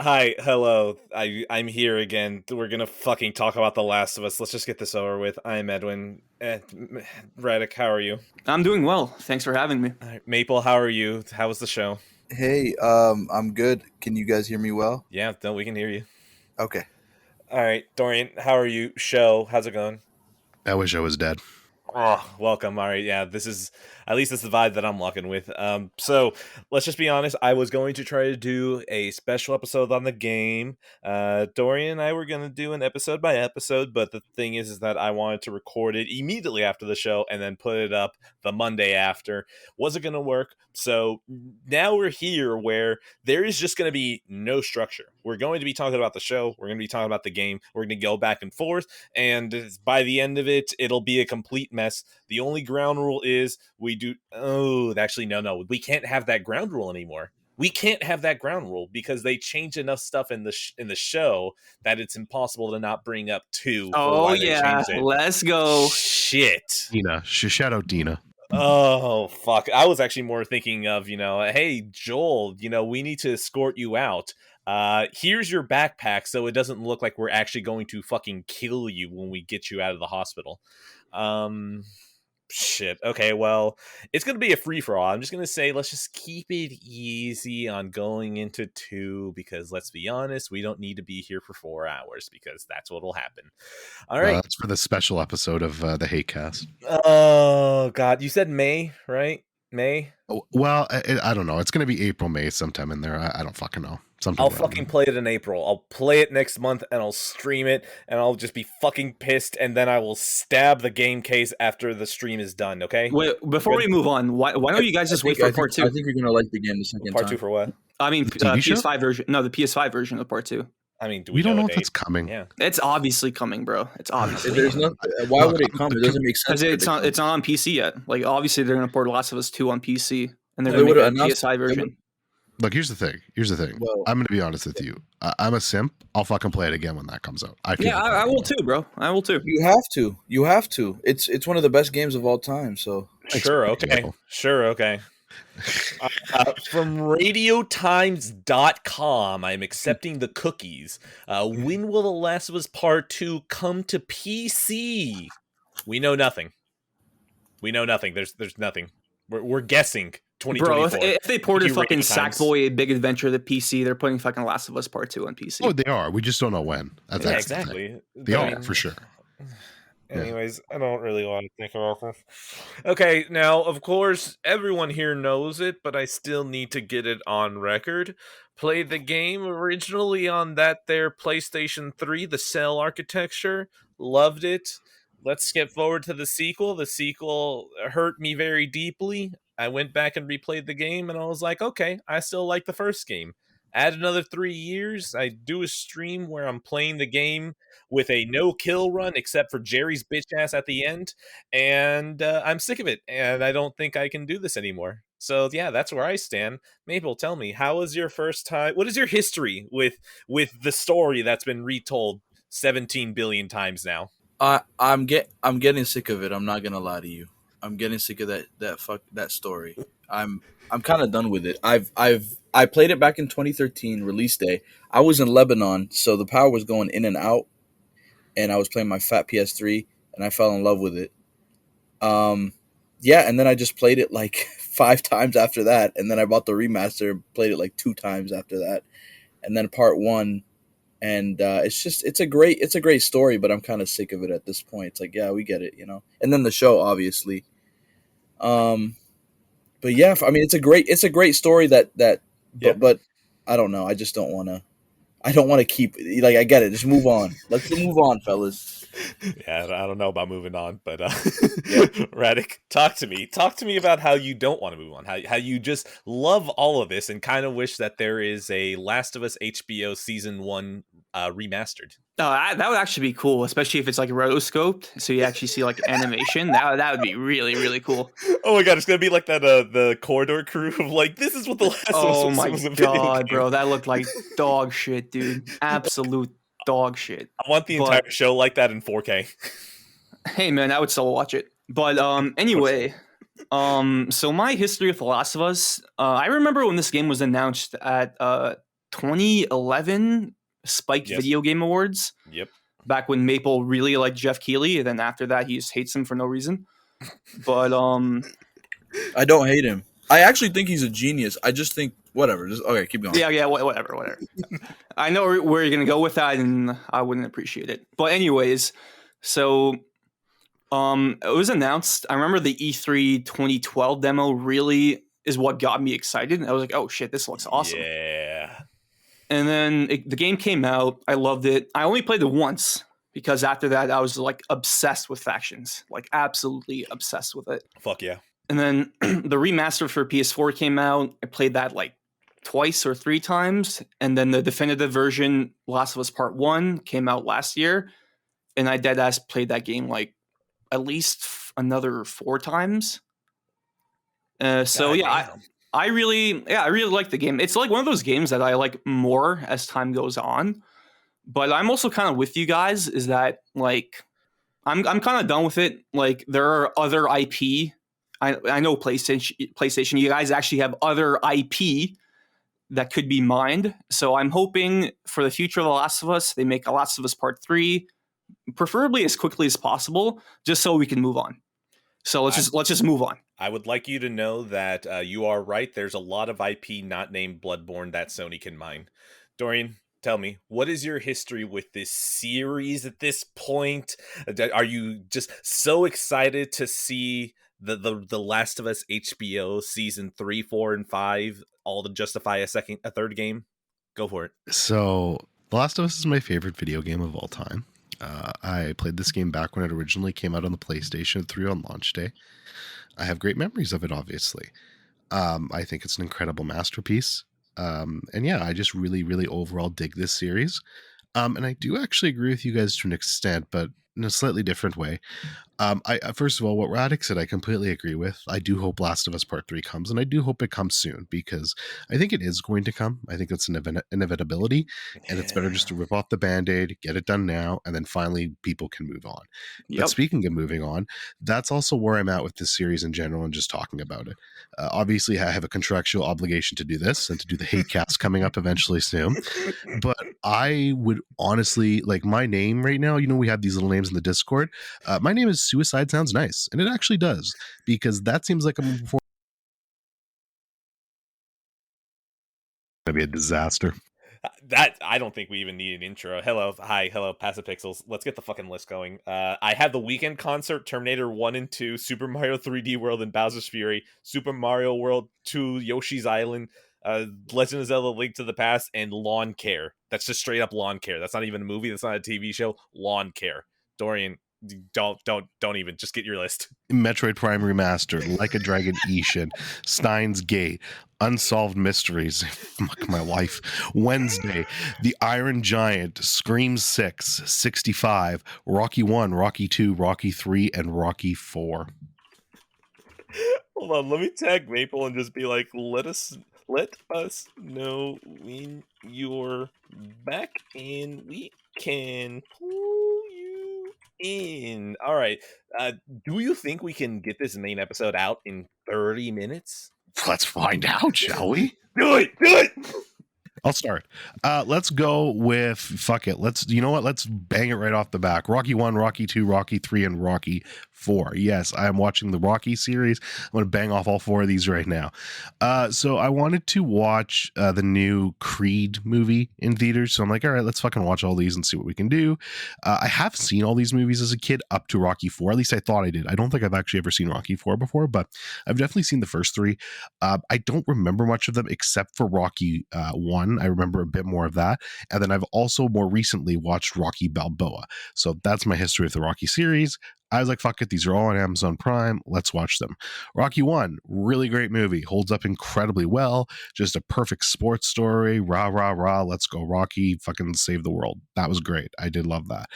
Hi, hello. I'm here again. We're gonna fucking talk about The Last of Us. Let's just get this over with. I'm Edwin. Radek, how are you? I'm doing well. Thanks for having me. All right, Maple, how are you? How was the show? Hey, I'm good. Can you guys hear me well? Yeah, no, we can hear you. Okay. All right, Dorian, how are you? Show, how's it going? I wish I was dead. Oh, welcome. All right, yeah, this is at least this is the vibe that I'm locking with. So let's just be honest. I was going to try to do a special episode on the game. Dorian and I were going to do an episode by episode, but the thing is that I wanted to record it immediately after the show and then put it up the Monday after. Wasn't going to work. So now we're here where there is just going to be no structure. We're going to be talking about the show. We're going to be talking about the game. We're going to go back and forth, and by the end of it, it'll be a complete mess. The only ground rule is we do. Oh, actually, no, we can't have that ground rule anymore. We can't have that ground rule because they changed enough stuff in the show that it's impossible to not bring up two for Oh why they yeah, changed it. let's go. Shit. Dina. Shout out Dina. Oh fuck. I was actually more thinking of, hey Joel, we need to escort you out. Here's your backpack so it doesn't look like we're actually going to fucking kill you when we get you out of the hospital. Um Shit. Okay, well, it's going to be a free for all. I'm just going to say let's just keep it easy on going into 2 because let's be honest, we don't need to be here for 4 hours because that's what'll happen. All right. That's for the special episode of the Hate Cast. Oh god, you said May, right? May? Well, I don't know. It's going to be April, May sometime in there. I don't fucking know. Sometime I'll around fucking there. play it in April. I'll play it next month and I'll stream it and I'll just be fucking pissed and then I will stab the game case after the stream is done, okay? Wait, before we move on, why don't you guys just wait for part two? I think you're gonna like the game the second Part time. 2 for what? I mean, TV show? PS5 version. No, the PS5 version of part two. I mean, do We don't know a if it's date? coming. Yeah. It's obviously coming, bro. It's obviously There's no. Why would it come? It doesn't make because sense. it's not on PC yet. Like obviously they're gonna port Last of Us 2 on PC and they're They gonna make would've a announced- PS5 version. Look, here's the thing. Well- I'm going to be honest with you. I'm a simp. I'll fucking play it again when that comes out. Yeah, I will too, bro. I will too. You have to. You have to. It's one of the best games of all time. So Sure, okay. Sure, okay. From radiotimes.com, I'm accepting the cookies. When will The Last of Us Part 2 come to PC? We know nothing. There's nothing. We're guessing. Bro, 2024. if they ported You fucking Radio Times. Sackboy Big Adventure to PC, they're putting fucking Last of Us Part 2 on PC. Oh, they are. We just don't know when. That's Yeah, the thing. exactly. They are, for sure. Anyways, I don't really want to think about this. Okay, now, of course, everyone here knows it, but I still need to get it on record. Played the game originally on that there PlayStation 3, the cell architecture. Loved it. Let's skip forward to the sequel. The sequel hurt me very deeply. I went back and replayed the game, and I was like, okay, I still like the first game. Add another 3 years, I do a stream where I'm playing the game with a no-kill run, except for Jerry's bitch ass at the end, and I'm sick of it, and I don't think I can do this anymore. So yeah, that's where I stand. Mabel, tell me, how was your first time? What is your history with the story that's been retold 17 billion times now? I'm getting sick of it. I'm not gonna lie to you. I'm getting sick of that story. I'm kind of done with it. I played it back in 2013 release day. I was in Lebanon, so the power was going in and out, and I was playing my fat PS3, and I fell in love with it. Yeah, and then I just played it like 5 times after that, and then I bought the remaster and played it like 2 times after that, and then part 1. And it's a great story, but I'm kind of sick of it at this point. It's like, yeah, we get it, And then the show, obviously. But yeah, I mean, it's a great story but I don't know. I just don't want to. I don't want to keep like. I get it. Just move on. Let's move on, fellas. Yeah, I don't know about moving on, but Radek, talk to me. Talk to me about how you don't want to move on. How you just love all of this and kind of wish that there is a Last of Us HBO season 1 remastered. No, that would actually be cool, especially if it's like rotoscoped, so you actually see like animation. That would be really, really cool. Oh my god, it's gonna be like that the corridor crew of like, this is what the Last of Us Oh was my a video god, game. bro, that looked like dog shit, dude. Absolute dog shit. I want the entire show like that in 4K. Hey man, I would still watch it. But anyway, so my history with The Last of Us, I remember when this game was announced at 2011 Spiked Yes. Video Game Awards. Yep. Back when Maple really liked Jeff Keighley, and then after that, he just hates him for no reason. But I don't hate him. I actually think he's a genius. I just think whatever. Just okay, keep going. yeah, whatever. I know where you're gonna go with that, and I wouldn't appreciate it. But anyways, so it was announced. I remember the E3 2012 demo really is what got me excited. I was like, oh shit, this looks awesome. Yeah. And then the game came out. I loved it. I only played it once because after that, I was like obsessed with factions, like absolutely obsessed with it. Fuck yeah. And then the remaster for PS4 came out. I played that like twice or three times. And then the definitive version, Last of Us Part 1, came out last year. And I deadass played that game like at least another 4 times. So yeah, I really like the game. It's like one of those games that I like more as time goes on. But I'm also kind of with you guys is that like I'm kind of done with it. Like there are other IP. I know PlayStation. You guys actually have other IP that could be mined. So I'm hoping for the future of The Last of Us, they make The Last of Us Part 3, preferably as quickly as possible, just so we can move on. So let's just move on. I would like you to know that you are right. There's a lot of IP not named Bloodborne that Sony can mine. Dorian, tell me, what is your history with this series at this point? Are you just so excited to see the Last of Us HBO season 3, 4, and 5 all to justify a third game? Go for it. So, The Last of Us is my favorite video game of all time. I played this game back when it originally came out on the PlayStation 3 on launch day. I have great memories of it, obviously. I think it's an incredible masterpiece. And yeah, I just really, really overall dig this series. And I do actually agree with you guys to an extent, but in a slightly different way. I first of all, what Radix said, I completely agree with. I do hope Last of Us Part 3 comes, and I do hope it comes soon because I think it is going to come. I think it's an inevitability, and it's better just to rip off the Band-Aid, get it done now, and then finally people can move on. Yep. But speaking of moving on, that's also where I'm at with this series in general and just talking about it. Obviously, I have a contractual obligation to do this and to do the hate cast coming up eventually soon. But I would honestly, like my name right now, we have these little names in the Discord. My name is Suicide Sounds Nice, and it actually does, because that seems like going to be a disaster. That I don't think we even need an intro. Hello, Passive Pixels. Let's get the fucking list going. I have the Weekend Concert, Terminator 1 and 2, Super Mario 3D World and Bowser's Fury, Super Mario World 2, Yoshi's Island, Legend of Zelda: Link to the Past, and Lawn Care. That's just straight up Lawn Care. That's not even a movie. That's not a TV show. Lawn Care. Dorian, don't even, just get your list. Metroid Prime Remastered, Like a Dragon Ishin, Steins Gate, Unsolved Mysteries, fuck my life, Wednesday, The Iron Giant, Scream 6, 65, Rocky 1, Rocky 2, Rocky 3, and Rocky 4. Hold on, let me tag Maple and just be like, let us know when you're back and we can pull you in. All right. Do you think we can get this main episode out in 30 minutes? Let's find out, shall we? Do it! I'll start. Let's go with fuck it. Let's bang it right off the back. Rocky 1, Rocky 2, Rocky 3, and Rocky 4. Yes, I am watching the Rocky series. I'm going to bang off all 4 of these right now. So I wanted to watch the new Creed movie in theaters. So I'm like, all right, let's fucking watch all these and see what we can do. I have seen all these movies as a kid up to Rocky 4. At least I thought I did. I don't think I've actually ever seen Rocky 4 before, but I've definitely seen the first 3. I don't remember much of them except for Rocky 1. I remember a bit more of that. And then I've also more recently watched Rocky Balboa. So that's my history of the Rocky series. I was like, fuck it, these are all on Amazon Prime. Let's watch them. Rocky 1, really great movie. Holds up incredibly well. Just a perfect sports story. Rah, rah, rah. Let's go, Rocky. Fucking save the world. That was great. I did love that.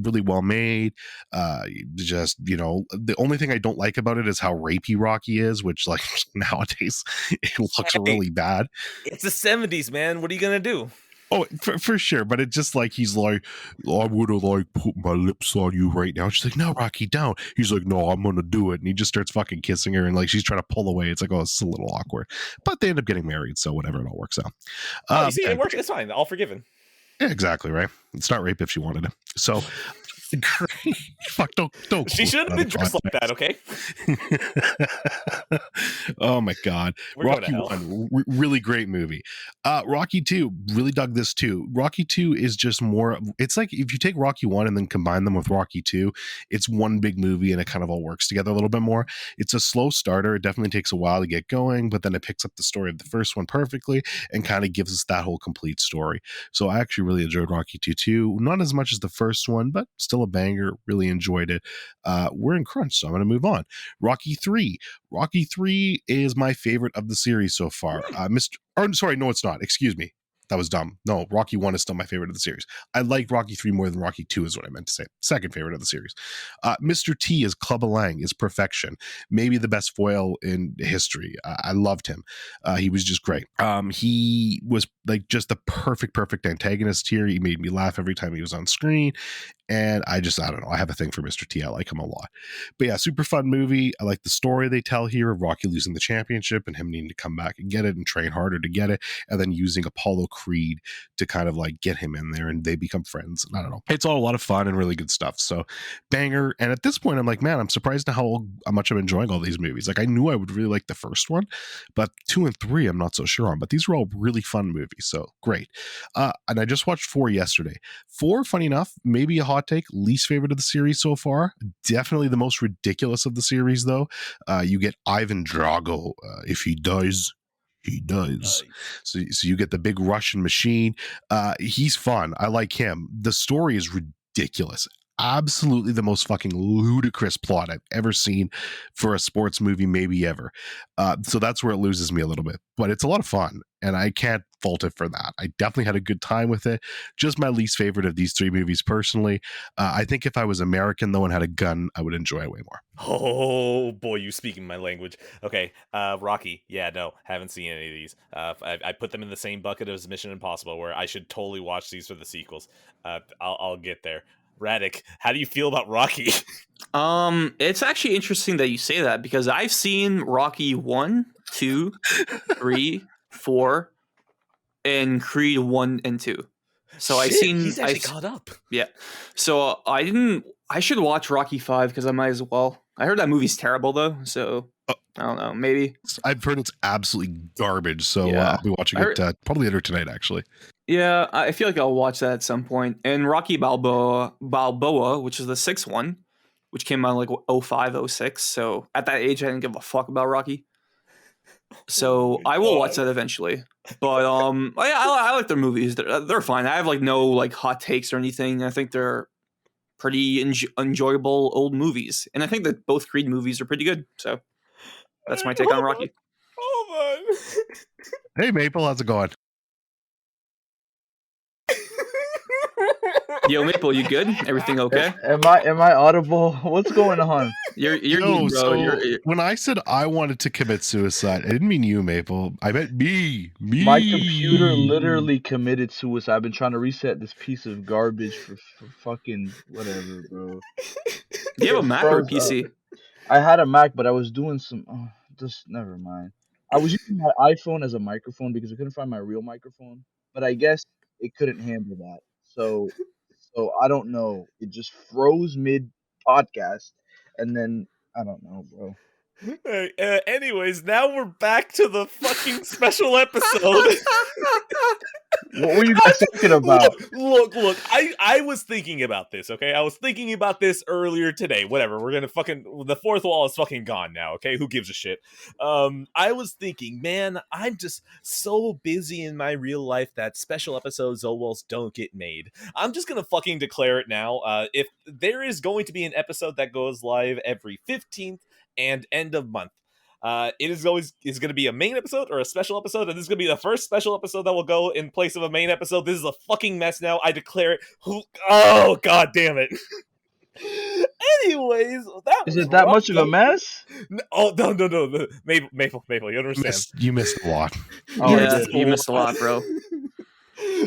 Really well made. The only thing I don't like about it is how rapey Rocky is, which, like, nowadays, it looks really bad. It's the 70s, man. What are you going to do? Oh, for sure. But it's just like he's like, I'm gonna like put my lips on you right now. She's like, no, Rocky, don't. He's like, no, I'm gonna do it. And he just starts fucking kissing her, and like she's trying to pull away. It's like, oh, it's a little awkward. But they end up getting married, so whatever, it all works out. Oh, you see, Yeah, it works. It's fine. All forgiven. yeah, exactly, right. It's not rape if she wanted it. So great. Fuck, don't. She shouldn't have been dressed like that, okay? Oh my god. We're going Rocky to hell. 1, really great movie. Rocky 2, really dug this too. Rocky 2 is just more, it's like if you take Rocky 1 and then combine them with Rocky 2, it's one big movie and it kind of all works together a little bit more. It's a slow starter. It definitely takes a while to get going, but then it picks up the story of the first one perfectly and kind of gives us that whole complete story. So I actually really enjoyed Rocky 2 too. Not as much as the first one, but still a banger. Really enjoyed it. We're in crunch, so I'm going to move on. Rocky 3. Rocky 3 is my favorite of the series so far. Sorry, no, it's not. Excuse me. That was dumb. No, Rocky 1 is still my favorite of the series. I like Rocky 3 more than Rocky 2 is what I meant to say. Second favorite of the series. Mr. T is Clubba Lang, is perfection. Maybe the best foil in history. I loved him. He was just great. He was like just the perfect antagonist here. He made me laugh every time he was on screen. And I don't know. I have a thing for Mr. T. I like him a lot. But yeah, super fun movie. I like the story they tell here of Rocky losing the championship and him needing to come back and get it and train harder to get it. And then using Apollo Creed to kind of like get him in there and they become friends. I don't know. It's all a lot of fun and really good stuff. So banger. And at this point, I'm like, man, I'm surprised at how much I'm enjoying all these movies. Like I knew I would really like the first one, but 2 and 3, I'm not so sure on. But these are all really fun movies. So great. And I just watched 4 yesterday. 4, funny enough, maybe a hot take, least favorite of the series so far. Definitely the most ridiculous of the series, though. You get Ivan Drago. If he does, he does. So you get the big Russian machine. He's fun. I like him. The story is ridiculous. Absolutely the most fucking ludicrous plot I've ever seen for a sports movie, maybe ever. So that's where it loses me a little bit. But it's a lot of fun, and I can't fault it for that. I definitely had a good time with it. Just my least favorite of these 3 movies personally. I think if I was American, though, and had a gun, I would enjoy it way more. Oh boy, you speaking my language. Okay, Rocky. Yeah, no, haven't seen any of these. I put them in the same bucket as Mission Impossible, where I should totally watch these for the sequels. I'll get there. Radic, how do you feel about Rocky? It's actually interesting that you say that because I've seen Rocky 1, 2, 3, 4, and Creed 1 and 2. So He's actually caught up. Yeah. So I should watch Rocky 5 because I might as well. I heard that movie's terrible though, so I don't know, maybe. I've heard it's absolutely garbage, so Yeah. I'll be watching it probably later tonight, actually. Yeah, I feel like I'll watch that at some point. And Rocky Balboa, which is the 6th one, which came out like 05, 06. So at that age, I didn't give a fuck about Rocky. So I will watch that eventually. But I like their movies. They're fine. I have like no like hot takes or anything. I think they're pretty enjoyable old movies, and I think that both Creed movies are pretty good. So that's my take on Rocky. Hold on. Hey Maple, how's it going? Yo, Maple, you good? Everything okay? Am I audible? What's going on? You're No, good, bro. so when I said I wanted to commit suicide, I didn't mean you, Maple. I meant me. My computer literally committed suicide. I've been trying to reset this piece of garbage for fucking whatever, bro. Do you have a Mac or a PC? I had a Mac, but I was doing some. Just never mind. I was using my iPhone as a microphone because I couldn't find my real microphone, but I guess it couldn't handle that. So I don't know. It just froze mid podcast, and then I don't know, bro. Anyways, now we're back to the fucking special episode. What were you guys talking about? Look. I was thinking about this, okay? I was thinking about this earlier today. Whatever, we're gonna the fourth wall is fucking gone now, okay? Who gives a shit? I was thinking, man, I'm just so busy in my real life that special episodes almost don't get made. I'm just gonna fucking declare it now. If there is going to be an episode that goes live every 15th and end of month, it is going to be a main episode or a special episode, and this is going to be the first special episode that will go in place of a main episode. This is a fucking mess now. I declare it. Oh, god damn it. Anyways, Is it that much of a mess? No, Maple, you understand? You missed a lot. Oh, yeah, you missed a lot, bro.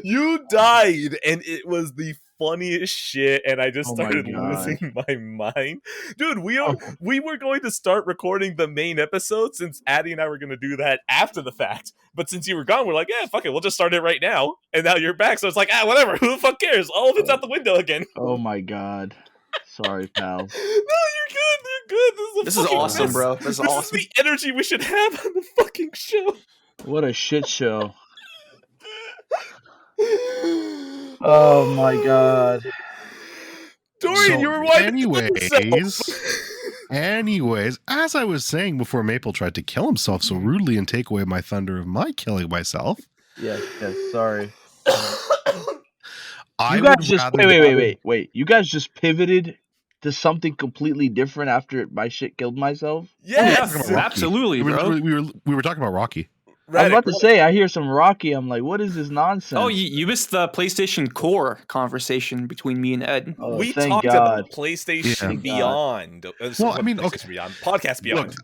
You died, and it was the funniest shit, and I just Oh my started god. losing my mind. Dude, Oh, we were going to start recording the main episode since Addie and I were going to do that after the fact. But since you were gone, we're like, yeah, fuck it, we'll just start it right now. And now you're back, so it's like, whatever, who the fuck cares? All of it's out the window again. oh my god. Sorry, pals. No, you're good, you're good. This This is a is fucking awesome, mess. bro. This is This awesome. is the energy we should have on the fucking show. What a shit show. Oh my god. Dorian, you were winding anyways, as I was saying before Maple tried to kill himself so rudely and take away my thunder of my killing myself, Yes, sorry. I You guys would just rather wait. You guys just pivoted to something completely different after my shit killed myself? Yes, Rocky. Absolutely, we, bro. we were talking about Rocky. I was about to say, I hear some Rocky. I'm like, what is this nonsense? Oh, you missed the PlayStation Core conversation between me and Ed. Oh, we thank talked God. about PlayStation Thank Beyond. Well, I mean, PlayStation okay. Beyond, Podcast Beyond.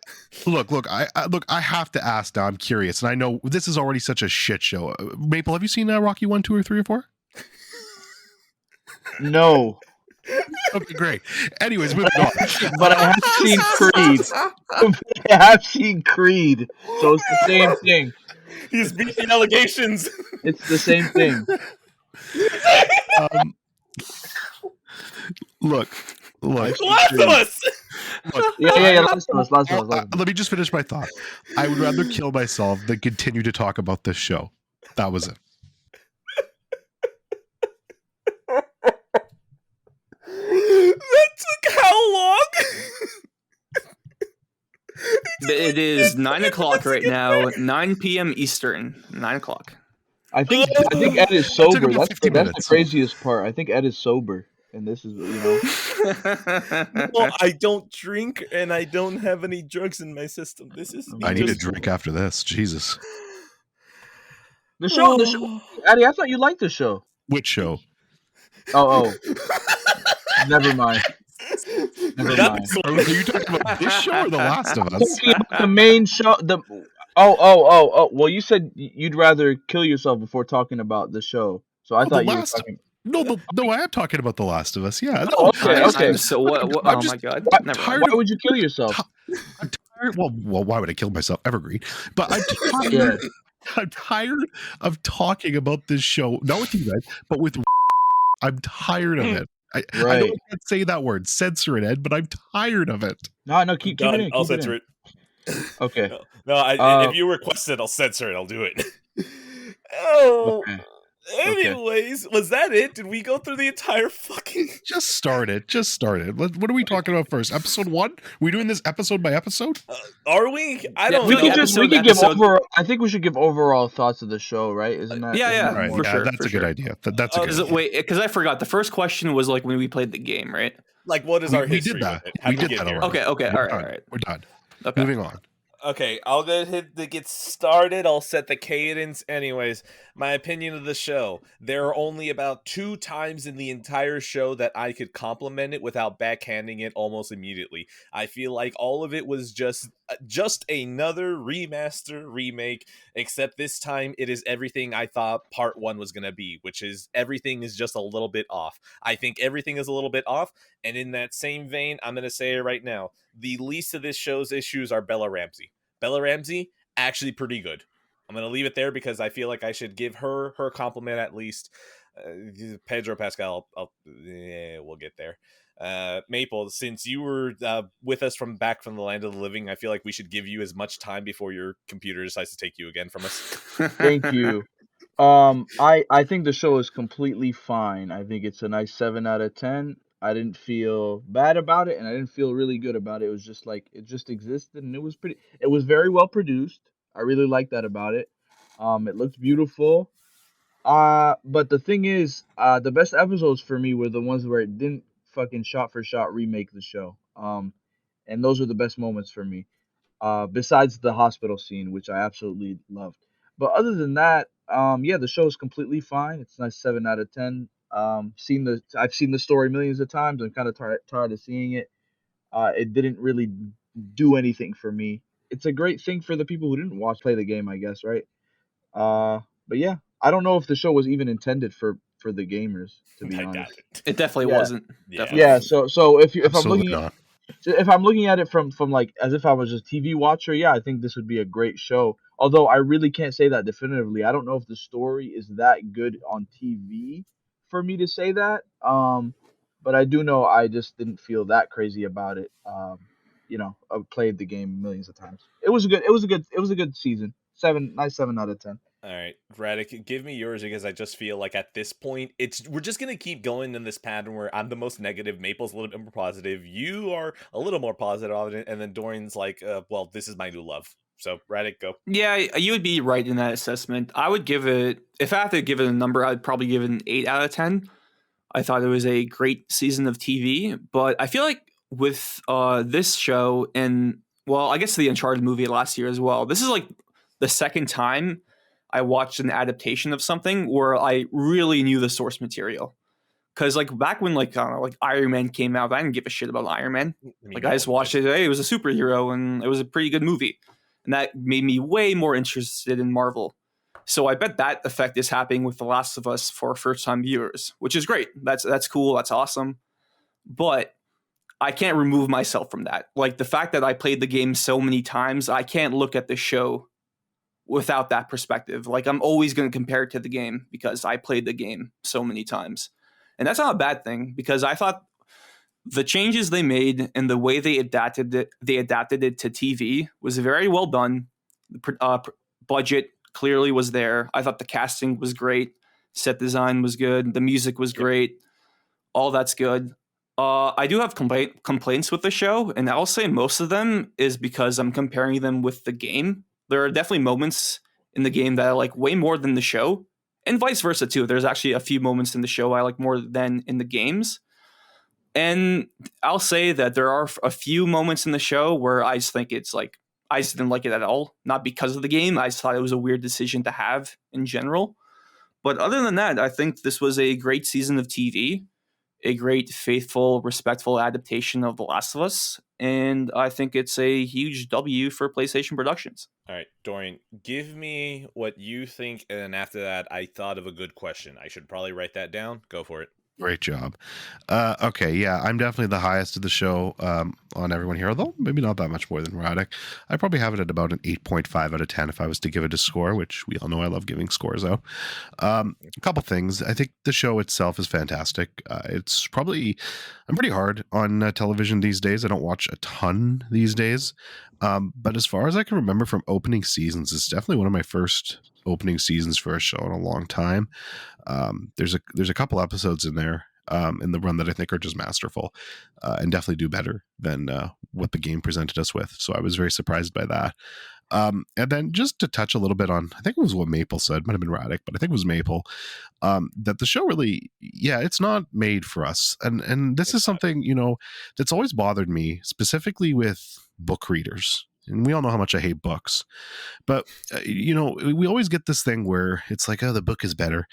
Look, I have to ask now. I'm curious, and I know this is already such a shit show. Maple, have you seen Rocky 1, 2, or 3, or 4? No. Okay, great. Anyways, moving on. But I have seen Creed. I have seen Creed, so it's the same thing. He's beating allegations. It's the same thing. Look. Last of Us. Yeah. Last of Us. Let me just finish my thought. I would rather kill myself than continue to talk about this show. That was it. That took how long? It is 9 o'clock right now, 9 p.m. Eastern. 9 o'clock. I think Ed is took sober. about That's 50 the minutes. craziest part. I think Ed is sober, and this is Well, I don't drink and I don't have any drugs in my system. This is I need a drink after this. Jesus. The show. Addy, I thought you liked the show. Which show? Oh. Never mind. Are you talking about this show or The Last of Us? Talking about the main show. Oh. Well, you said you'd rather kill yourself before talking about the show. So I thought you were talking. No, I am talking about The Last of Us. Yeah. Oh, okay. So what? I'm Oh just my god! Why would you kill yourself? I'm tired. Well, why would I kill myself? Evergreen. But I'm tired. Yeah. I'm tired of talking about this show. Not with you guys, but with. I'm tired of it. I know I can't say that word. Censor it, Ed. But I'm tired of it. No. Keep it in. I'll censor it. Okay. If you request it, I'll censor it. I'll do it. Oh. Okay. Anyways, was that it? Did we go through the entire fucking? Just started. What are we talking about first? Episode 1? We doing this episode by episode? Are we? I don't. We know. could give overall. I think we should give overall thoughts of the show, right? Isn't that? Yeah, Right, for sure. That's a good idea. That's a good idea. Wait, because I forgot. The first question was like when we played the game, right? Like, what is our We history? did that. With it? How We did did that here? already. Okay. All right. We're done. Okay. Moving on. Okay, I'll go ahead to get started. I'll set the cadence. Anyways, my opinion of the show. There are only about 2 times in the entire show that I could compliment it without backhanding it almost immediately. I feel like all of it was just another remaster, remake, except this time it is everything I thought part 1 was going to be, which is everything is just a little bit off. I think everything is a little bit off, and in that same vein, I'm going to say it right now. The least of this show's issues are Bella Ramsey. Bella Ramsey, actually pretty good. I'm going to leave it there because I feel like I should give her compliment at least. Pedro Pascal, we'll get there. Maple, since you were with us back from the land of the living, I feel like we should give you as much time before your computer decides to take you again from us. Thank you. I think the show is completely fine. I think it's a nice 7 out of 10. I didn't feel bad about it, and I didn't feel really good about it. It was just like it just existed, and it was very well produced. I really liked that about it. It looked beautiful. But the thing is, the best episodes for me were the ones where it didn't fucking shot for shot remake the show. And those were the best moments for me. Besides the hospital scene, which I absolutely loved. But other than that, yeah, the show is completely fine. It's a nice 7 out of 10. I've seen the story millions of times. I'm kind of tired of seeing it. It didn't really do anything for me. It's a great thing for the people who didn't play the game, I guess, right? But yeah, I don't know if the show was even intended for the gamers, to be I honest. doubt it. It definitely Yeah, wasn't. Yeah. Definitely yeah. wasn't. So if I'm Absolutely looking at not. so if I'm looking at it from like as if I was a TV watcher, yeah, I think this would be a great show. Although I really can't say that definitively. I don't know if the story is that good on TV for me to say that. But I do know I just didn't feel that crazy about it. I've played the game millions of times. It was a good season. Nice 7 out of 10. All right, Radic, give me yours because I just feel like at this point, we're just gonna keep going in this pattern where I'm the most negative, Maple's a little bit more positive, you are a little more positive on it, and then Dorian's like, well, this is my new love. So, Radic, go. Yeah, you would be right in that assessment. I would give it, if I had to give it a number, I'd probably give it an 8 out of 10. I thought it was a great season of TV, but I feel like with this show and, well, I guess the Uncharted movie last year as well, this is like the second time I watched an adaptation of something where I really knew the source material. Because like back when like I don't know, like Iron Man came out, I didn't give a shit about Iron Man. I mean, Like I no just one watched did. it. Hey, it was a superhero, and it was a pretty good movie, and that made me way more interested in Marvel. So I bet that effect is happening with The Last of Us for first time viewers, which is great. That's cool. That's awesome. But I can't remove myself from that. Like the fact that I played the game so many times, I can't look at the show without that perspective. Like I'm always going to compare it to the game because I played the game so many times. And that's not a bad thing because I thought the changes they made and the way they adapted it to TV was very well done. The budget clearly was there. I thought the casting was great. Set design was good. The music was Yep. great. All that's good. I do have complaints with the show, and I'll say most of them is because I'm comparing them with the game. There are definitely moments in the game that I like way more than the show, and vice versa too. There's actually a few moments in the show I like more than in the games. And I'll say that there are a few moments in the show where I just think it's like I just didn't like it at all. Not because of the game. I just thought it was a weird decision to have in general. But other than that, I think this was a great season of TV, a great, faithful, respectful adaptation of The Last of Us, and I think it's a huge W for PlayStation Productions. All right, Dorian, give me what you think, and then after that, I thought of a good question. I should probably write that down. Go for it. Great job. Okay, yeah, I'm definitely the highest of the show on everyone here, although maybe not that much more than Radek. I probably have it at about an 8.5 out of 10 if I was to give it a score, which we all know I love giving scores out. A couple things. I think the show itself is fantastic. I'm pretty hard on television these days. I don't watch a ton these days. But as far as I can remember from opening seasons, it's definitely one of my first opening seasons for a show in a long time. There's a couple episodes in there in the run that I think are just masterful and definitely do better than what the game presented us with. So I was very surprised by that. And then just to touch a little bit on, I think it was what Maple said, might have been Raddick, but I think it was Maple, that the show really, yeah, it's not made for us. And this It's is not. something, that's always bothered me, specifically with book readers. And we all know how much I hate books. But, we always get this thing where it's like, oh, the book is better.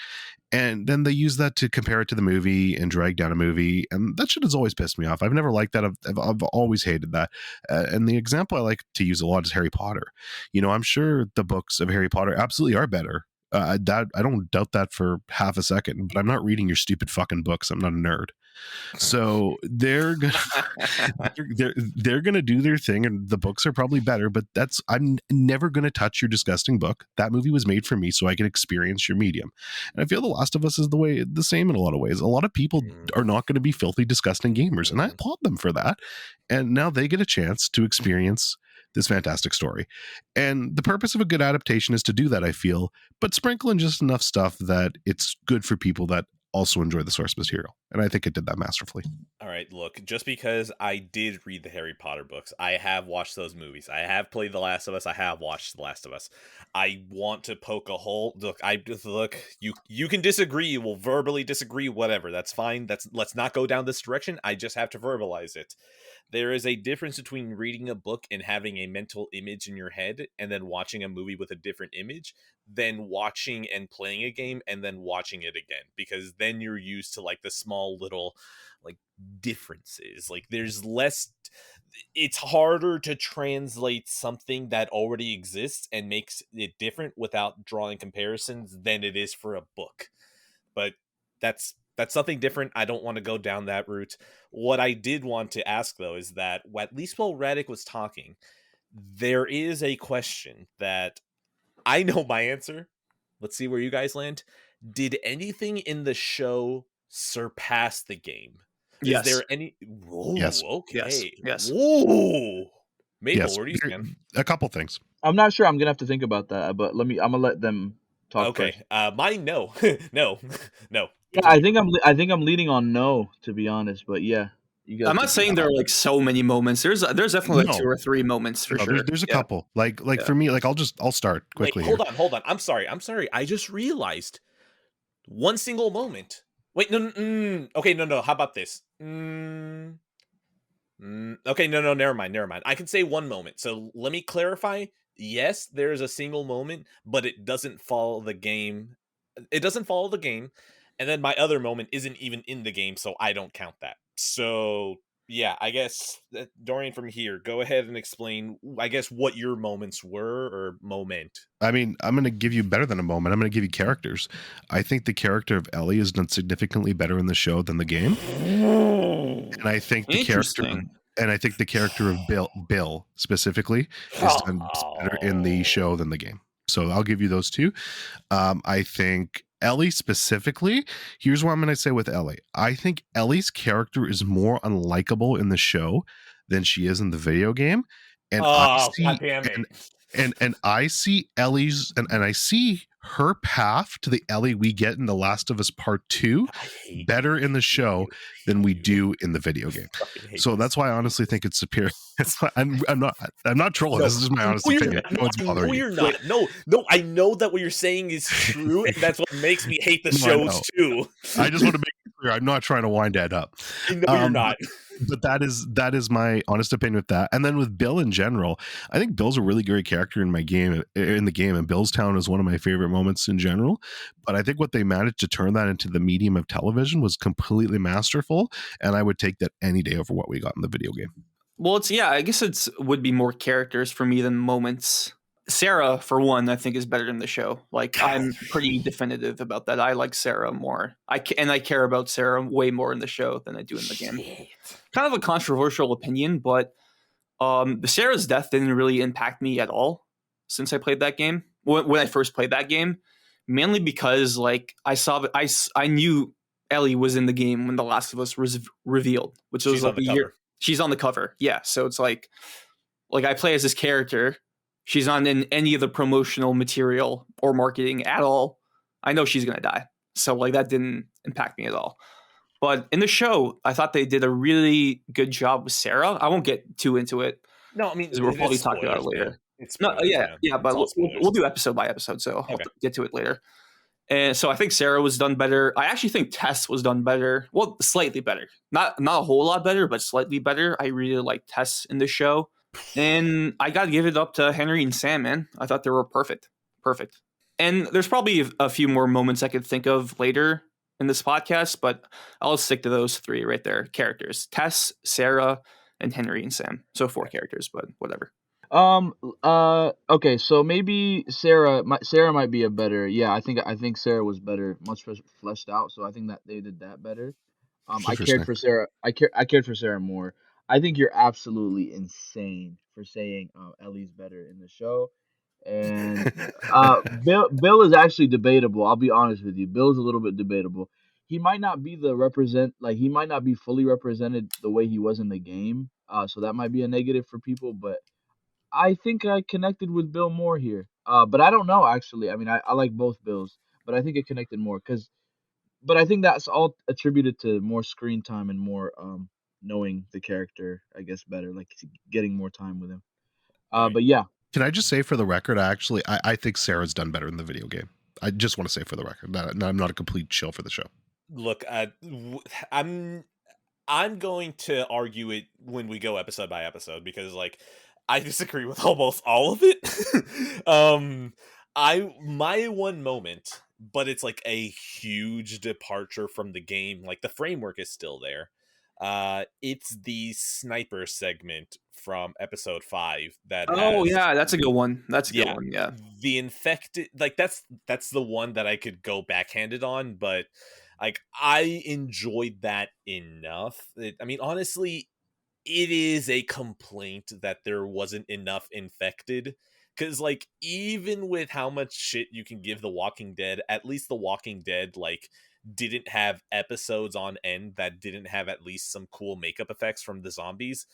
And then they use that to compare it to the movie and drag down a movie. And that shit has always pissed me off. I've never liked that. I've always hated that. And the example I like to use a lot is Harry Potter. I'm sure the books of Harry Potter absolutely are better. That I don't doubt that for half a second, but I'm not reading your stupid fucking books. I'm not a nerd. So they're gonna do their thing, and the books are probably better. But I'm never gonna touch your disgusting book. That movie was made for me, so I can experience your medium. And I feel The Last of Us is the same in a lot of ways. A lot of people are not going to be filthy, disgusting gamers, and I applaud them for that. And now they get a chance to experience this fantastic story. And the purpose of a good adaptation is to do that, I feel, but sprinkle in just enough stuff that it's good for people that also enjoy the source material. And I think it did that masterfully. All right, look, just because I did read the Harry Potter books, I have watched those movies. I have played The Last of Us. I have watched The Last of Us. I want to poke a hole. Look, you can disagree. We'll verbally disagree, whatever. That's fine. Let's not go down this direction. I just have to verbalize it. There is a difference between reading a book and having a mental image in your head and then watching a movie with a different image than watching and playing a game and then watching it again, because then you're used to like the small little like differences. Like there's less it's harder to translate something that already exists and makes it different without drawing comparisons than it is for a book. But that's something different. I don't want to go down that route. What I did want to ask though is that at least while Radic was talking, there is a question that I know my answer. Let's see where you guys land. Did anything in the show surpass the game? Is Yes. there any? Whoa, Yes. Yes. okay. Yes. Whoa. Maple, Yes. where do you stand? A couple things. I'm not sure. I'm gonna have to think about that. But I'm gonna let them talk first. Okay. Mine, no. No. No. Yeah, I Continue. think I'm leaning on no, to be honest. But yeah, you I'm guys not can keep saying there are like so many moments. There's definitely like two No, or three moments for no. sure. There's a Yeah. couple. Like Yeah. for me, like I'll start Wait, quickly here. hold on. I'm sorry. I just realized one single moment. Wait, no, okay, no. How about this? Okay, no, never mind. I can say one moment. So let me clarify. Yes, there is a single moment, but it doesn't follow the game. It doesn't follow the game, and then my other moment isn't even in the game, so I don't count that. So yeah, I guess Dorian, from here, go ahead and explain. I guess what your moments were or moment. I mean, I'm going to give you better than a moment. I'm going to give you characters. I think the character of Ellie is done significantly better in the show than the game, and I think the character Interesting. of Bill specifically is done better in the show than the game. So I'll give you those two. I think Ellie specifically, here's what I'm going to say with Ellie. I think Ellie's character is more unlikable in the show than she is in the video game. And I Oh, god see damn it! and I see Ellie's and I see her path to the Ellie we get in The Last of Us Part 2 I hate better in the show than we you. do in the video game. Fucking hate So this. that's why I honestly think it's superior. It's why I'm not trolling. No, This is just my honest no, you're opinion. not. No, it's No, bothering you. you're not. No, I know that what you're saying is true, and that's what makes me hate the No, I shows know. too. I just want to make it clear. I'm not trying to wind Ed up. I know you're not. But that is my honest opinion with that. And then with Bill in general, I think Bill's a really great character in the game, and Bill's Town is one of my favorite moments in general. But I think what they managed to turn that into the medium of television was completely masterful, and I would take that any day over what we got in the video game. Well, I guess would be more characters for me than moments. Sarah, for one, I think is better in the show. Like, I'm pretty definitive about that. I like Sarah more. I care about Sarah way more in the show than I do in the game. Kind of a controversial opinion, but the Sarah's death didn't really impact me at all since I played that game. When I first played that game, mainly because like I knew Ellie was in the game when The Last of Us was revealed, which was She's like on the a year. cover. She's on the cover, yeah. So it's like I play as this character. She's not in any of the promotional material or marketing at all. I know she's gonna die, so like that didn't impact me at all. But in the show, I thought they did a really good job with Sarah. I won't get too into it No, I mean because we'll probably it's talk about it spoilers, man. later. It's No, spoilers, yeah, man. yeah, but It's all spoilers. we'll do episode by episode, so I'll Okay. get to it later. And so I think Sarah was done better. I actually think Tess was done better. Well, slightly better. Not a whole lot better, but slightly better. I really like Tess in the show. And I got to give it up to Henry and Sam, man. I thought they were perfect. Perfect. And there's probably a few more moments I could think of later in this podcast, but I'll stick to those three right there. Characters. Tess, Sarah, and Henry and Sam. So 4 characters, but whatever. Okay, so maybe Sarah might be a better. Yeah, I think Sarah was better, much fleshed out. So I think that they did that better. I cared Interesting. for Sarah. I cared for Sarah more. I think you're absolutely insane for saying Ellie's better in the show. And Bill is actually debatable. I'll be honest with you. Bill's a little bit debatable. He might not be he might not be fully represented the way he was in the game. So that might be a negative for people, but I think I connected with Bill more here. But I don't know actually. I mean, I like both Bills, but I think it connected more but I think that's all attributed to more screen time and more knowing the character, I guess, better, like getting more time with him. Okay. But yeah, Can I just say for the record, I think Sarah's done better in the video game. I just want to say for the record that I'm not a complete chill for the show. Look, I'm going to argue it when we go episode by episode because like I disagree with almost all of it. My one moment, but it's like a huge departure from the game. Like the framework is still there. It's the sniper segment from episode 5 that Oh has, yeah, that's a good one. That's a good yeah, one. Yeah. the infected, like that's the one that I could go backhanded on, but like I enjoyed that enough. I mean, honestly, it is a complaint that there wasn't enough infected, because like even with how much shit you can give the Walking Dead, at least the Walking Dead like didn't have episodes on end that didn't have at least some cool makeup effects from the zombies.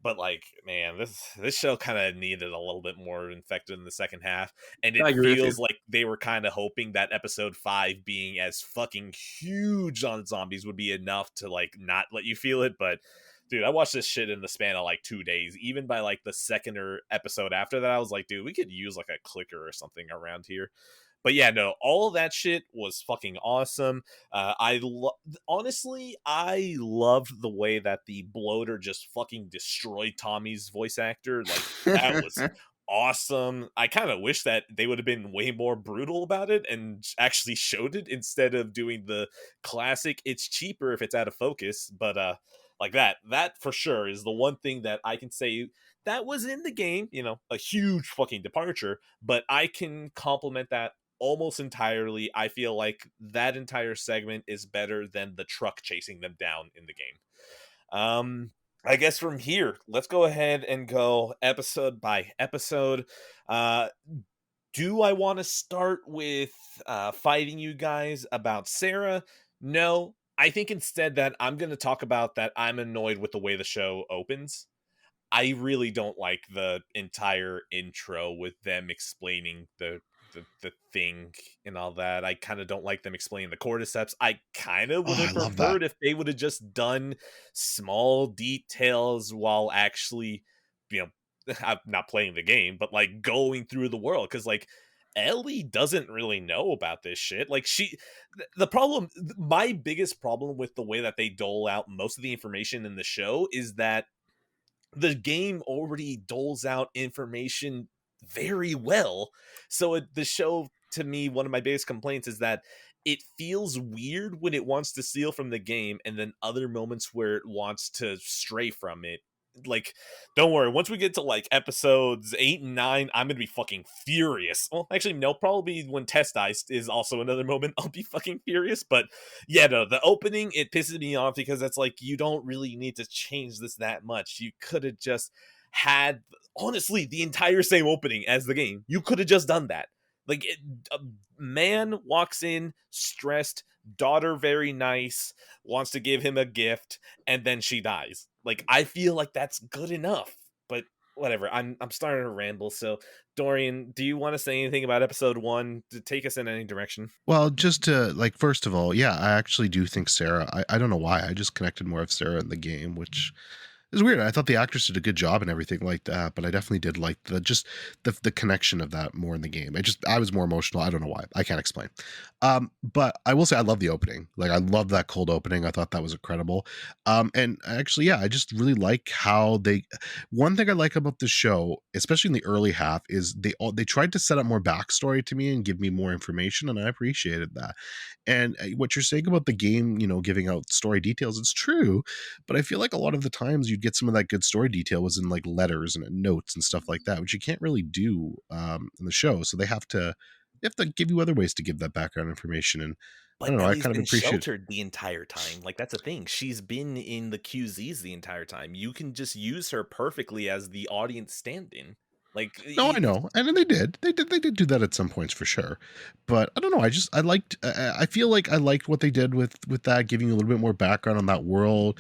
But like, man, this show kind of needed a little bit more infected in the second half, and I it agree with you. feels like they were kind of hoping that episode 5 being as fucking huge on zombies would be enough to like not let you feel it. But dude, I watched this shit in the span of like 2 days. Even by like the second or episode after that, I was like, dude, we could use like a clicker or something around here. But yeah, no, all of that shit was fucking awesome. Honestly, I loved the way that the bloater just fucking destroyed Tommy's voice actor. Like that was awesome. I kind of wish that they would have been way more brutal about it and actually showed it instead of doing the classic it's cheaper if it's out of focus. But like that for sure is the one thing that I can say that was in the game, a huge fucking departure, but I can compliment that almost entirely. I feel like that entire segment is better than the truck chasing them down in the game. I guess from here, let's go ahead and go episode by episode. Uh, do I want to start with fighting you guys about Sarah? No. I think instead that I'm going to talk about that I'm annoyed with the way the show opens. I really don't like the entire intro with them explaining the thing and all that. I kind of don't like them explaining the cordyceps. I kind of Oh, would I have love that. preferred if they would have just done small details while actually, you know, I'm not playing the game, but like going through the world, because like Ellie doesn't really know about this shit. Like the problem, my biggest problem with the way that they dole out most of the information in the show is that the game already doles out information very well. So the show, to me, one of my biggest complaints is that it feels weird when it wants to steal from the game, and then other moments where it wants to stray from it. Like, don't worry, once we get to like episodes 8 and 9, I'm gonna be fucking furious. Well, actually, no, probably when Test dies is also another moment I'll be fucking furious. But yeah, no, the opening, it pisses me off because it's like you don't really need to change this that much. You could have just had, honestly, the entire same opening as the game. You could have just done that. Like, a man walks in stressed, daughter very nice, wants to give him a gift, and then she dies. Like, I feel like that's good enough. But whatever. I'm starting to ramble. So, Dorian, do you want to say anything about episode 1 to take us in any direction? Well, just to like, first of all, yeah, I actually do think Sarah. I don't know why. I just connected more of Sarah in the game, which is weird. I thought the actress did a good job and everything like that, but I definitely did like the connection of that more in the game. I was more emotional. I don't know why. I can't explain. But I will say I love the opening. Like I love that cold opening. I thought that was incredible. And actually, yeah, I just really like how they. One thing I like about the show, especially in the early half, is they tried to set up more backstory to me and give me more information, and I appreciated that. And what you're saying about the game, giving out story details, it's true, but I feel like a lot of the times you'd get some of that good story detail was in like letters and notes and stuff like that, which you can't really do in the show. So they have to give you other ways to give that background information. And I But don't know, I Ellie's kind of been appreciate. sheltered the entire time. Like, that's a thing. She's been in the QZs the entire time. You can just use her perfectly as the audience stand-in. Like, No, I know, and then they did do that at some points for sure. But I don't know. I liked. I feel like I liked what they did with that, giving you a little bit more background on that world,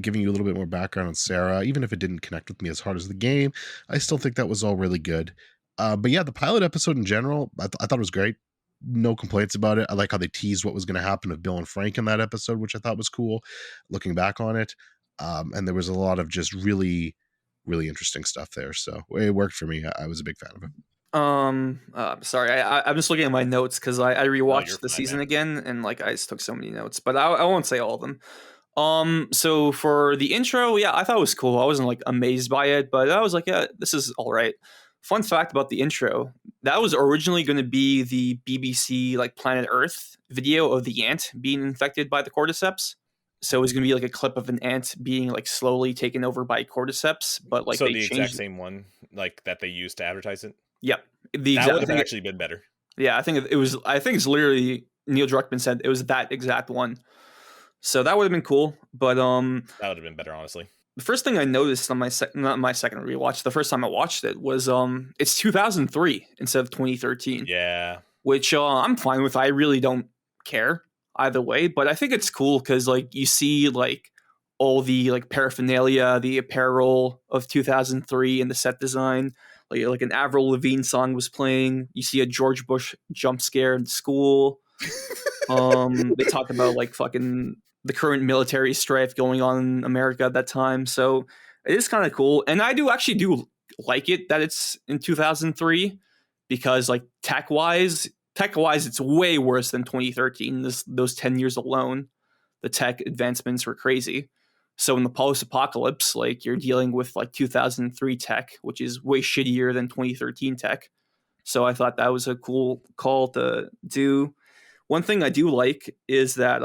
giving you a little bit more background on Sarah. Even if it didn't connect with me as hard as the game, I still think that was all really good. But yeah, the pilot episode in general, I thought it was great. No complaints about it. I like how they teased what was going to happen with Bill and Frank in that episode, which I thought was cool. Looking back on it, and there was a lot of just really interesting stuff there. So it worked for me. I was a big fan of it. Sorry, I'm just looking at my notes because I no, you're rewatched the fine, man. season again and like I just took so many notes, but I won't say all of them. So for the intro, yeah, I thought it was cool. I wasn't like amazed by it, but I was like, yeah, this is all right. Fun fact about the intro: that was originally going to be the BBC like Planet Earth video of the ant being infected by the cordyceps. So it was gonna be like a clip of an ant being like slowly taken over by cordyceps, but like So they the exact changed. same one, like that they used to advertise it. Yep, the That exact. would have actually been better. Yeah, I think it was. I think it's literally Neil Druckmann said it was that exact one. So that would have been cool. But That would have been better, honestly. the first thing I noticed on not my second rewatch, the first time I watched it was it's 2003 instead of 2013, Yeah. which I'm fine with. I really don't care either way, but I think it's cool because like you see like all the like paraphernalia, the apparel of 2003 and the set design. Like an Avril Lavigne song was playing. You see a George Bush jump scare in school. They talked about like fucking the current military strife going on in America at that time. So it is kind of cool. And I do actually do like it that it's in 2003 because like tech wise, it's way worse than 2013. Those 10 years alone, the tech advancements were crazy. So in the post apocalypse, like you're dealing with like 2003 tech, which is way shittier than 2013 tech. So I thought that was a cool call to do. One thing I do like is that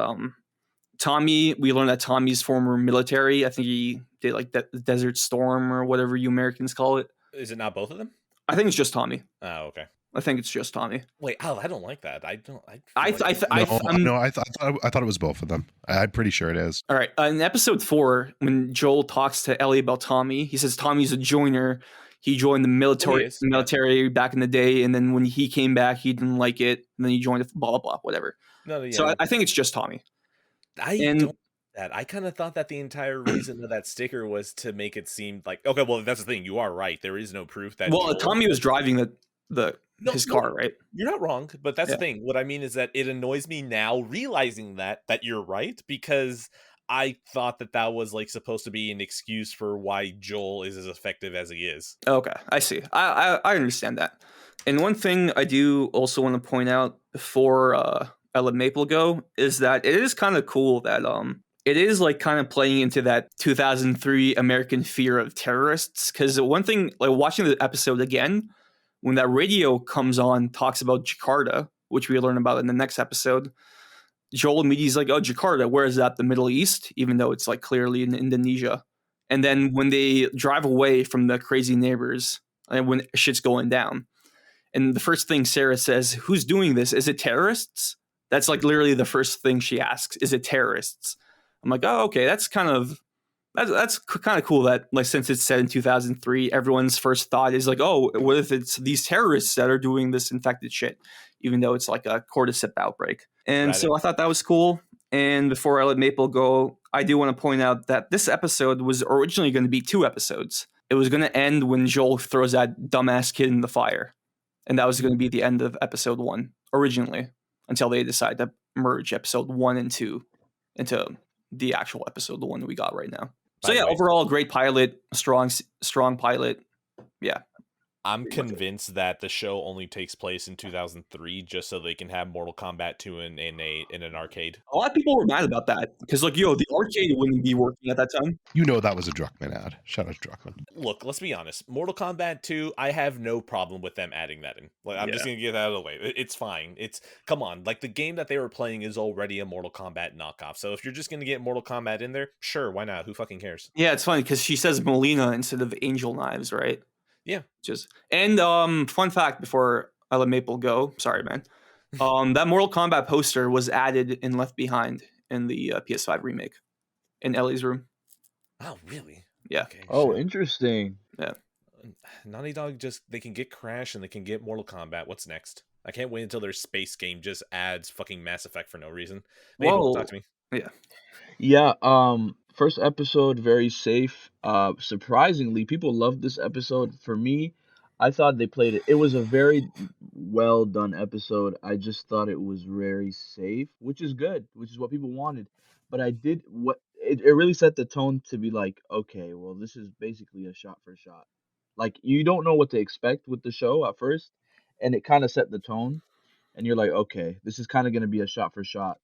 Tommy, we learned that Tommy's former military. I think he did like Desert Storm or whatever you Americans call it. Is it not both of them? I think it's just Tommy. Oh, okay. I think it's just Tommy. Wait, I don't like that. I don't. I thought it was both of them. I'm pretty sure it is. All right. In episode 4, when Joel talks to Ellie about Tommy, he says Tommy's a joiner. He joined the military back in the day, and then when he came back, he didn't like it, and then he joined blah blah blah, whatever. No, yeah. So I think it's just Tommy. I don't. That I kind of thought that the entire reason of that sticker was to make it seem like okay. Well, that's the thing. You are right. There is no proof that. Well, Tommy was driving his car, right? You're not wrong, but that's the thing. What I mean is that it annoys me now realizing that you're right because I thought that was like supposed to be an excuse for why Joel is as effective as he is. Okay, I see. I understand that. And one thing I do also want to point out before I let Maple go is that it is kind of cool that it is like kind of playing into that 2003 American fear of terrorists. Because one thing, like watching the episode again, when that radio comes on, talks about Jakarta, which we learn about in the next episode. Joel immediately is like, "Oh, Jakarta, where is that? The Middle East?" Even though it's like clearly in Indonesia. And then when they drive away from the crazy neighbors, and when shit's going down, and the first thing Sarah says, "Who's doing this? Is it terrorists?" That's like literally the first thing she asks. Is it terrorists? I'm like, oh, okay, that's kind of cool that like since it's set in 2003, everyone's first thought is like, oh, what if it's these terrorists that are doing this infected shit, even though it's like a cordyceps outbreak. And so I thought that was cool. And before I let Maple go, I do want to point out that this episode was originally going to be 2 episodes. It was going to end when Joel throws that dumbass kid in the fire. And that was going to be the end of episode 1 originally, until they decide to merge episode 1 and 2 into the actual episode, the one that we got right now. So yeah, overall, great pilot, strong pilot. Yeah. I'm convinced that the show only takes place in 2003 just so they can have Mortal Kombat 2 in an arcade. A lot of people were mad about that because, like, the arcade wouldn't be working at that time. You know that was a Druckmann ad. Shout out to Druckmann. Look, let's be honest. Mortal Kombat 2, I have no problem with them adding that in. Like, I'm just gonna get that out of the way. It's fine. Come on. Like, the game that they were playing is already a Mortal Kombat knockoff. So if you're just gonna get Mortal Kombat in there, sure, why not? Who fucking cares? Yeah, it's funny because she says Melina instead of Angel Knives, right? Yeah. Fun fact before I let Maple go. Sorry, man. That Mortal Kombat poster was added and left behind in the PS5 remake in Ellie's room. Oh, really? Yeah. Okay, oh, shit. Interesting. Yeah. Naughty Dog they can get Crash and they can get Mortal Kombat. What's next? I can't wait until their space game just adds fucking Mass Effect for no reason. Maple, talk to me. Yeah. Yeah. First episode, very safe. Surprisingly, people loved this episode. For me, I thought they played it. It was a very well done episode. I just thought it was very safe, which is good, which is what people wanted. But it really set the tone to be like, okay, well, this is basically a shot for shot. Like you don't know what to expect with the show at first, and it kind of set the tone, and you're like, okay, this is kind of going to be a shot for shot.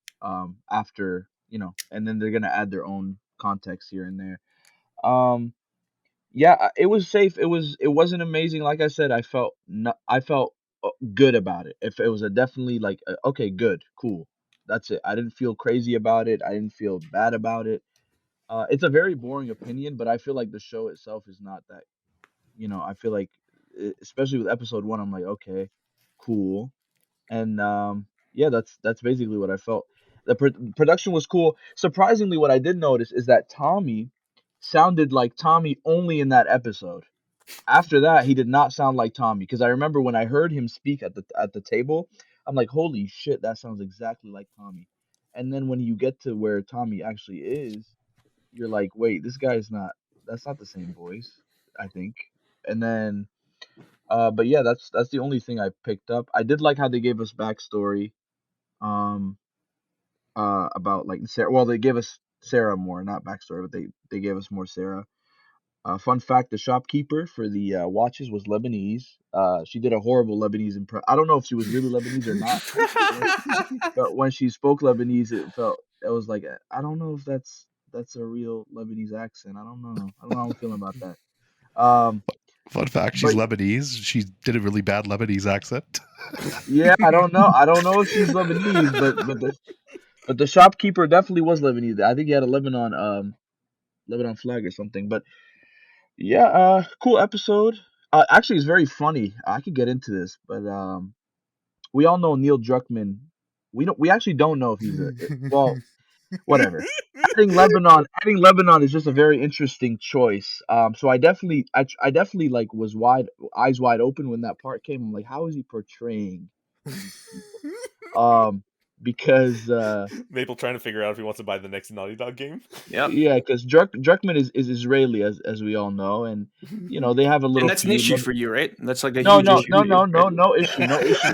After and then they're gonna add their own context here and there. Yeah, it was safe. It wasn't amazing. Like I said, I felt good about it. If it was a definitely like okay, good, cool. That's it. I didn't feel crazy about it. I didn't feel bad about it. It's a very boring opinion, but I feel like the show itself is not that. I feel like, especially with episode one, I'm like, okay, cool, and yeah, that's basically what I felt. The production was cool. Surprisingly, what I did notice is that Tommy sounded like Tommy only in that episode. After that, he did not sound like Tommy because I remember when I heard him speak at the table, I'm like, holy shit, that sounds exactly like Tommy. And then when you get to where Tommy actually is, you're like, wait, this guy's not. That's not the same voice, I think. And then, but yeah, that's the only thing I picked up. I did like how they gave us backstory, um, about like Sarah. Well, they gave us Sarah more, not backstory, but they gave us more Sarah. Fun fact: the shopkeeper for the watches was Lebanese. She did a horrible Lebanese impression. I don't know if she was really Lebanese or not, but when she spoke Lebanese, it was like I don't know if that's a real Lebanese accent. I don't know. I don't know how I'm feeling about that. Um, Fun fact: she's but Lebanese. She did a really bad Lebanese accent. yeah, I don't know. I don't know if she's Lebanese, but the shopkeeper definitely was Lebanese. I think he had a Lebanon flag or something. But yeah, cool episode. Actually, it's very funny. I could get into this, but we all know Neil Druckmann. We actually don't know if he's well, whatever. Adding Lebanon is just a very interesting choice. So I definitely like was eyes wide open when that part came. I'm like, how is he portraying these people? Because Maple trying to figure out if he wants to buy the next Naughty Dog game. Yep. yeah, because Druckmann is Israeli, as we all know, and they have a And little that's an feud. issue for you, right? That's like a No, huge no, issue no, for you, no, right? no, no issue, no issue.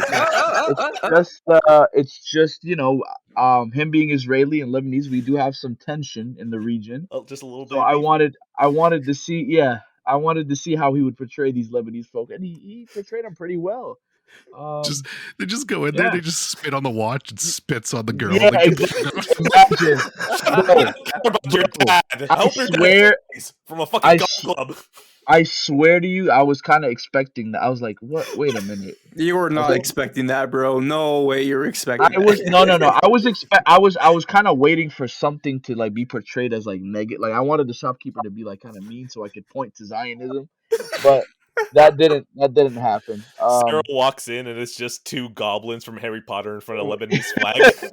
It's Oh. it's just him being Israeli and Lebanese, we do have some tension in the region. Oh, just a little So bit of beef. I wanted to see, yeah, I wanted to see how he would portray these Lebanese folk, and he portrayed them pretty well. Just they just go in there, Yeah, they just spit on the watch and spits on the girl. yeah, Like, get the fuck exactly. out. Imagine, I bro, don't care about your bro. dad. I Help your dad swear, from a fucking I golf s- club. I swear to you, I was kind of expecting that. I was like, what? Wait a minute. You were I was not like, expecting that, bro. No way you're I expecting was no, no, no. that. I was kind of waiting for something to like be portrayed as like negative. Like I wanted the shopkeeper to be like kind of mean so I could point to Zionism, but that didn't happen. Sarah walks in and it's just two goblins from Harry Potter in front of Lebanese flag.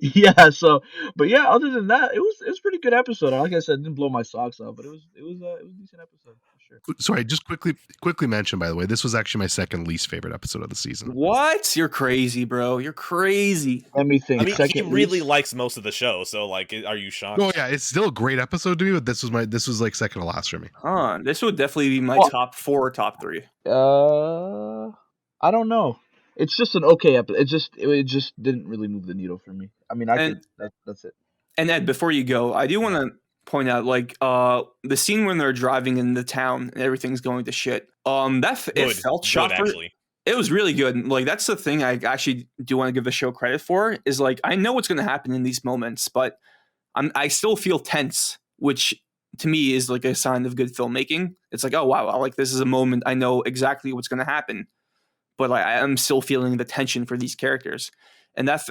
Yeah. So, but yeah. Other than that, it was a pretty good episode. Like I said, it didn't blow my socks off, but it was a decent episode for sure. Sorry, just quickly mention, by the way, this was actually my second least favorite episode of the season. What? You're crazy, bro. You're crazy. Let me I think. mean, he Second really least. likes most of the show, so like, are you shocked? Oh yeah, it's still a great episode to me, but this was like second to last for me. Huh. This would definitely be my Well, top 4 or top 3. I don't know. It's just an okay episode. It just didn't really move the needle for me. I mean, I And could. That's it. and Ed, before you go, I do want to point out like the scene when they're driving in the town and everything's going to shit. It Good, felt good shot for actually. it was really good. Like that's the thing I actually do want to give the show credit for is like I know what's going to happen in these moments, but I still feel tense, which to me is like a sign of good filmmaking. It's like, oh wow, like this is a moment I know exactly what's going to happen, but like I am still feeling the tension for these characters, and that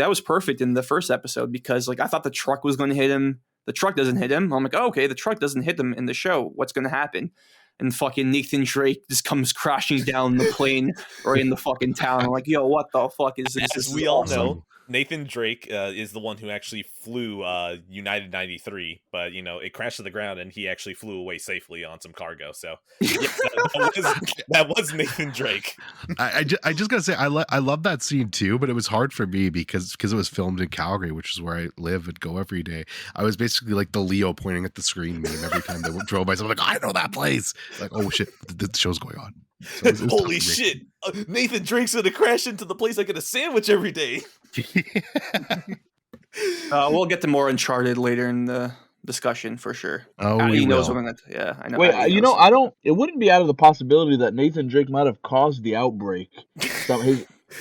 was perfect in the first episode because like I thought the truck was going to hit him. The truck doesn't hit him. I'm like, oh, okay, the truck doesn't hit him in the show. What's going to happen? And fucking Nathan Drake just comes crashing down the plane or in the fucking town. I'm like, yo, what the fuck is this? As This is we all awesome. know, Nathan Drake is the one who actually flew United 93, but it crashed to the ground and he actually flew away safely on some cargo. So yeah, that was Nathan Drake. I just gotta say I love that scene too, but it was hard for me because it was filmed in Calgary, which is where I live and go every day. I was basically like the Leo pointing at the screen meme every time they drove by. So I'm like, I know that place. Like, oh shit, the show's going on. So it was tough Holy for me. shit! Nathan Drake's gonna crash into the place I get a sandwich every day. We'll get to more Uncharted later in the discussion for sure. Oh, Addy we knows will. what I'm gonna. Yeah, I know. Wait, Addy knows. I don't. It wouldn't be out of the possibility that Nathan Drake might have caused the outbreak.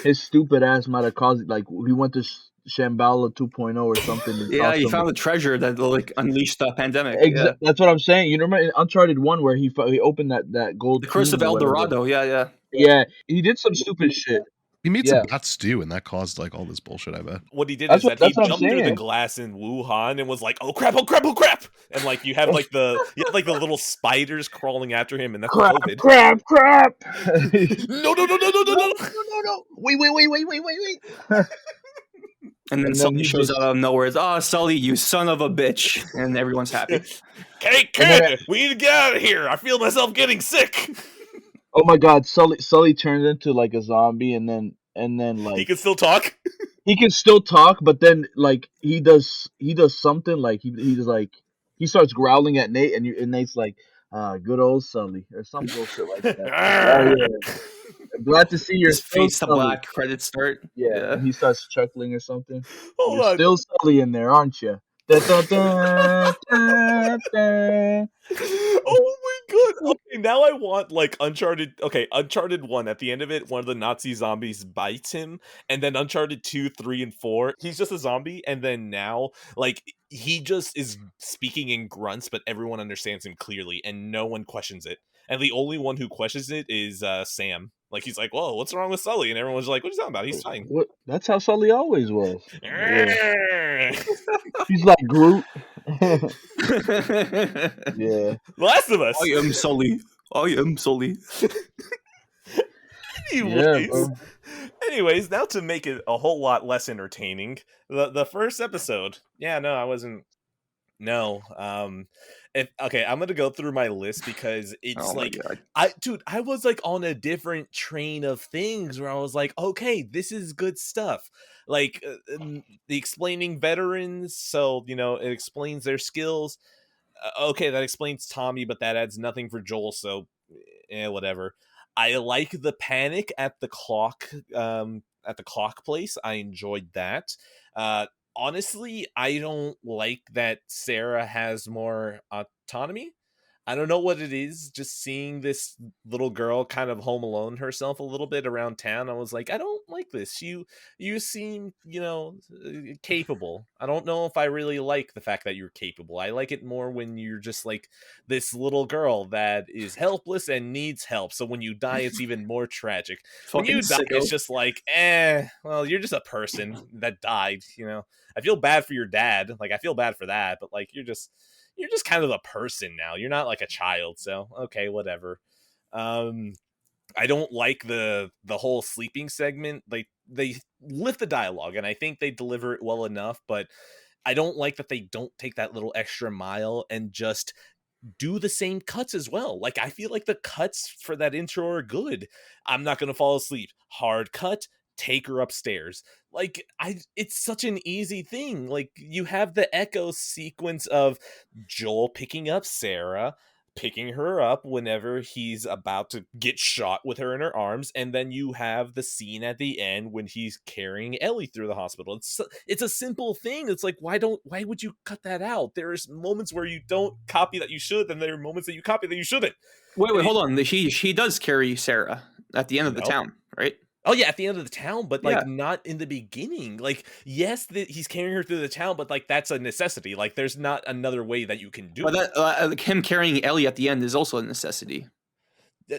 His stupid ass might have caused it. Like he went to Shambhala 2.0 or something and Yeah, caused he some. found the treasure that like unleashed the pandemic. Yeah, That's what I'm saying. You remember in Uncharted 1 where he opened that gold the Curse tube of or El whatever. Dorado. Yeah, yeah. Yeah, he did some stupid shit. He made some Yeah, bad stew, and that caused like all this bullshit. I bet. What he did is that he that's what I'm jumped through the saying. glass in Wuhan and was like, "Oh crap! Oh crap! Oh crap!" And like you have like the little spiders crawling after him, and that's the Crap, COVID. crap, crap. No! No! No! No! No! No! No, No! no, no, no. Wait. And then And then Sully he shows just out of nowhere. It's, oh, Sully, you son of a bitch. And everyone's happy. Hey and then kid, we need to get out of here. I feel myself getting sick. oh my god, Sully turns into like a zombie, and then He like can still talk. he can still talk, but then like he does something like he's like he starts growling at Nate, and Nate's like, good old Sully or some bullshit like that. Like, oh yeah, glad to see you're Just still fades to Sully. black, credits start. Yeah, Yeah. and he starts chuckling or something. Hold You're on. still Sully in there, aren't you? Da, da, da, da, da. Oh my god. Okay, now I want like Uncharted. Okay, Uncharted 1 at the end of it, one of the Nazi zombies bites him, and then Uncharted 2, 3, and 4, he's just a zombie, and then now like he just is speaking in grunts, but everyone understands him clearly and no one questions it. And the only one who questions it is Sam. Like he's like, "Whoa, what's wrong with Sully?" And everyone's like, "What are you talking about? He's fine." What? That's how Sully always was. Yeah, he's like Groot. Yeah, Last of Us. I am Sully. I am Sully. yeah, Anyways, bro. anyways, now to make it a whole lot less entertaining, the first episode. Yeah, no, I wasn't. No, if okay, I'm gonna go through my list because it's Oh my like god. I was like on a different train of things where I was like, okay, this is good stuff. Like the explaining veterans, so it explains their skills. Okay, that explains Tommy, but that adds nothing for Joel. So, whatever. I like the panic at the clock place. I enjoyed that. Uh, Honestly, I don't like that Sarah has more autonomy. I don't know what it is. Just seeing this little girl kind of home alone herself a little bit around town, I was like, I don't like this. You seem, capable. I don't know if I really like the fact that you're capable. I like it more when you're just like this little girl that is helpless and needs help. So when you die, it's even more tragic. When Fucking you die, it's sicko. just like, well, you're just a person that died. I feel bad for your dad. Like I feel bad for that, but like you're just kind of a person now. You're not like a child, so okay, whatever. Um, I don't like the whole sleeping segment. They lift the dialogue, and I think they deliver it well enough. But I don't like that they don't take that little extra mile and just do the same cuts as well. Like I feel like the cuts for that intro are good. I'm not gonna fall asleep. Hard cut. Take her upstairs. Like it's such an easy thing. Like you have the echo sequence of Joel picking up Sarah, picking her up whenever he's about to get shot with her in her arms, and then you have the scene at the end when he's carrying Ellie through the hospital. It's a simple thing. It's like why would you cut that out? There's moments where you don't copy that you should, and there are moments that you copy that you shouldn't. Wait, And hold on. She does carry Sarah at the end of the no. town, right? Oh yeah, at the end of the town, but Yeah. like not in the beginning. Like yes, he's carrying her through the town, but like that's a necessity. Like there's not another way that you can do But it. that him carrying Ellie at the end is also a necessity.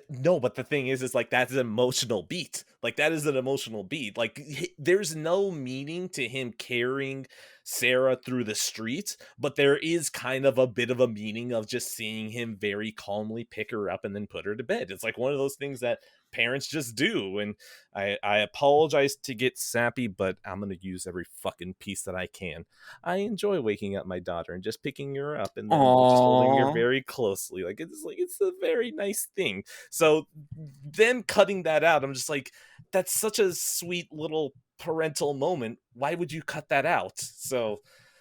No, but the thing is like that's an emotional beat. Like that is an emotional beat. Like there's no meaning to him carrying Sarah through the streets, but there is kind of a bit of a meaning of just seeing him very calmly pick her up and then put her to bed. It's like one of those things that parents just do. And I apologize to get sappy, but I'm gonna use every fucking piece that I can. I enjoy waking up my daughter and just picking her up and then like just holding her Aww. very closely. Like it's a very nice thing. So then cutting that out, I'm just like, that's such a sweet little parental moment. Why would you cut that out? So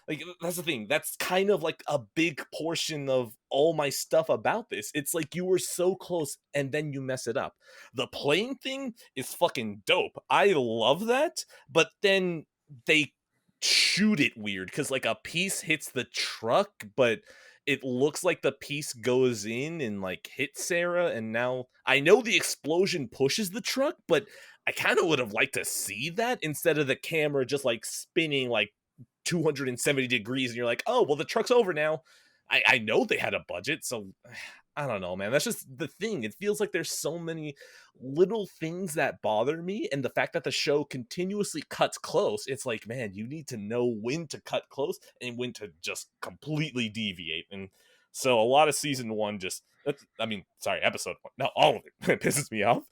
like that's the thing. That's kind of like a big portion of all my stuff about this. It's like you were so close and then you mess it up. The playing thing is fucking dope. I love that, but then they shoot it weird because like a piece hits the truck, but it looks like the piece goes in and like hits Sarah, and now I know the explosion pushes the truck, but I kind of would have liked to see that instead of the camera just like spinning like 270 degrees and you're like, oh well, the truck's over now. I know they had a budget, so I don't know, man. That's just the thing. It feels like there's so many little things that bother me, and the fact that the show continuously cuts close, it's like, man, you need to know when to cut close and when to just completely deviate. And so a lot of season one just, episode one, no, all of it, it pisses me off.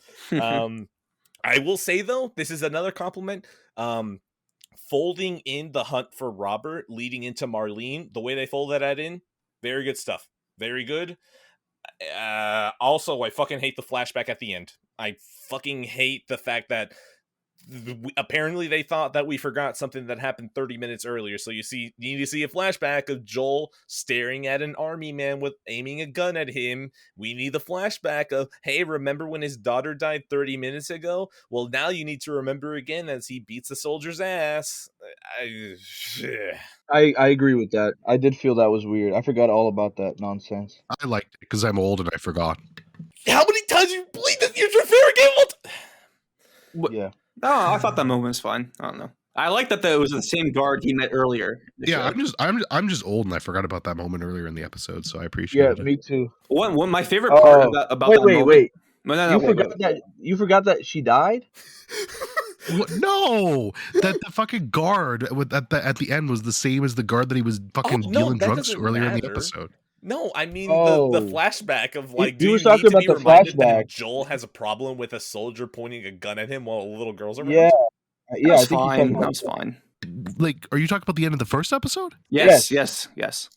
I will say though, this is another compliment. Folding in the hunt for Robert leading into Marlene, the way they folded that in, very good stuff. Very good. Also, I fucking hate the flashback at the end. I fucking hate the fact that apparently they thought that we forgot something that happened 30 minutes earlier. So you need to see a flashback of Joel staring at an army man with aiming a gun at him. We need the flashback of, hey, remember when his daughter died 30 minutes ago? Well, now you need to remember again as he beats the soldier's ass. I agree with that. I did feel that was weird. I forgot all about that nonsense. I liked it because I'm old and I forgot. How many times you played this? Your favorite game? Yeah. Oh, I thought that moment was fine. I don't know. I like that it was the same guard he met earlier. Yeah, I'm just old and I forgot about that moment earlier in the episode, so I appreciate it. Yeah, me too. One my favorite part about that moment. Wait. No, You forgot that she died? What? No, that the fucking guard at the end was the same as the guard that he was fucking dealing drugs to earlier in the episode. No, I mean the flashback of like, he was talking about the flashback. Joel has a problem with a soldier pointing a gun at him while a little girl's around. Yeah, I think that was fine. Like, are you talking about the end of the first episode? Yes.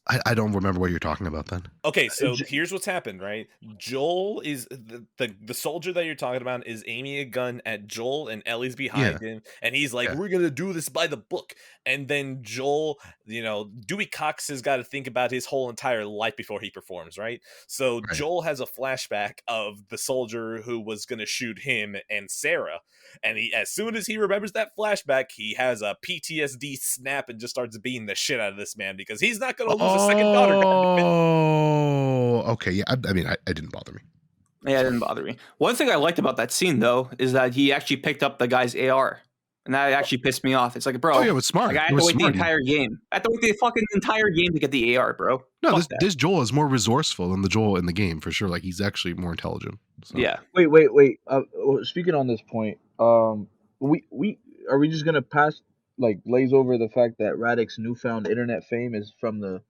I don't remember what you're talking about then. Okay, so here's what's happened, right? Joel is the soldier that you're talking about is aiming a gun at Joel, and Ellie's behind him, and he's like, we're gonna do this by the book. And then Joel, Dewey Cox has got to think about his whole entire life before he performs, right? So Joel has a flashback of the soldier who was gonna shoot him and Sarah, and as soon as he remembers that flashback, he has a PTSD snap and just starts beating the shit out of this man because he's not gonna lose a second daughter. Oh, okay. Yeah, I mean, it didn't bother me. Yeah, it didn't bother me. One thing I liked about that scene, though, is that he actually picked up the guy's AR. And that actually pissed me off. It's like, bro, it was smart. Like, I had to wait the entire game. I had to wait the fucking entire game to get the AR, bro. No, this Joel is more resourceful than the Joel in the game, for sure. Like, he's actually more intelligent. So. Yeah. Wait. Speaking on this point, we are we just gonna glaze over the fact that Radek's newfound internet fame is from the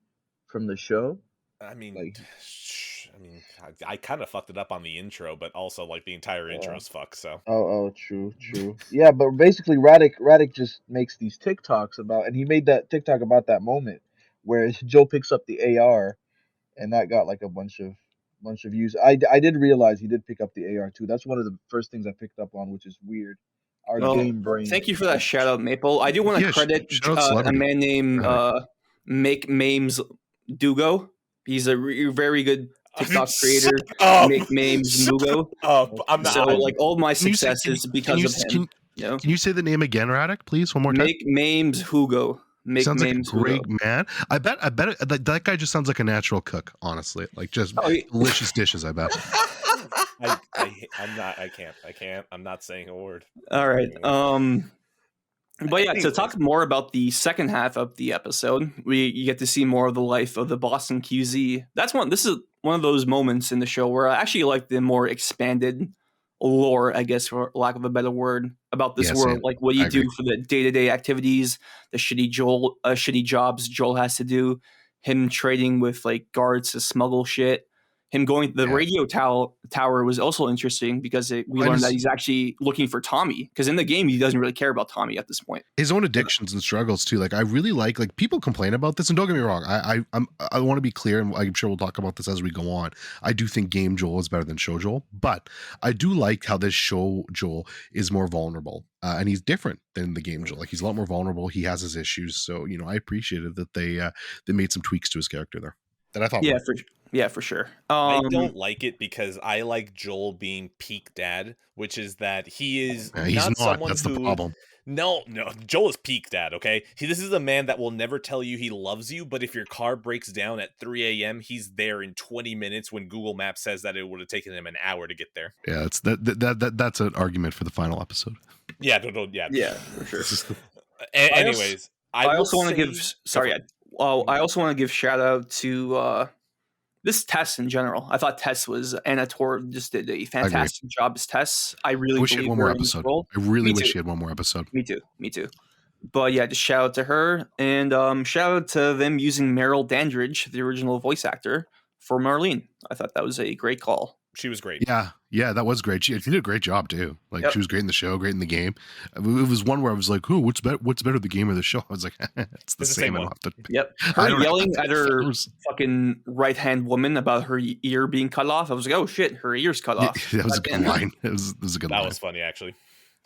show? I mean, I kind of fucked it up on the intro, but also like the entire intro's fucked. So. Oh, true. Yeah, but basically, Radek just makes these TikToks about, and he made that TikTok about that moment where Joe picks up the AR, and that got like a bunch of views. I did realize he did pick up the AR too. That's one of the first things I picked up on, which is weird. Our game brain. Thank you for that shout out, Maple. I do want to credit a man named Make Mames Dugo. He's a very good TikTok creator. Make Mames Mugo. I'm not. So like all my success is because of him. Can you say the name again, Radek, please, one more time? Make Mames Hugo. Sounds like a great man. I bet that guy just sounds like a natural cook. Honestly, like just delicious dishes. I bet. I can't. I'm not saying a word. All right. But yeah, to talk more about the second half of the episode, you get to see more of the life of the Boston QZ. This is one of those moments in the show where I actually like the more expanded lore, I guess, for lack of a better word, about this world. Same. Like what you do for the day-to-day activities, the shitty jobs Joel has to do, him trading with like guards to smuggle shit. Him going to the radio tower was also interesting because we learned that he's actually looking for Tommy. Because in the game, he doesn't really care about Tommy at this point. His own addictions and struggles too. Like I really like people complain about this, and don't get me wrong. I want to be clear, and I'm sure we'll talk about this as we go on. I do think game Joel is better than show Joel, but I do like how this show Joel is more vulnerable, and he's different than the game Joel. Like he's a lot more vulnerable. He has his issues, so I appreciated that they made some tweaks to his character there. That I thought. Yeah, for sure. I don't like it because I like Joel being peak dad, which is that he is not someone That's who. The problem. No, Joel is peak dad, okay? This is a man that will never tell you he loves you, but if your car breaks down at 3 a.m., he's there in 20 minutes when Google Maps says that it would have taken him an hour to get there. Yeah, that's an argument for the final episode. Yeah, yeah, for sure. Anyways, I also want to give shout out to This Tess in general. I thought Tess was Anna Torv just did a fantastic job as Tess. I really wish she had believe one her more in this episode. role. I really Me wish too. she had one more episode. Me too. Me too. But yeah, just shout out to her and shout out to them using Meryl Dandridge, the original voice actor, for Marlene. I thought that was a great call. She was great. Yeah, that was great. She did a great job too. Like Yep. she was great in the show, great in the game. It was one where I was like, "Oh, what's better, the game or the show?" I was like, "It's the same." one. Yep. I Her don't know. yelling at her It was- fucking right hand woman about her ear being cut off. I was like, oh shit, her ear's cut off. that was a good line. It was a good line. That was funny, actually.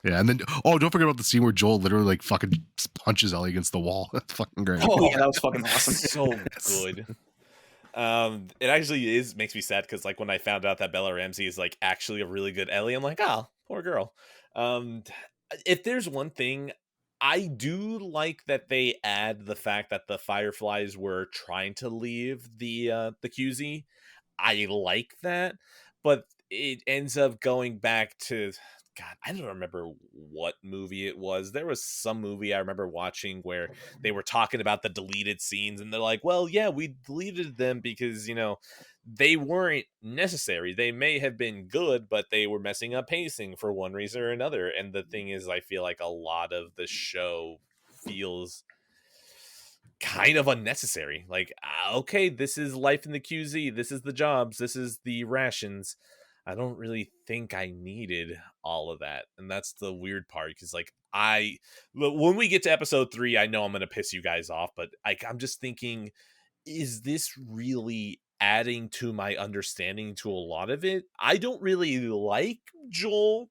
Yeah, and then don't forget about the scene where Joel literally like fucking punches Ellie against the wall. That's fucking great. Oh yeah, that was fucking awesome. So good. It actually makes me sad because like when I found out that Bella Ramsey is like actually a really good Ellie, I'm like, oh, poor girl. If there's one thing, I do like that they add the fact that the Fireflies were trying to leave the QZ. I like that, but it ends up going back to God, I don't remember what movie it was. There was some movie I remember watching where they were talking about the deleted scenes and they're like, well, yeah, we deleted them because, they weren't necessary. They may have been good, but they were messing up pacing for one reason or another. And the thing is, I feel like a lot of the show feels kind of unnecessary. Like, okay, this is life in the QZ. This is the jobs. This is the rations. I don't really think I needed all of that. And that's the weird part because, like, when we get to episode 3, I know I'm going to piss you guys off, but I'm just thinking, is this really adding to my understanding to a lot of it? I don't really like Joel,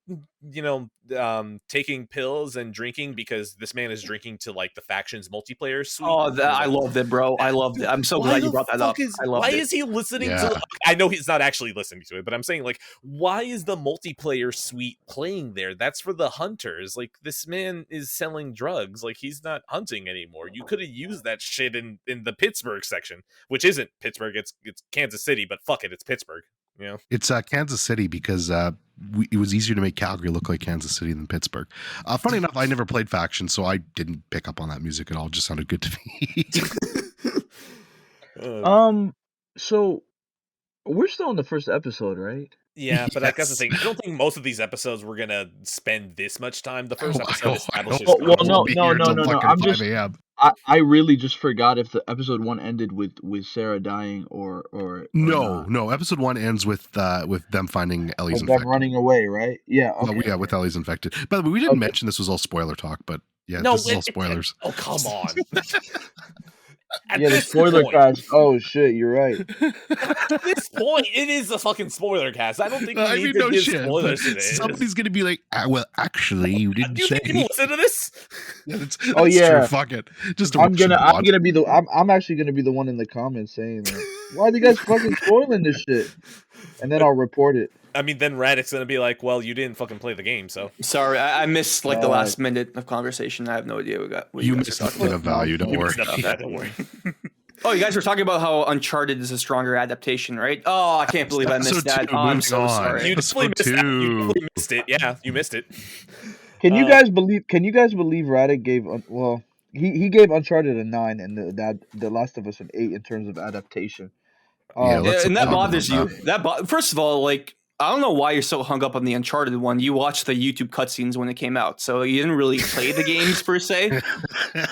taking pills and drinking because this man is drinking to like the factions multiplayer suite. Oh, I loved it, bro. I loved it. I'm so glad you brought that up. I loved it. Why is he listening to? I know he's not actually listening to it, but I'm saying, like, why is the multiplayer suite playing there? That's for the hunters. Like, this man is selling drugs. Like, he's not hunting anymore. You could have used that shit in the Pittsburgh section, which isn't Pittsburgh. It's Kansas City, but fuck it, it's Pittsburgh. It's Kansas City because it was easier to make Calgary look like Kansas City than Pittsburgh. Funny enough, I never played Faction, so I didn't pick up on that music at all. It just sounded good to me. So we're still on the first episode, right? Yeah, but Yes. that's the thing. I don't think most of these episodes we're gonna spend this much time. The first I episode hope establishes. Well, we'll no, be no, here no, till no, no. fucking I'm 5 just, a.m. I really just forgot if the episode 1 ended with Sarah dying or not. No. Episode 1 ends with them finding Ellie's Like them infected. running away, right? Yeah. Okay. Well, yeah, with Ellie's infected. By the way, we didn't mention this was all spoiler talk, but yeah, No, this is all spoilers. Oh, come on. At Yeah, the this spoiler point- cast. Oh shit, you're right. At this point, it is a fucking spoiler cast. I don't think we need to give spoilers to this. Somebody's gonna be like, well, actually, you didn't Do you say. think people listen to this? Yeah, that's Oh, yeah. true. Fuck it. Just I'm actually gonna be the one in the comments saying that. Why are you guys fucking spoiling this shit? And then I'll report it. I mean, then Radix gonna be like, "Well, you didn't fucking play the game, so." Sorry, I missed like the last minute of conversation. I have no idea what You guys missed are talking nothing about. of value. Don't You worry. missed nothing, yeah, don't worry. Oh, you guys were talking about how Uncharted is a stronger adaptation, right? Oh, I can't believe I missed Episode that. 2, Oh, I'm moving so on. sorry. You definitely missed that. You Episode definitely missed it. Yeah, you missed it. Can you guys believe? Can you guys believe Radek gave? Well, he gave Uncharted a 9 and the Last of Us an 8 in terms of adaptation. Yeah, let's And that talk bothers you. about First of all, like, I don't know why you're so hung up on the Uncharted one. You watched the YouTube cutscenes when it came out, so you didn't really play the games per se.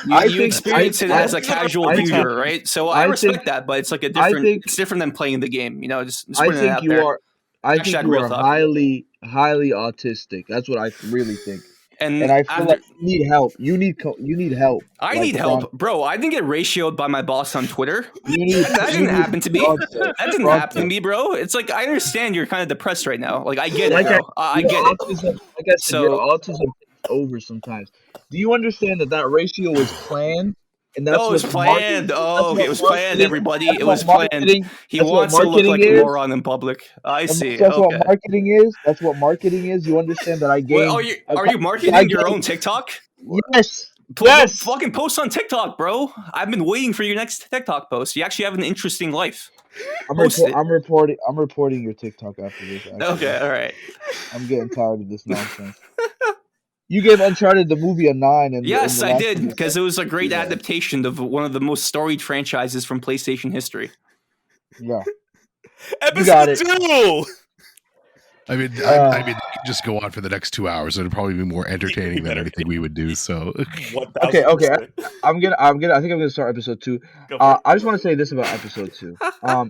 You experienced it as a casual viewer, right? So I respect that, but it's like it's different than playing the game. Just putting it out there. I think Hashtag you real are talk. highly autistic. That's what I really think. And I feel like you need help. You need help. I need help, bro. I didn't get ratioed by my boss on Twitter. That didn't happen to me. That didn't happen to me, bro. It's like I understand you're kind of depressed right now. Like I get it, bro. I get it. Autism, like I said, your autism takes over sometimes. Do you understand that ratio was planned? And that's it was planned. Okay, it was planned, everybody. It was planned. He wants to look like a moron in public. I see. That's what marketing is. That's what marketing is. You understand that I gained. Well, are you marketing your own TikTok? Yes. Yes. Fucking post on TikTok, bro. I've been waiting for your next TikTok post. You actually have an interesting life. I'm reporting your TikTok after this. Actually. Okay, all right. I'm getting tired of this nonsense. You gave Uncharted the movie a 9. And yes, I did, because it was a great adaptation of one of the most storied franchises from PlayStation history. Yeah. You got Episode it. 2. I mean, Uh, they could just go on for the next 2 hours. It'd probably be more entertaining than better. anything we would do. So, okay, okay. 1000%. I think I'm gonna start episode 2. Go for it. I just want to say this about episode 2.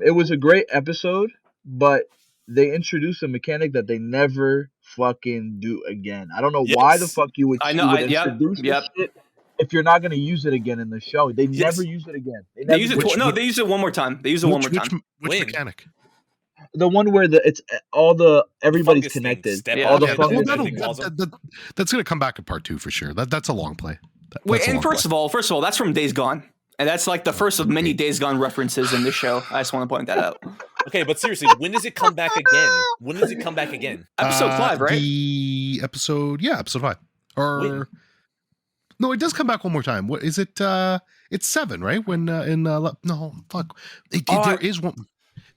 It was a great episode, but they introduced a mechanic that they never fucking do again. I don't know why the Yes. fuck you I know. would Yep. introduce this Yep. shit if you're not gonna use it again in the show. They Yes. never use it again. They They never use it. do No, they use it one more time. They use it one more time. which When? mechanic? The one where everybody's fungus thing. connected. Step Yeah. All the Okay, Well, fungus. that'll- Anything awesome? that's going to come back in part 2 for sure. That's a long play. Wait, That's a and long first play. of all, that's from Days Gone, and that's like the first of many Days Gone references in this show. I just want to point that out. Okay, but seriously, when does it come back again? When does it come back again? Episode 5, right? The episode 5. Or When? no, it does come back one more time. What is it? It's 7, right? When no, fuck. There is one.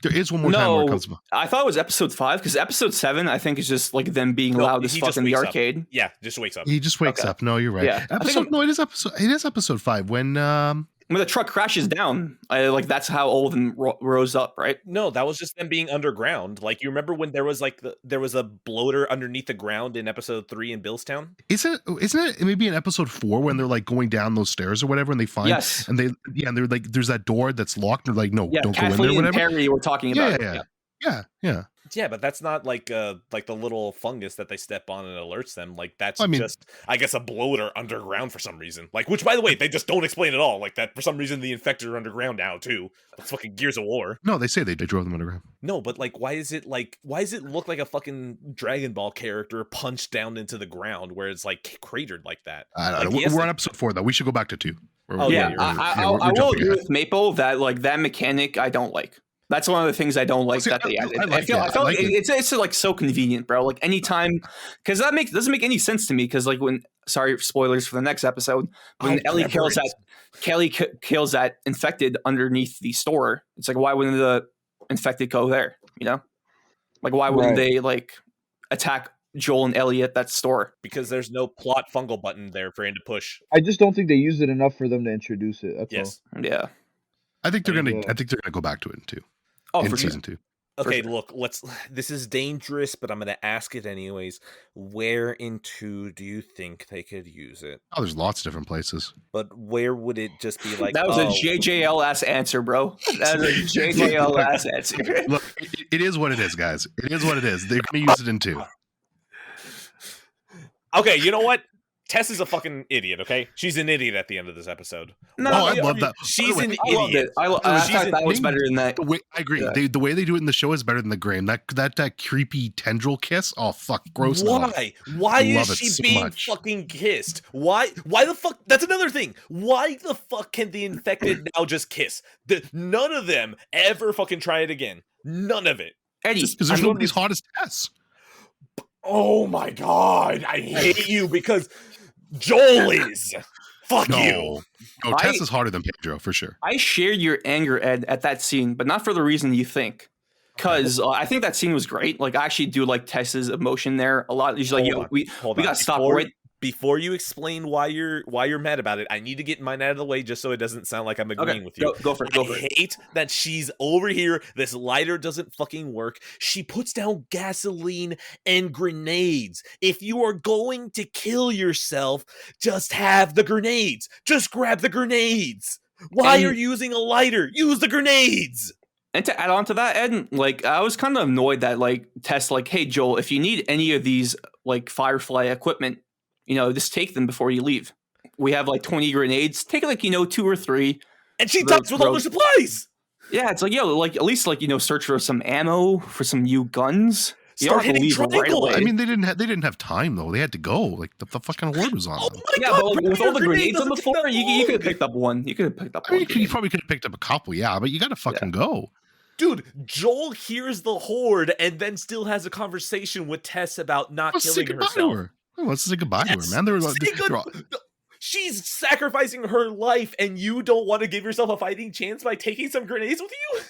There is one more time where it No, comes back. I thought it was episode 5 because episode 7, I think, is just like them being No, loud as he fuck just in the wakes up. arcade. Yeah, just wakes up. He just wakes Okay. up. No, you're right. Yeah. I think It is episode 5 when When the truck crashes down, like that's how all of them rose up, right? No, that was just them being underground. Like, you remember when there was there was a bloater underneath the ground in episode 3 in Billstown? isn't it maybe in episode 4 when they're like going down those stairs or whatever and they find Yes. and they're like there's that door that's locked and they're like no Yeah, don't go in there Kathleen or and whatever. Perry were talking about it. Yeah. Yeah, but that's not like the little fungus that they step on and alerts them. Like, that's I mean- just, I guess, a bloater underground for some reason. Like, which, by the way, they just don't explain at all. Like, that for some reason the infected are underground now too. That's fucking Gears of War. No, they say they drove them underground. No, but like, why does it look like a fucking Dragon Ball character punched down into the ground where it's like cratered like that? I don't Like, know. he has We're to- on episode 4 though. We should go back to 2. Oh, Yeah, you're I, right. I, we're I will jumping agree ahead. with Maple that like that mechanic I don't like. That's one of the things I don't like See, that they added. I like feel it. I like it. it's like so convenient, bro. Like anytime, because doesn't make any sense to me. Because like sorry, spoilers for the next episode, when Ellie whatever. Kelly kills that infected underneath the store, it's like why wouldn't the infected go there? You know, like why wouldn't Right. they like attack Joel and Ellie at that store? Because there's no plot fungal button there for him to push. I just don't think they used it enough for them to introduce it. That's Yes. Yeah. I think they're There you gonna. go. I think they're gonna go back to it in 2. Oh, in for sure. season 2. Okay, sure. look, this is dangerous, but I'm going to ask it anyways. Where in 2 do you think they could use it? Oh, there's lots of different places. But where would it just be like, That was oh, a JJL ass answer, bro. That was a JJL ass answer. Look, it is what it is, guys. It is what it is. They're gonna use it in 2. Okay, you know what? Tess is a fucking idiot, okay? She's an idiot at the end of this episode. No, Oh, I love that. She's By the an way, I loved idiot. it. I She's thought an that was idiot. better than that. I agree. Yeah. The way they do it in the show is better than the game. That creepy tendril kiss. Oh fuck, gross. Why? Why Love is it she so being much. fucking kissed? Why the fuck? That's another thing. Why the fuck can the infected now just kiss? None of them ever fucking try it again. None of it. Eddie, Because there's I'm nobody's hot as Tess. Oh my god, I hate you because Joel is. Fuck you. No, Tess is hotter than Pedro for sure. I share your anger, Ed, at that scene, but not for the reason you think. Because I think that scene was great. Like, I actually do like Tess's emotion there a lot. She's like, Hold yo, on, we hold got on. to stop right. Before you explain why you're mad about it, I need to get mine out of the way just so it doesn't sound like I'm agreeing with you. Go for it. Go for I it. hate that she's over here. This lighter doesn't fucking work. She puts down gasoline and grenades. If you are going to kill yourself, just have the grenades. Just grab the grenades. Why And- are you using a lighter? Use the grenades. And to add on to that, Ed, like, I was kind of annoyed that, like, Tess, like, hey, Joel, if you need any of these, like, Firefly equipment, you know, just take them before you leave. We have, like, 20 grenades. Take, like, 2 or 3. And she Bro- talks with all bro- the supplies. Yeah, it's like, yo, like, at least, like, search for some ammo, for some new guns. You Start don't have to hitting leave right triangle. away. I mean, they didn't have time though. They had to go. Like the fucking horde was on Oh them. my Yeah, god, but like, with all the grenade grenades on the doesn't take floor, that you could have long. picked up one. You could have picked up I mean, one. you grenade. probably could have picked up a couple, yeah, but you got to fucking go. Dude, Joel hears the horde and then still has a conversation with Tess about not Let's say killing goodbye to herself. her. Oh, let's say goodbye to Yes, her, man. They're say good- all- No, she's sacrificing her life, and you don't want to give yourself a fighting chance by taking some grenades with you?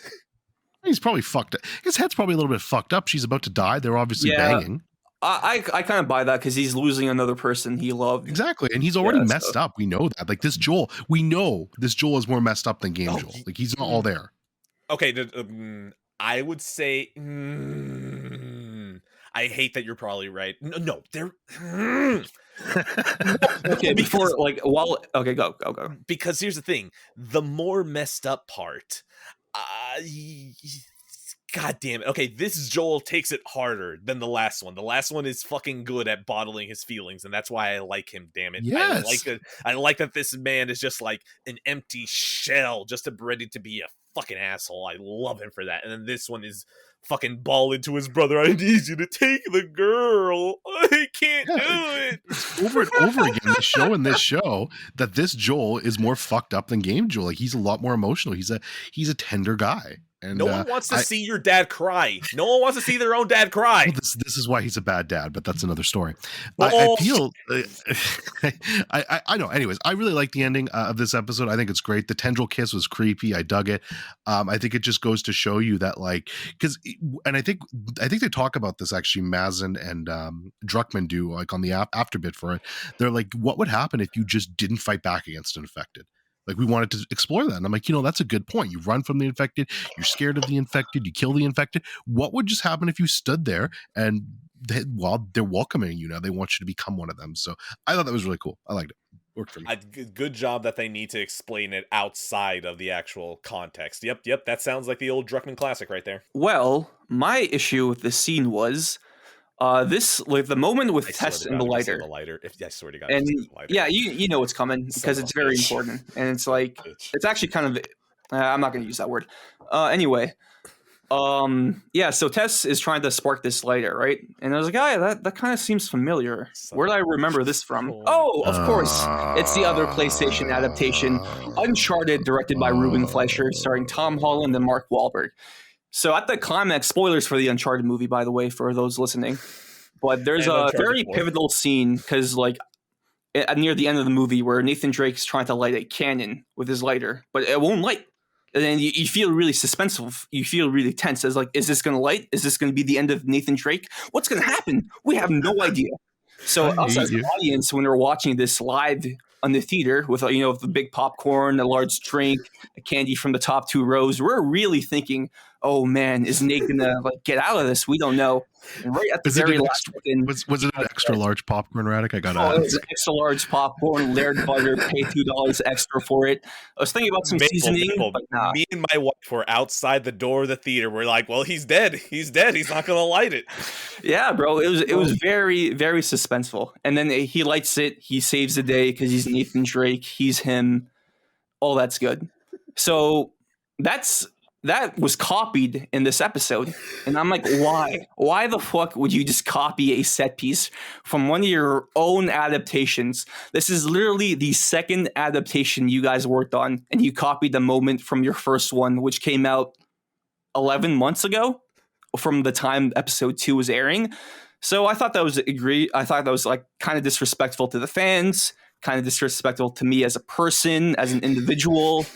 he's probably fucked up. His head's probably a little bit fucked up. She's about to die. They're obviously Yeah. banging. I kind of buy that because he's losing another person he loved. Exactly. And he's already Yeah, messed so- up. We know that. Like this Joel, we know this Joel is more messed up than Game Oh, Joel. Like he's not all there. Okay, I would say I hate that you're probably right. No, they're Okay, before because okay, go. because here's the thing: the more messed up part, God damn it. Okay, this Joel takes it harder than the last one. The last one is fucking good at bottling his feelings, and that's why I like him, damn it. I Yes. like it. I like that this man is just like an empty shell, just ready to be a fucking asshole. I love him for that. And then this one is fucking bawling to his brother, I need you to take the girl. I can't do it. It's over and over again. They show in this show that this Joel is more fucked up than Game Joel. Like, he's a lot more emotional. He's a tender guy. And no one wants to see your dad cry. No one wants to see their own dad cry. Well, this is why he's a bad dad, but that's another story. Oh, I feel I know. Anyways, I really like the ending of this episode. I think it's great. The tendril kiss was creepy. I dug it. I think it just goes to show you that, like, because, and I think they talk about this actually. Mazin and Druckmann do, like, on the after bit for it. They're like, what would happen if you just didn't fight back against an infected? Like, we wanted to explore that. And I'm like, that's a good point. You run from the infected, you're scared of the infected, you kill the infected. What would just happen if you stood there and they're welcoming you now? They want you to become one of them. So I thought that was really cool. I liked it. Worked for me. Good job that they need to explain it outside of the actual context. Yep. That sounds like the old Druckmann classic right there. Well, my issue with this scene was the moment with Tess and the lighter. I swear to God, and the lighter. Yeah, you know what's coming because it's very important, and it's like it's actually kind of I'm not going to use that word. Anyway, so Tess is trying to spark this lighter, right? And I was like, that kind of seems familiar. Where did I remember this from? Oh, of course, it's the other PlayStation adaptation, Uncharted, directed by Ruben Fleischer, starring Tom Holland and Mark Wahlberg. So at the climax, spoilers for the Uncharted movie, by the way, for those listening, but there's a very pivotal scene because, like, near the end of the movie where Nathan Drake's trying to light a cannon with his lighter, but it won't light. And then you feel really suspenseful. You feel really tense. As like, is this going to light? Is this going to be the end of Nathan Drake? What's going to happen? We have no idea. So us as an audience, when we're watching this live on the theater with the big popcorn, a large drink, a candy from the top two rows, we're really thinking, oh man, is Nate gonna get out of this? We don't know. And right at the very last second, was it an extra large popcorn, Radic? I got it was an extra large popcorn, layered butter, pay $2 extra for it. I was thinking about some seasoning, but nah. Me and my wife were outside the door of the theater. We're like, well, he's dead. He's dead. He's not gonna light it. Yeah, bro. It was very, very suspenseful. And then he lights it. He saves the day because he's Nathan Drake. He's him. All that's good. So that was copied in this episode. And I'm like, why? Why the fuck would you just copy a set piece from one of your own adaptations? This is literally the second adaptation you guys worked on, and you copied the moment from your first one, which came out 11 months ago from the time episode 2 was airing. So I thought that was like kind of disrespectful to the fans, kind of disrespectful to me as a person, as an individual.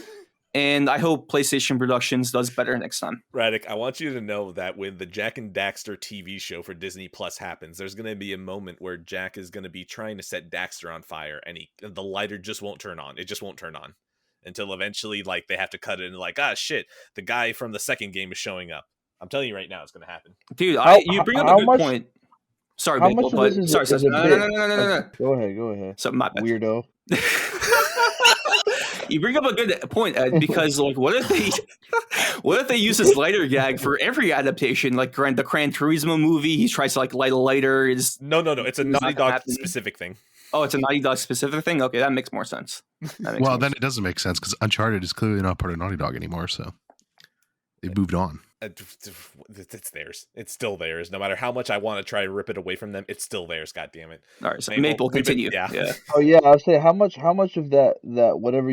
And I hope PlayStation Productions does better next time. Radic, I want you to know that when the Jack and Daxter TV show for Disney Plus happens, there's going to be a moment where Jack is going to be trying to set Daxter on fire, and the lighter just won't turn on. It just won't turn on until eventually, they have to cut it, and like, shit, the guy from the second game is showing up. I'm telling you right now, it's going to happen. Dude, you bring up a good point. Sorry, Bagel, but sorry. No. Go ahead. So my bad. Weirdo. You bring up a good point, Ed, because what if they use this lighter gag for every adaptation? Like the Gran Turismo movie, he tries to light a lighter. No. It's a Naughty Dog specific thing. Oh, it's a Naughty Dog specific thing? Okay, that makes more sense. Then it doesn't make sense because Uncharted is clearly not part of Naughty Dog anymore, so they moved on. It's theirs. It's still theirs. No matter how much I want to try to rip it away from them, it's still theirs. God damn it! All right, so Maple continue. Yeah. Oh yeah, I'll say how much of that whatever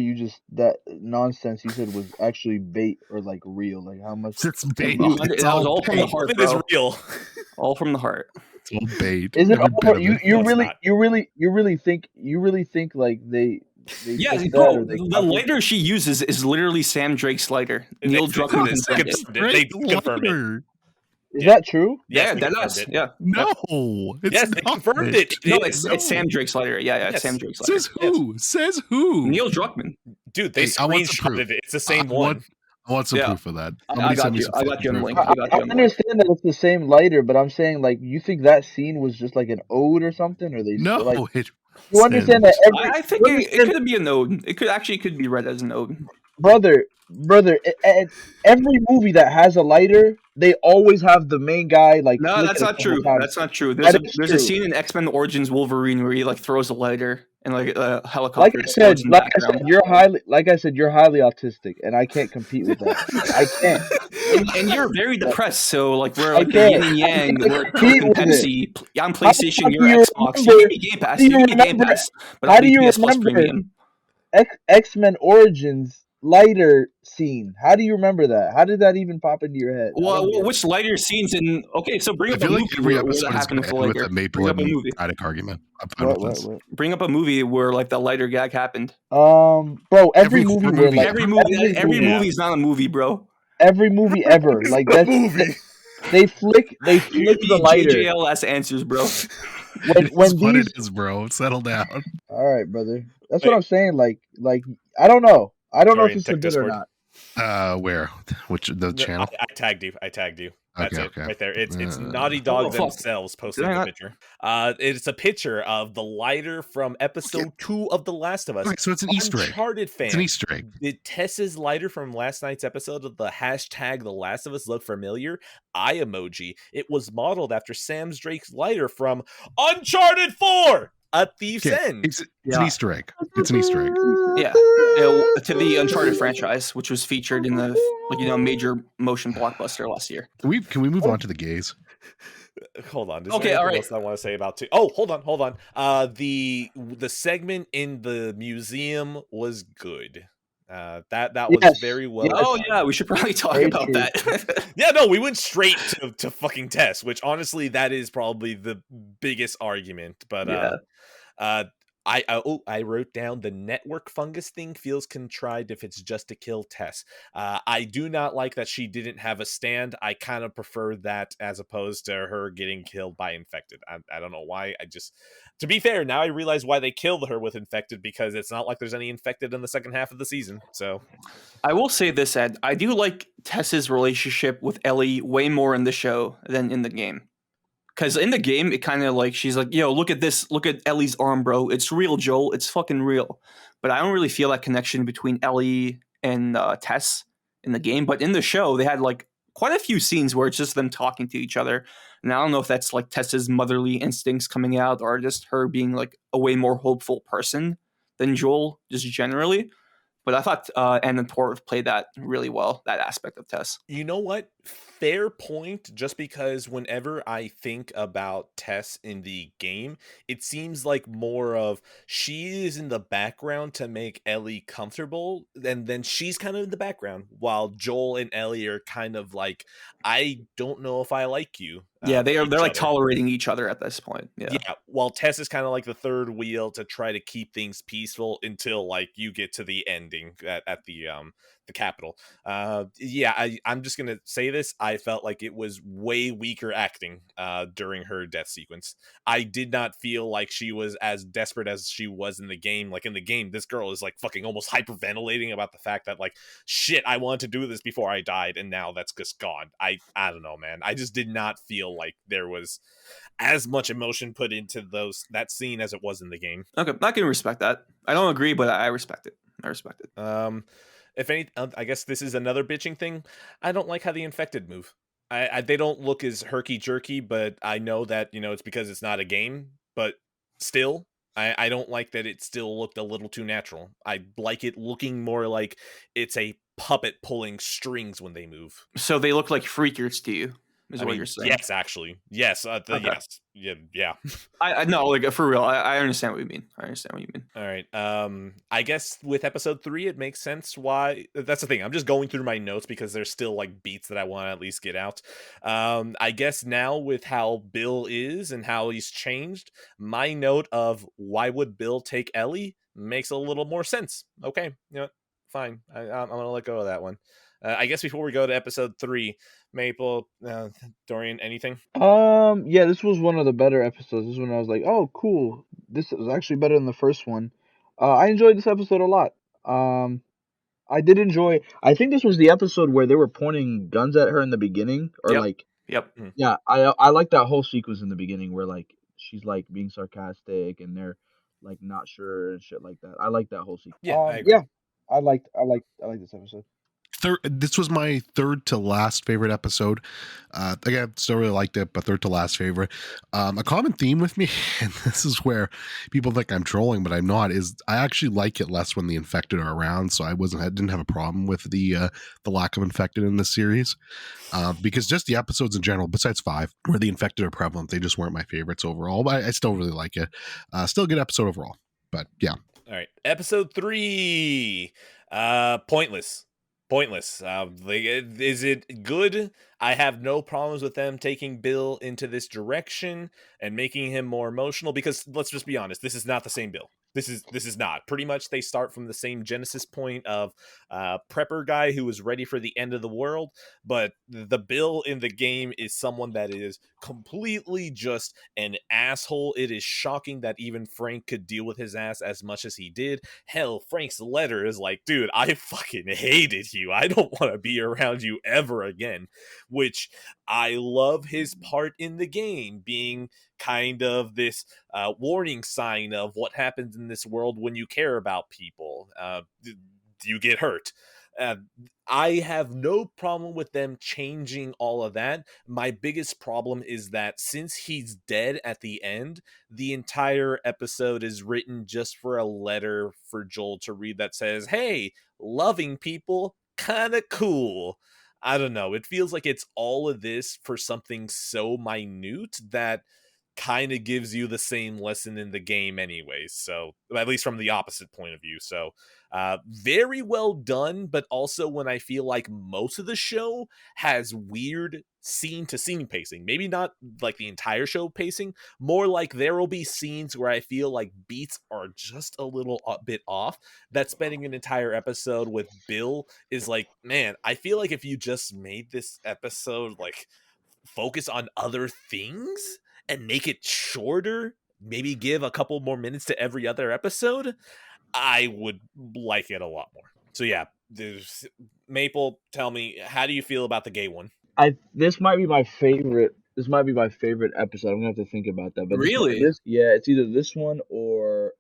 that nonsense you said was actually bait or real? Like how much? It's bait. It was all from the heart. It is real. All from the heart. It's all bait. Is it? You really think like they yeah, the lighter she uses is literally Sam Drake's lighter. Neil Druckmann they confirmed it. Is that true? Yeah, that's it. Yeah. No, yes, they confirmed it. No, it's Sam Drake's lighter. Yeah, it's Sam Drake's lighter. Says who? Says who? Neil Druckmann. Dude, they screenshotted it. It's the same one. I want some Yeah, proof of that. I Somebody send got me you. some I got fucking you on the proof link. of I, I that. got I you on the link. understand that it's the same lighter, but I'm saying like you think that scene was just like an ode or something, or they No, like it you understand wasn't. that I think you it understand, could be a node. It could be read as a node. brother. Every movie that has a lighter, they always have the main guy like No, flick that's it a not couple true. times. That's not true. That is There's a true. scene in X-Men Origins Wolverine where he like throws a lighter and like a Like helicopter I said, explodes in the like I said, background. you're highly autistic, and I can't compete with that. I can't. And you're very depressed, so like we're I like the yin can't. and I yang. can't We're compete Coke and with it. Pepsi. I'm How the PlayStation, fuck do you're you Xbox. You remember? give me Game How do Pass. You you give me Game remember? Pass, but How I'll do be you PS Plus remember Premium. X-Men Origins lighter scene? How do you remember that? How did that even pop into your head? I Well, don't get it. which lighter scenes in? Okay, so bring I up a feel like movie every where that episode is happened going with to the end with a lighter. Maple Bring up a and movie. Braddock argument. I'm fine What? with What? this. What? Bring up a movie where like the lighter gag happened. Bro, every Every movie horror where movie like ever. Every Yeah. movie is not a movie, bro. every movie ever, like The that's movie. they You're flick the the lighter JJL answers, bro. when It is what it these. is, bro. Settle down. All right, brother. That's what Wait, I'm saying. Like I don't know. I don't know if Dorian, it's a check bit or Discord. not. Where? Which the No, I, channel? I tagged you. I tagged you. That's Okay, it, okay. right there. It's Naughty Oh Dog fuck! themselves Did posting I the not? picture. It's a picture of the lighter from Okay, episode 2 of The Last of Us. okay, so it's an Easter egg. Uncharted It's an fans, Easter egg. did Tess's lighter from last night's episode of the hashtag The Last of Us look familiar? Eye emoji. It was modeled after Sam Drake's lighter from Uncharted 4, A Thief's Okay, End. it's an Yeah, Easter egg. It's an Easter egg. yeah. To the Uncharted franchise, which was featured in the major motion blockbuster last year. Can we move on to the gays? Hold on. Is there Okay, all anything right. else I want to say about two? Oh, hold on. The segment in the museum was good. That was Yes, very well yes, Oh done. yeah, we should probably talk very about true. that. Yeah, no, we went straight to fucking Tess, which honestly that is probably the biggest argument. But Yeah. uh I wrote down the network fungus thing feels contrived if it's just to kill Tess. I do not like that she didn't have a stand. I kind of prefer that as opposed to her getting killed by infected. I don't know why. To be fair, now I realize why they killed her with infected, because it's not like there's any infected in the second half of the season. So I will say this, Ed. I do like Tess's relationship with Ellie way more in the show than in the game. Because in the game, it kind of like she's like, "Yo, look at this. Look at Ellie's arm, bro. It's real, Joel. It's fucking real." But I don't really feel that connection between Ellie and Tess in the game. But in the show, they had like quite a few scenes where it's just them talking to each other. And I don't know if that's like Tess's motherly instincts coming out or just her being like a way more hopeful person than Joel, just generally. But I thought Anna Torv played that really well, that aspect of Tess. you know what? Fair point. Just because whenever I think about Tess in the game, it seems like more of she is in the background to make Ellie comfortable, and then she's kind of in the background while Joel and Ellie are kind of like, I don't know if I like you. Yeah, To they're each like other. tolerating each other at this point. Yeah. Yeah, while Tess is kind of like the third wheel to try to keep things peaceful until like you get to the ending at the Capitol. Yeah, I'm just gonna say this. I felt like it was way weaker acting during her death sequence. I did not feel like she was as desperate as she was in the game. Like in the game, this girl is like fucking almost hyperventilating about the fact that like, shit, I wanted to do this before I died, and now that's just gone. I don't know, man. I just did not feel like there was as much emotion put into that scene as it was in the game. Okay, I can respect that. I don't agree, but I respect it. I respect it. If any, I guess this is another bitching thing. I don't like how the infected move. They don't look as herky jerky, but I know that it's because it's not a game. But still, I don't like that it still looked a little too natural. I like it looking more like it's a puppet pulling strings when they move. So they look like freakers to you, is I what mean, you're saying. yes, actually, yes, Okay. yes, yeah. I no, like for real. I understand what you mean. I understand what you mean. All right. I guess with episode 3, it makes sense why. That's the thing. I'm just going through my notes because there's still like beats that I want to at least get out. I guess now with how Bill is and how he's changed, my note of why would Bill take Ellie makes a little more sense. Okay, fine. I'm gonna let go of that one. I guess before we go to episode 3, Maple, Dorian, anything? Yeah, this was one of the better episodes. This is when I was like, oh, cool. This is actually better than the first one. I enjoyed this episode a lot. Um, I did enjoy. I think this was the episode where they were pointing guns at her in the beginning, or Yep. like, Yep. yeah, I like that whole sequence in the beginning where like she's like being sarcastic and they're like not sure and shit like that. I like that whole sequence. Yeah, I agree. Yeah, I like this episode. This was my third to last favorite episode. Again, still really liked it, but third to last favorite. A common theme with me, and this is where people think I'm trolling, but I'm not, is I actually like it less when the infected are around. So I didn't have a problem with the lack of infected in this series, because just the episodes in general, besides 5, where the infected are prevalent, they just weren't my favorites overall. But I still really like it. Still a good episode overall. But yeah, All right, episode 3. Pointless. Pointless. Is it good? I have no problems with them taking Bill into this direction and making him more emotional, because let's just be honest, this is not the same Bill. This is not. Pretty much they start from the same genesis point of prepper guy who was ready for the end of the world, but the Bill in the game is someone that is completely just an asshole. It is shocking that even Frank could deal with his ass as much as he did. Hell, Frank's letter is like, dude, I fucking hated you. I don't want to be around you ever again. Which I love his part in the game being kind of this warning sign of what happens in this world when you care about people. You get hurt. Uh, I have no problem with them changing all of that. My biggest problem is that since he's dead at the end, the entire episode is written just for a letter for Joel to read that says, hey, loving people, kind of cool. I don't know. It feels like it's all of this for something so minute that kind of gives you the same lesson in the game anyways. So at least from the opposite point of view. So very well done, but also when I feel like most of the show has weird scene to scene pacing, maybe not like the entire show pacing, more like there will be scenes where I feel like beats are just a little bit off. That spending an entire episode with Bill is like, man, I feel like if you just made this episode like focus on other things and make it shorter, maybe give a couple more minutes to every other episode, I would like it a lot more. So yeah, there's Maple, tell me, how do you feel about the gay one? I This might be my favorite. This might be my favorite episode. I'm gonna have to think about that. But Really? this, yeah, it's either this one or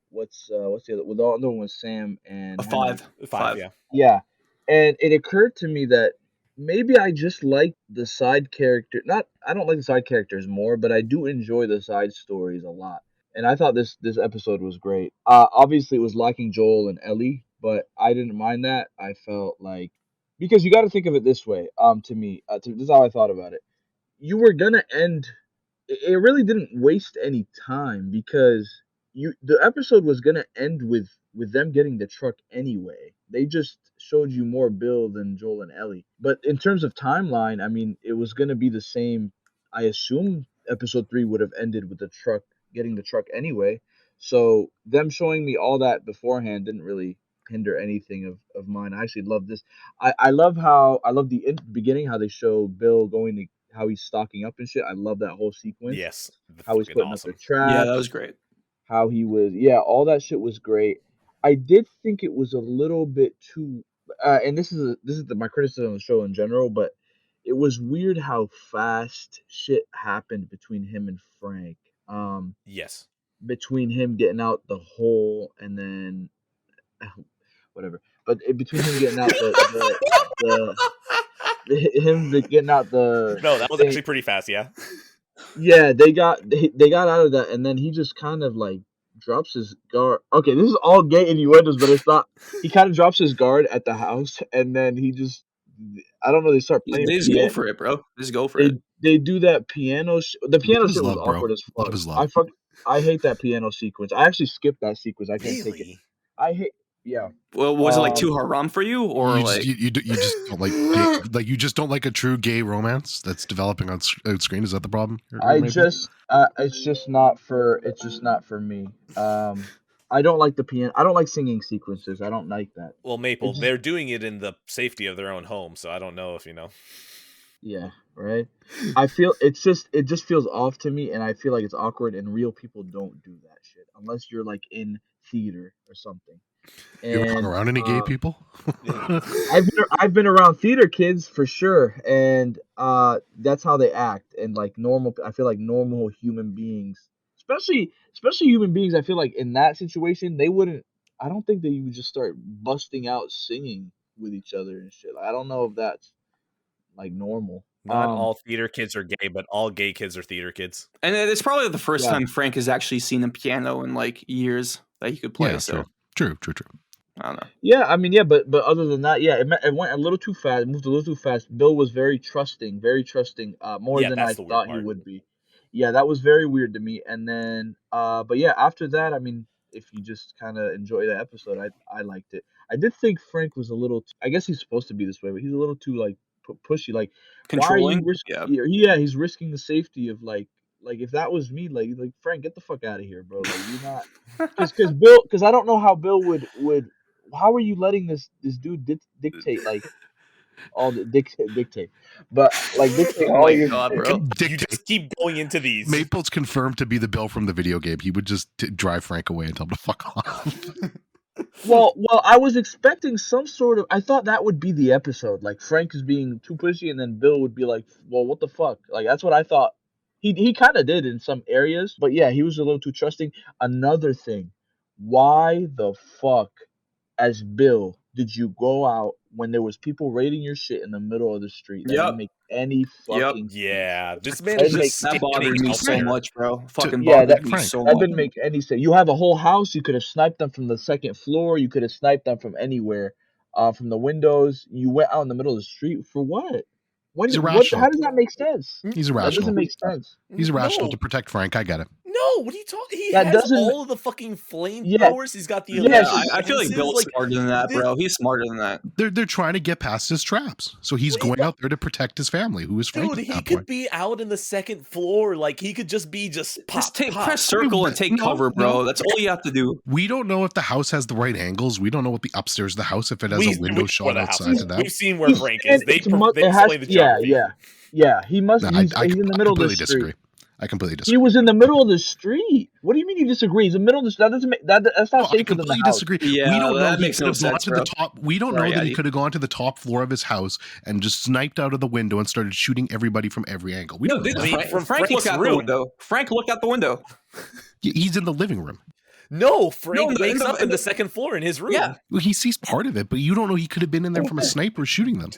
what's the other? Well, the other one was Sam and A Henry. 5. 5, 5. yeah. Yeah, and it occurred to me that maybe I just like the side character. Not, I don't like the side characters more, but I do enjoy the side stories a lot. And I thought this episode was great. Obviously it was lacking Joel and Ellie, but I didn't mind that. I felt like, because you got to think of it this way. To me, this is how I thought about it. You were gonna end, it really didn't waste any time because the episode was gonna end with them getting the truck anyway. They just showed you more Bill than Joel and Ellie. But in terms of timeline, I mean, it was gonna be the same. I assume episode 3 would have ended with the truck getting the truck anyway. So them showing me all that beforehand didn't really hinder anything of mine. I actually love this. I love the beginning, how they show Bill going to, how he's stocking up and shit. I love that whole sequence. Yes, How he's fucking putting up the awesome. Yeah, that traps, was great. how he was, yeah, all that shit was great. I did think it was a little bit too, and my criticism of the show in general, but it was weird how fast shit happened between him and Frank. Um, Yes. Between him getting out the hole and then whatever, but between him getting out the getting out No, the that was thing. actually pretty fast, yeah. Yeah, they got out of that, and then he just kind of like drops his guard. Okay, this is all gay innuendos, but it's not. He kind of drops his guard at the house, and then he just, I don't know. They start playing They just go piano. for it, bro. Just go for it. They do that piano. The piano love is shit was love, bro. awkward as fuck. Love is love. I hate that piano sequence. I actually skipped that sequence. I can't take it. Really? I hate. Yeah. Well, was it like too haram for you, or You just like? you just don't like gay, like you just don't like a true gay romance that's developing on screen. Is that the problem? Maple? It's just not for me. I don't like the piano. I don't like singing sequences. I don't like that. Well, It Maple, just, they're doing it in the safety of their own home, so I don't know if you know. yeah, right. It just feels off to me, and I feel like it's awkward. And real people don't do that shit unless you're like in theater or something. You ever hung And around any gay people? I've been around theater kids for sure, and that's how they act. And like normal, I feel like normal human beings, especially human beings, I feel like in that situation they wouldn't. I don't think that you would just start busting out singing with each other and shit. I don't know if that's like normal. Not all theater kids are gay, but all gay kids are theater kids. And it's probably the first Yeah. time Frank has actually seen a piano in like years that he could play. Yeah, so true. I don't know. Yeah, I mean, yeah, but other than that, yeah, it went a little too fast. It moved a little too fast. Bill was very trusting, more Yeah, than I that's the weird thought he part. would be. Yeah, that was very weird to me. And then, but yeah, after that, I mean, if you just kind of enjoy the episode, I liked it. I did think Frank was a little. I guess he's supposed to be this way, but he's a little too like pushy. Like, why are you Controlling. risking? Yeah. Yeah, he's risking the safety of like if that was me, like Frank, get the fuck out of here, bro. Like you're not. Because I don't know how Bill would how are you letting this dude dictate like all the dictate, but like dictate Oh all my your god, shit? bro. You Dictate. just keep going into these. Maple's confirmed to be the Bill from the video game. He would just drive Frank away and tell him to fuck off. Well, I was expecting some sort of. I thought that would be the episode. Like Frank is being too pushy, and then Bill would be like, "Well, what the fuck?" Like that's what I thought. He kind of did in some areas, but yeah, he was a little too trusting. Another thing, why the fuck, as Bill, did you go out when there was people raiding your shit in the middle of the street? That didn't Yep. make any Yep. fucking sense. Yeah, this man That is didn't just make That bothered standing me out so there. much, bro. Fucking yeah, bothered me Frank, so that much. didn't make any sense. You have a whole house. You could have sniped them from the second floor. You could have sniped them from anywhere, from the windows. You went out in the middle of the street for what? He's What? irrational. How does that make sense? He's That irrational. doesn't make sense. He's irrational No. to protect Frank. I get it. No, what are you talking? He That has doesn't. all of the fucking Yeah. flamethrowers. He's got the Yes. Yeah, electric I feel like fences, Bill's like, smarter than that, this- bro. He's smarter than that. They're trying to get past his traps. So he's What do you going out there to protect his family, who is Frank Dude, at he that could point. be out in the second floor. Like he could just be pop, Just pop. press circle and take No, cover, bro. no. That's all you have to do. We don't know if the house has the right angles. We don't know what the upstairs of the house, if it has a window know shot where the house outside is. to that. We've seen where Frank is. They It has. explain the geography. Yeah. He must. No, He's in the middle of the completely street. disagree. I completely He disagree. was in the middle of the street. What do you mean you disagree? He's in the middle of the street. That doesn't make that's not No, I safer than the completely house. disagree. Yeah, we don't know that he makes could no have gone sense, to bro. the top. We don't Sorry, know that he Addy. could have gone to the top floor of his house and just sniped out of the window and started shooting everybody from every angle. We don't know I mean, that. from Frank look Frank's out the room. window. Frank look out the window. He's in the living room. No, Frank No, wakes up in the second floor in his room. Yeah. Well, he sees part of it, but you don't know he could have been in there from a sniper shooting them.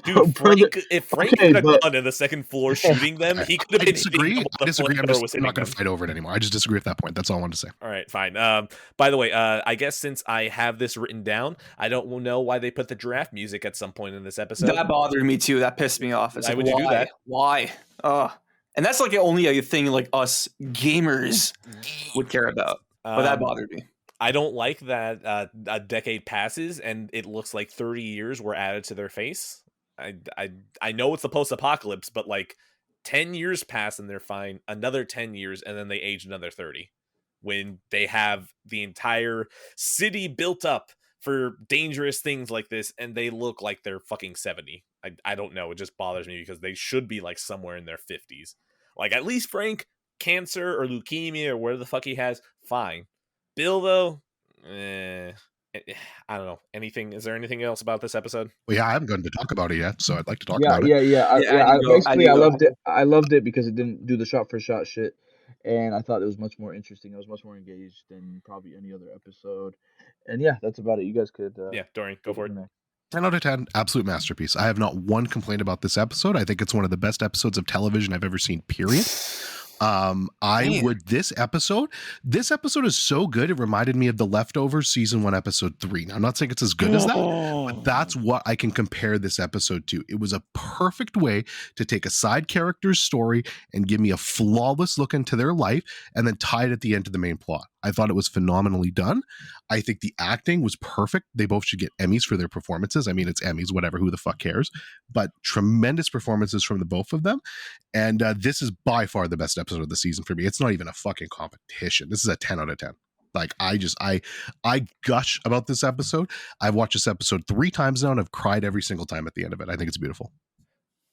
Dude, Frank, if Frank Okay, could have but- gone to the second floor shooting them, he could I have been disagree. hitting I them while the disagree. flamethrower was I'm not hitting going them. to fight over it anymore. I just disagree at that point. That's all I wanted to say. All right, fine. By the way, I guess since I have this written down, I don't know why they put the giraffe music at some point in this episode. That bothered me too. That pissed me off. It's Why like, would you do that? Why? And that's like only a thing like us gamers would care about. But that bothered me. I don't like that a decade passes and it looks like 30 years were added to their face. I know it's the post-apocalypse, but like 10 years pass and they're fine. Another 10 years and then they age another 30. When they have the entire city built up for dangerous things like this and they look like they're fucking 70. I don't know. It just bothers me because they should be like somewhere in their 50s. Like at least Frank, cancer or leukemia or whatever the fuck he has, fine. Bill though, I don't know. Is there anything else about this episode? Well, yeah, I haven't gotten to talk about it yet, so I'd like to talk Yeah, about it. Basically, I loved it. I loved it because it didn't do the shot for shot shit, and I thought it was much more interesting. I was much more engaged than probably any other episode. And yeah, that's about it. You guys could. Yeah, Dorian, go for it. 10 out of 10, absolute masterpiece. I have not one complaint about this episode. I think it's one of the best episodes of television I've ever seen, period. This episode is so good it reminded me of The Leftovers season 1 episode 3. Now I'm not saying it's as good as that, but that's what I can compare this episode to. It was a perfect way to take a side character's story and give me a flawless look into their life and then tie it at the end to the main plot. I thought it was phenomenally done. I think the acting was perfect. They both should get Emmys for their performances. I mean, it's Emmys, whatever, who the fuck cares? But tremendous performances from the both of them. And this is by far the best episode of the season for me. It's not even a fucking competition. This is a 10 out of 10. Like I gush about this episode. I've watched this episode 3 times now and I've cried every single time at the end of it. I think it's beautiful.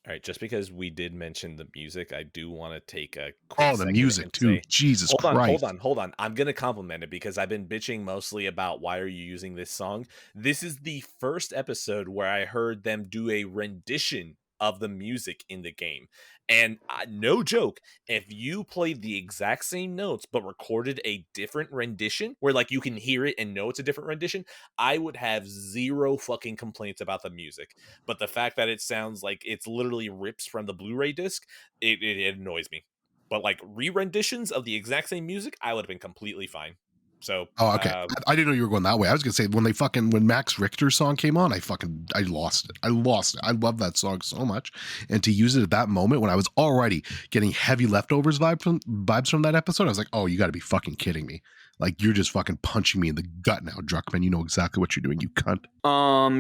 All right, just because we did mention the music, I do want to take a quick Oh, the second music and too. say, Jesus hold on, hold Christ. on, hold on. I'm going to compliment it because I've been bitching mostly about why are you using this song. This is the first episode where I heard them do a rendition of the music in the game. And no joke, if you played the exact same notes but recorded a different rendition where like you can hear it and know it's a different rendition, I would have zero fucking complaints about the music. But the fact that it sounds like it's literally rips from the Blu-ray disc, it annoys me. But like re-renditions of the exact same music, I would have been completely fine. So Oh, okay. I didn't know you were going that way. I was gonna say when Max Richter's song came on, I lost it. I lost it. I love that song so much, and to use it at that moment when I was already getting heavy leftovers vibes from that episode, I was like, oh, you got to be fucking kidding me! Like you're just fucking punching me in the gut now, Druckmann. You know exactly what you're doing, you cunt.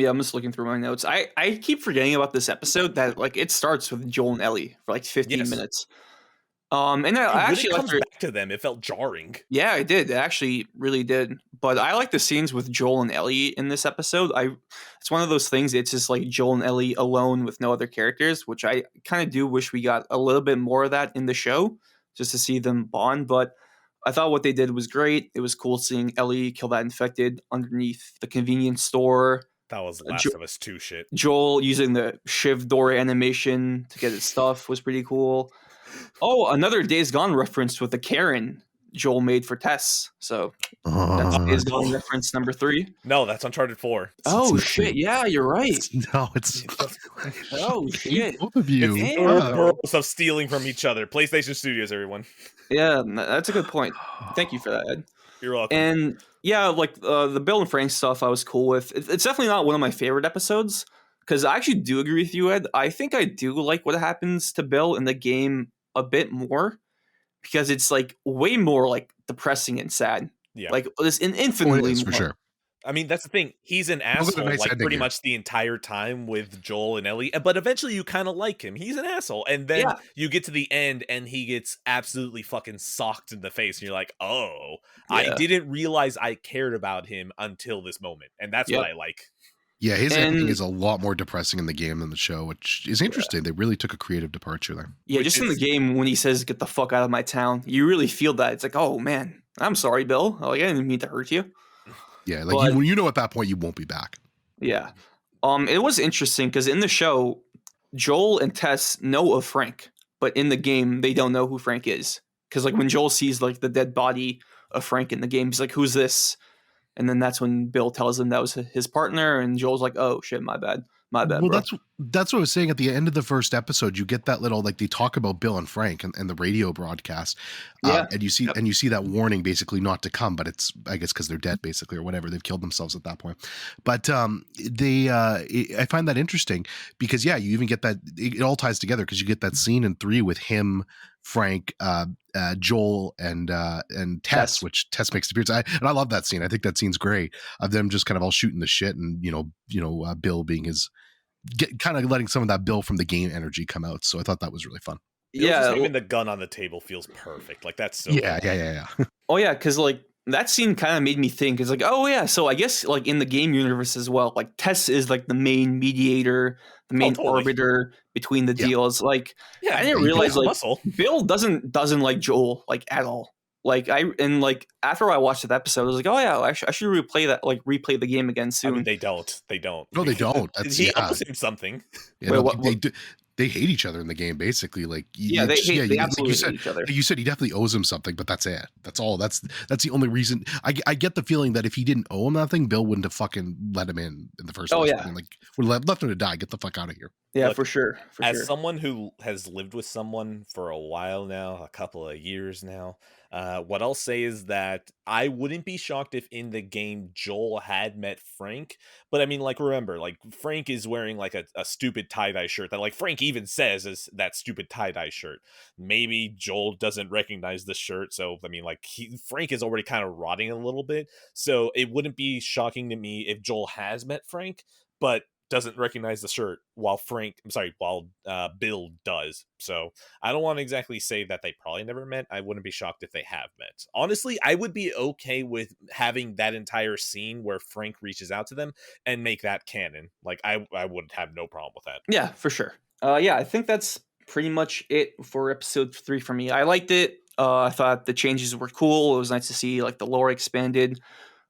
Yeah, I'm just looking through my notes. I keep forgetting about this episode that like it starts with Joel and Ellie for like 15 yes, minutes. And I when actually it like comes back to them, it felt jarring. yeah, I did. It actually really did. But I like the scenes with Joel and Ellie in this episode. It's one of those things. It's just like Joel and Ellie alone with no other characters, which I kind of do wish we got a little bit more of that in the show, just to see them bond. But I thought what they did was great. It was cool seeing Ellie kill that infected underneath the convenience store. That was Jo- Last of Us 2 shit. Joel using the Shiv door animation to get his stuff was pretty cool. Oh, another Days Gone reference with the Karen Joel made for Tess. So that's Days Gone reference number 3. No, that's Uncharted 4. Oh shit! Yeah, you're right. No, it's Oh shit! both of you. It's Damn. Ouroboros of stealing from each other. PlayStation Studios, everyone. Yeah, that's a good point. Thank you for that, Ed. You're welcome. And yeah, like the Bill and Frank stuff, I was cool with. It's definitely not one of my favorite episodes because I actually do agree with you, Ed. I think I do like what happens to Bill in the game a bit more because it's like way more like depressing and sad. Yeah. Like this Oh, it infinitely is more. for sure. I mean, that's the thing. He's an Look at the asshole, nice like ending pretty here. much the entire time with Joel and Ellie, but eventually you kind of like him. He's an asshole, and then Yeah. you get to the end, and he gets absolutely fucking socked in the face, and you're like, "Oh, I Yeah. didn't realize I cared about him until this moment," and that's Yep. what I like. Yeah, his And- ending is a lot more depressing in the game than the show, which is interesting. They really took a creative departure there. Yeah, Which just in the is- game when he says "Get the fuck out of my town," you really feel that. It's like, oh man, I'm sorry, Bill. Like I didn't mean to hurt you. Yeah, like But- you know at that point you won't be back. Yeah. It was interesting because in the show, Joel and Tess know of Frank, but in the game they don't know who Frank is. Because like when Joel sees like the dead body of Frank in the game, he's like, "Who's this?" And then that's when Bill tells him that was his partner, and Joel's like, "Oh shit, my bad, Well, bro." that's what I was saying at the end of the first episode. You get that little like they talk about Bill and Frank and the radio broadcast, Yeah. and you see that warning basically not to come, but it's I guess because they're dead basically or whatever, they've killed themselves at that point. But I find that interesting because yeah, you even get that it all ties together because you get that scene in 3 with him, Frank, Joel, and Tess, which Tess makes the appearance. And I love that scene. I think that scene's great of them just kind of all shooting the shit and Bill being his. Kind of letting some of that Bill from the game energy come out. So I thought that was really fun. Just having the gun on the table feels perfect. Like that's so Yeah. Oh yeah, because like that scene kind of made me think. It's like, oh yeah, so I guess like in the game universe as well, like Tess is like the main mediator, the main totally. arbiter between the Yeah. deals. Like Yeah, I didn't he realize built like muscle. Bill doesn't like Joel like at all. Like like after I watched that episode, I was like, oh yeah, I should replay the game again I soon. mean, they don't. No, they don't. That's He owes him something. Yeah, Wait, no, what- they do. They hate each other in the game, basically. Like, Yeah, they hate. They absolutely hate each other. Like you said, he definitely owes him something, but that's it. That's all. That's the only reason. I get the feeling that if he didn't owe him nothing, Bill wouldn't have fucking let him in the first Oh, place. yeah. I mean, like, would have left him to die. Get the fuck out of here. Yeah, Look, for sure. As someone who has lived with someone for a while now, a couple of years now, what I'll say is that I wouldn't be shocked if in the game Joel had met Frank. But I mean, like, remember, like, Frank is wearing like a stupid tie-dye shirt that like Frank even says is that stupid tie-dye shirt. Maybe Joel doesn't recognize the shirt. So, I mean, like, Frank is already kind of rotting a little bit. So it wouldn't be shocking to me if Joel has met Frank. But doesn't recognize the shirt while Bill does. So I don't want to exactly say that they probably never met. I wouldn't be shocked if they have met. Honestly, I would be okay with having that entire scene where Frank reaches out to them and make that canon. Like I would have no problem with that. Yeah, for sure. Yeah, I think that's pretty much it for episode 3 for me. I liked it. I thought the changes were cool. It was nice to see like the lore expanded.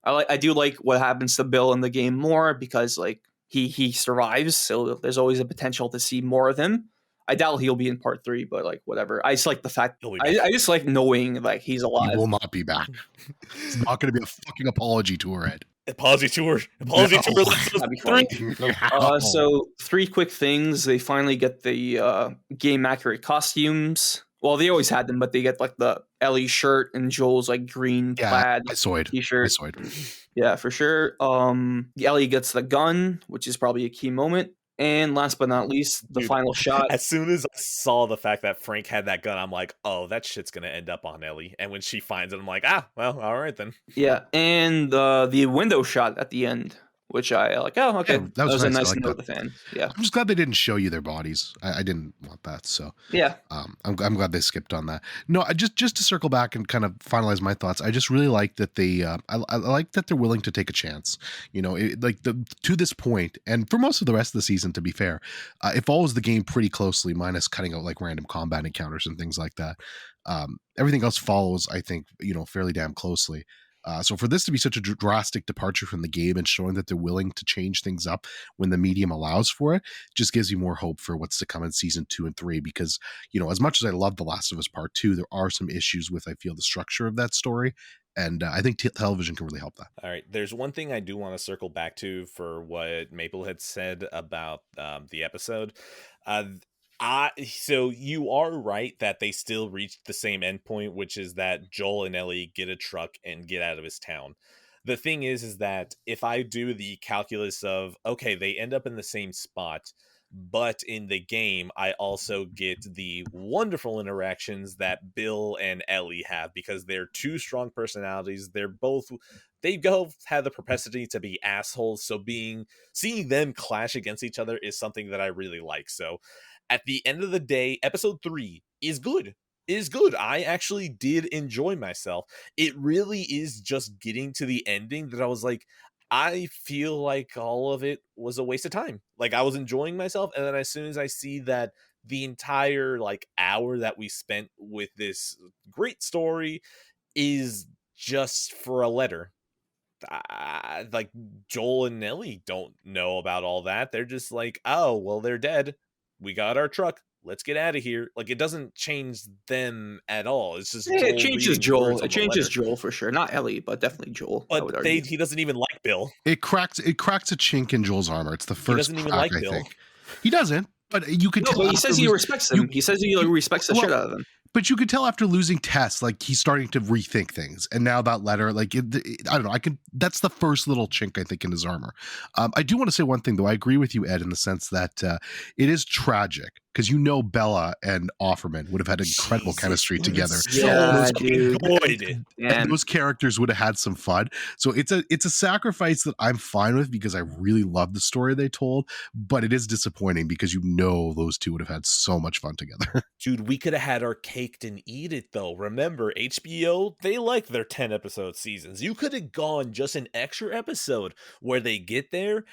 I do like what happens to Bill in the game more because like he survives, so there's always a potential to see more of him. I doubt he'll be in part 3, but like whatever. I just like the fact He'll be back. I just like knowing like he's He alive. will not be back. It's not going to be a fucking apology tour, Ed. Apology tour. That'd be funny. No. So 3 quick things. They finally get the game accurate costumes. Well, they always had them, but they get like the Ellie shirt and Joel's like green plaid I saw it. t-shirt. I saw it. Yeah, for sure. Ellie gets the gun, which is probably a key moment. And last but not least, the Dude, final shot. As soon as I saw the fact that Frank had that gun, I'm like, oh, that shit's gonna end up on Ellie. And when she finds it, I'm like, well, all right then. Yeah, and the window shot at the end, which I like. Oh, okay, Yeah, that was a nice. I nice like note that. of the fan. Yeah, I'm just glad they didn't show you their bodies. I didn't want that. So yeah. I'm glad they skipped on that. No, I just to circle back and kind of finalize my thoughts. I just really like that they I like that they're willing to take a chance. You know, to this point, and for most of the rest of the season, to be fair, it follows the game pretty closely, minus cutting out like random combat encounters and things like that. Everything else follows, I think, fairly damn closely. So for this to be such a drastic departure from the game and showing that they're willing to change things up when the medium allows for it, just gives you more hope for what's to come in season 2 and 3. Because, as much as I love The Last of Us Part 2, there are some issues with, I feel, the structure of that story. And I think television can really help that. All right. There's one thing I do want to circle back to for what Maple had said about the episode. So you are right that they still reached the same endpoint, which is that Joel and Ellie get a truck and get out of his town. The thing is that if I do the calculus of, okay, they end up in the same spot, but in the game, I also get the wonderful interactions that Bill and Ellie have because they're two strong personalities. They both have the propensity to be assholes. So seeing them clash against each other is something that I really like. So at the end of the day, episode 3 is good. I actually did enjoy myself. It really is just getting to the ending that I was like, I feel like all of it was a waste of time. Like I was enjoying myself, and then as soon as I see that the entire like hour that we spent with this great story is just for a letter. Like Joel and Ellie don't know about all that. They're just like, oh, well, they're dead. We got our truck. Let's get out of here. Like it doesn't change them at all. It's just Yeah, Joel it changes reading Joel. words on It the changes letter. Joel for sure. Not Ellie, but definitely Joel. I would But argue. he doesn't even like Bill. It cracks a chink in Joel's armor. It's the first doesn't even crack, like I Bill. think. He doesn't, but you could No, tell. but he after says he losing- respects him. He says he respects the shit out of him. But you could tell after losing Tess, like he's starting to rethink things. And now that letter, like I don't know, that's the first little chink I think in his armor. I do want to say one thing though. I agree with you, Ed, in the sense that it is tragic because Bella and Offerman would have had incredible chemistry together. Yeah, dude. Good. And those characters would have had some fun. So it's a sacrifice that I'm fine with because I really love the story they told, but it is disappointing because those two would have had so much fun together. Dude, we could have had our cake and eat it though. Remember, HBO, they like their 10 episode seasons. You could have gone just an extra episode where they get there.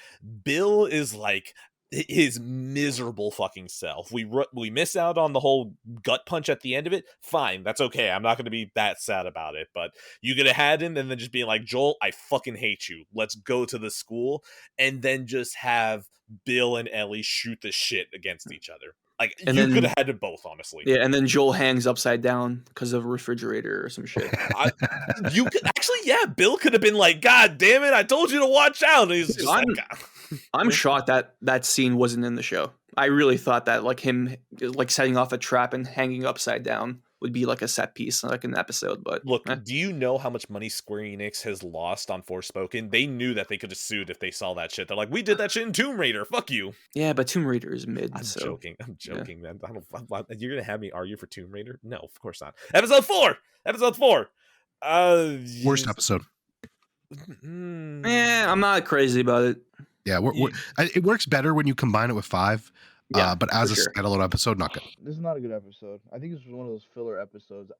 Bill is like his miserable fucking self. We miss out on the whole gut punch at the end of it. Fine, that's okay. I'm not going to be that sad about it. But you could have had him and then just being like, Joel, I fucking hate you. Let's go to the school. And then just have Bill and Ellie shoot the shit against each other. Like, And you then- could have had it both, honestly. Yeah, and then Joel hangs upside down because of a refrigerator or some shit. You could actually, yeah, Bill could have been like, God damn it, I told you to watch out. And he's just I'm- like, I'm shocked that scene wasn't in the show. I really thought that like him like setting off a trap and hanging upside down would be like a set piece, like an episode. But Look, do you know how much money Square Enix has lost on Forspoken? They knew that they could have sued if they saw that shit. They're like, we did that shit in Tomb Raider. Fuck you. yeah, but Tomb Raider is mid. I'm so. joking. I'm joking, man. You're gonna have me argue for Tomb Raider? No, of course not. Episode 4. Worst episode. I'm not crazy about it. Yeah, it works better when you combine it with 5. Yeah, But for as a sure. standalone episode, not good. This is not a good episode. I think this was one of those filler episodes.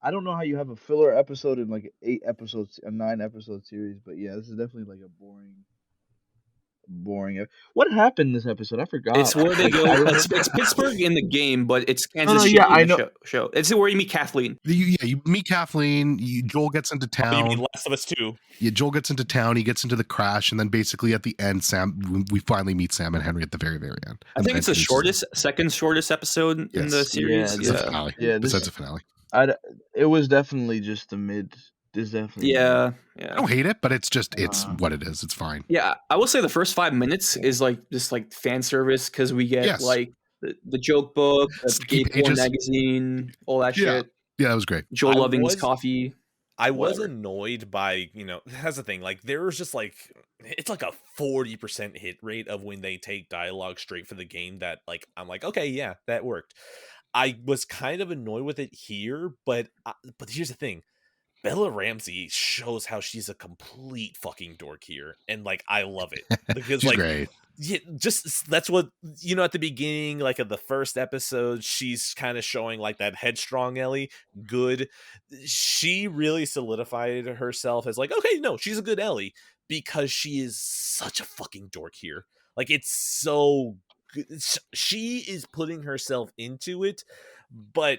I don't know how you have a filler episode in like 8 episodes, a 9 episode series, but yeah, this is definitely like a boring. What happened in this episode? I It's forgot. where they Like go. I It's remember. Pittsburgh in the game, but it's No, no, Kansas yeah, City in I the know. show. It's where you meet Kathleen. You meet Kathleen. Joel gets into Oh, you mean town. Last of Us 2? Yeah, Joel gets into town. He gets into the crash, and then basically at the end, we finally meet Sam and Henry at the very, very end. I think it's the second shortest episode in the Yes. series. It's the finale. Yeah, Besides the finale, it was definitely just the mid. This definitely. Yeah, I don't hate it, but it's what it is. It's fine. Yeah, I will say the first 5 minutes is like just like fan service because we get like the joke book, the gay porn magazine, all that shit. Yeah, that was great. Joel loving his coffee. I was annoyed by, that's the thing. Like, there was just like, it's like a 40% hit rate of when they take dialogue straight for the game that, like, I'm like, okay, yeah, that worked. I was kind of annoyed with it here, but here's the thing. Bella Ramsey shows how she's a complete fucking dork here, and like I love it because she's great. Yeah, just that's what at the beginning, like of the first episode, she's kind of showing like that headstrong Ellie. Good, she really solidified herself as like, okay, no, she's a good Ellie because she is such a fucking dork here. Like it's so good. She is putting herself into it, but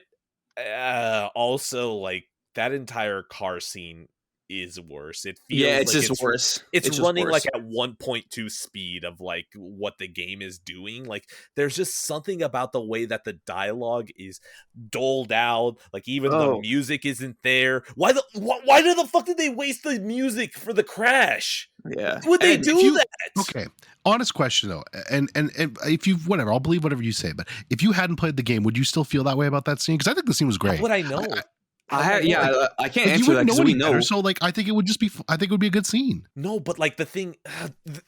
also like that entire car scene is worse. It feels it's just worse. It's running like at 1.2 speed of like what the game is doing. Like there's just something about the way that the dialogue is doled out. Like even the music isn't there. Why the fuck did they waste the music for the crash? Yeah. Would they do that? Okay. Honest question though. And if you whatever, I'll believe whatever you say, but if you hadn't played the game, would you still feel that way about that scene? Because I think the scene was great. How would I know? I can't answer that because we know. So like, I think it would be a good scene. No, but like the thing,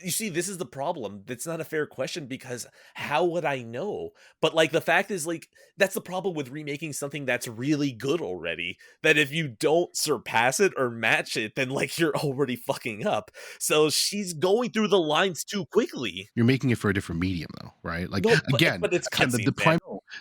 you see, this is the problem. It's not a fair question because how would I know? But like the fact is, like that's the problem with remaking something that's really good already. That if you don't surpass it or match it, then like you're already fucking up. So she's going through the lines too quickly. You're making it for a different medium, though, right? Like no, but it's cutscenes.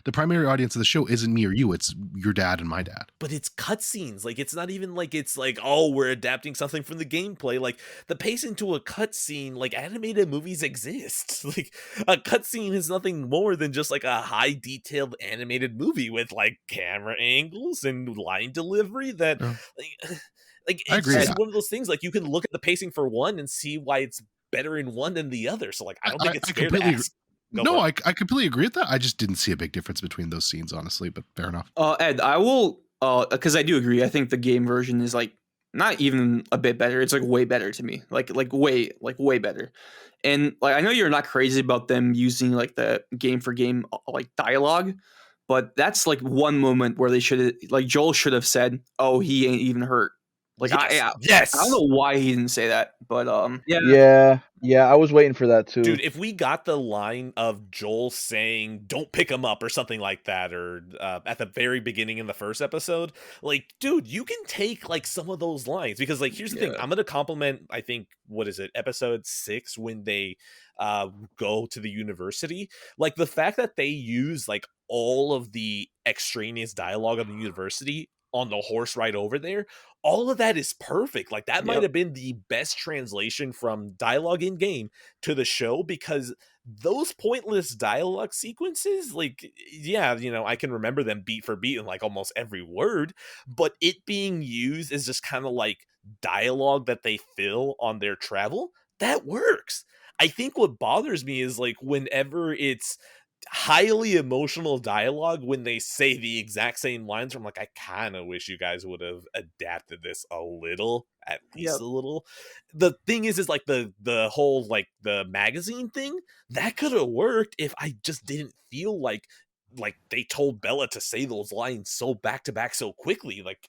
The primary audience of the show isn't me or you; it's your dad and my dad. But it's cutscenes. Like it's not even like it's like, oh, we're adapting something from the gameplay. Like the pacing to a cutscene, like animated movies exist. Like a cutscene is nothing more than just like a high detailed animated movie with like camera angles and line delivery that like it's just one of those things. Like you can look at the pacing for one and see why it's better in one than the other. So like I don't think it's fair to ask. I completely agree with that. I just didn't see a big difference between those scenes, honestly, but fair enough. Ed, I will, because I do agree. I think the game version is like not even a bit better. It's like way better to me, like way better. And like I know you're not crazy about them using like the game for game like dialogue, but that's like one moment where they should like Joel should have said, "Oh, he ain't even hurt." Like yes. I don't know why he didn't say that, but yeah, I was waiting for that too. Dude, if we got the line of Joel saying "Don't pick him up" or something like that, or at the very beginning in the first episode, like, dude, you can take like some of those lines because, like, here's the thing: I'm gonna compliment. I think what is it, episode 6 when they go to the university, like the fact that they use like all of the extraneous dialogue of the university on the horse ride over there, all of that is perfect. Like that might have been the best translation from dialogue in game to the show because those pointless dialogue sequences, like, yeah, I can remember them beat for beat in like almost every word, but it being used as just kind of like dialogue that they fill on their travel, that works. I think what bothers me is like whenever it's highly emotional dialogue when they say the exact same lines, I'm like, I kind of wish you guys would have adapted this a little, at least a little. The thing is like the whole like the magazine thing that could have worked if I just didn't feel like they told Bella to say those lines so back to back so quickly. Like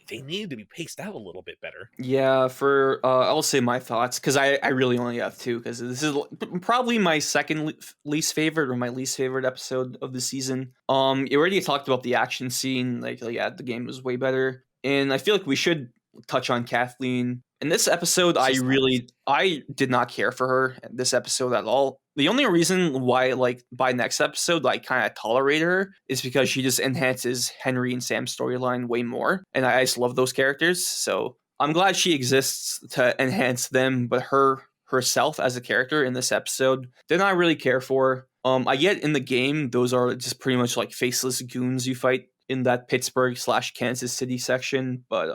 they needed to be paced out a little bit better. Yeah, for I'll say my thoughts because I really only have two because this is probably my second least favorite or my least favorite episode of the season. You already talked about the action scene, like yeah, the game was way better, and I feel like we should touch on Kathleen. In this episode, She's nice. I did not care for her in this episode at all. The only reason why, like, by next episode, I kind of tolerate her is because she just enhances Henry and Sam's storyline way more, and I just love those characters. So I'm glad she exists to enhance them, but herself as a character in this episode, did not really care for. I get in the game, those are just pretty much like faceless goons you fight in that Pittsburgh / Kansas City section, but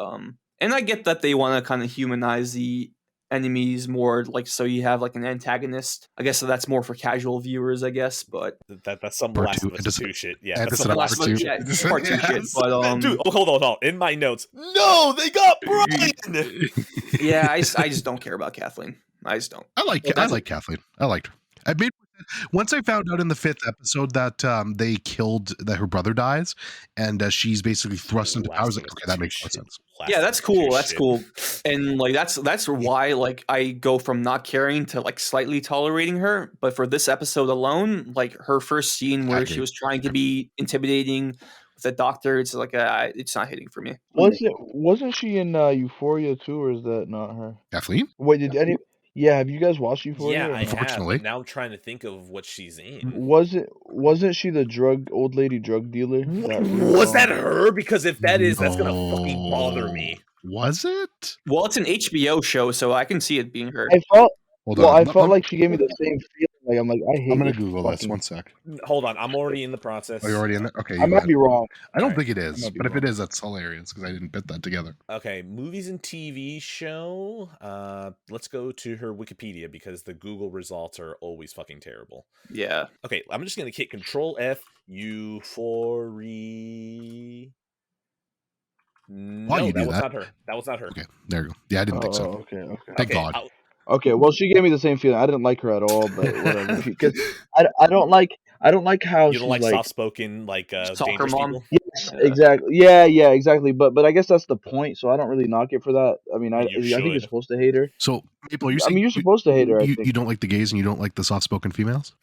and I get that they want to kind of humanize the enemies more, like, so you have like an antagonist. I guess that's more for casual viewers, I guess. But That's some Part Last two, of Us 2 shit. Yeah, that's Anderson some last Last of one, Us yeah, 2 it's part two shit. shit. But Dude, hold on. In my notes, no, they got Brian. yeah, I just don't care about Kathleen. I just don't. I like Kathleen. I liked her. I made once I found out in the 5th episode that they killed that her brother dies, and she's basically thrust into power. I was like, okay, that makes more sense. Yeah, that's cool. That's cool. And like that's why like I go from not caring to like slightly tolerating her. But for this episode alone, like her first scene where she was trying to be intimidating with the doctor, it's like it's not hitting for me. Wasn't she in Euphoria too, or is that not her? Kathleen? Wait, did any? Yeah, have you guys watched Euphoria? Yeah, or I no? have, but now I'm trying to think of what she's in. Wasn't she the old lady drug dealer? Was that her? Because if that is, that's gonna fucking bother me. Was it? Well, it's an HBO show, so I can see it being her. I felt Hold on. I felt like she gave me the same feeling. Like I'm like, I hate. I'm gonna this Google this. fucking- One sec. Hold on, I'm already in the process. Are you already in there? Okay. I might be wrong. I don't Alright. think it is, might be but if wrong. it is, that's hilarious because I didn't put that together. Okay, movies and TV show. Let's go to her Wikipedia because the Google results are always fucking terrible. Yeah. Okay, I'm just gonna hit Control F. Euphoria. No, you do that was that? not her. That was not her. Okay, there you go. Yeah, I didn't think so. Okay. Thank Okay, God. Okay, well, she gave me the same feeling. I didn't like her at all, but whatever. Because I don't like how you she's don't like like soft-spoken, like Soccer dangerous mom. people. Yes, exactly. Yeah, exactly. But I guess that's the point. So I don't really knock it for that. I mean, I You think you're should. supposed to hate her. So, Maple, you're I saying mean, you're supposed to hate her. I you think. don't like the gays and you don't like the soft-spoken females?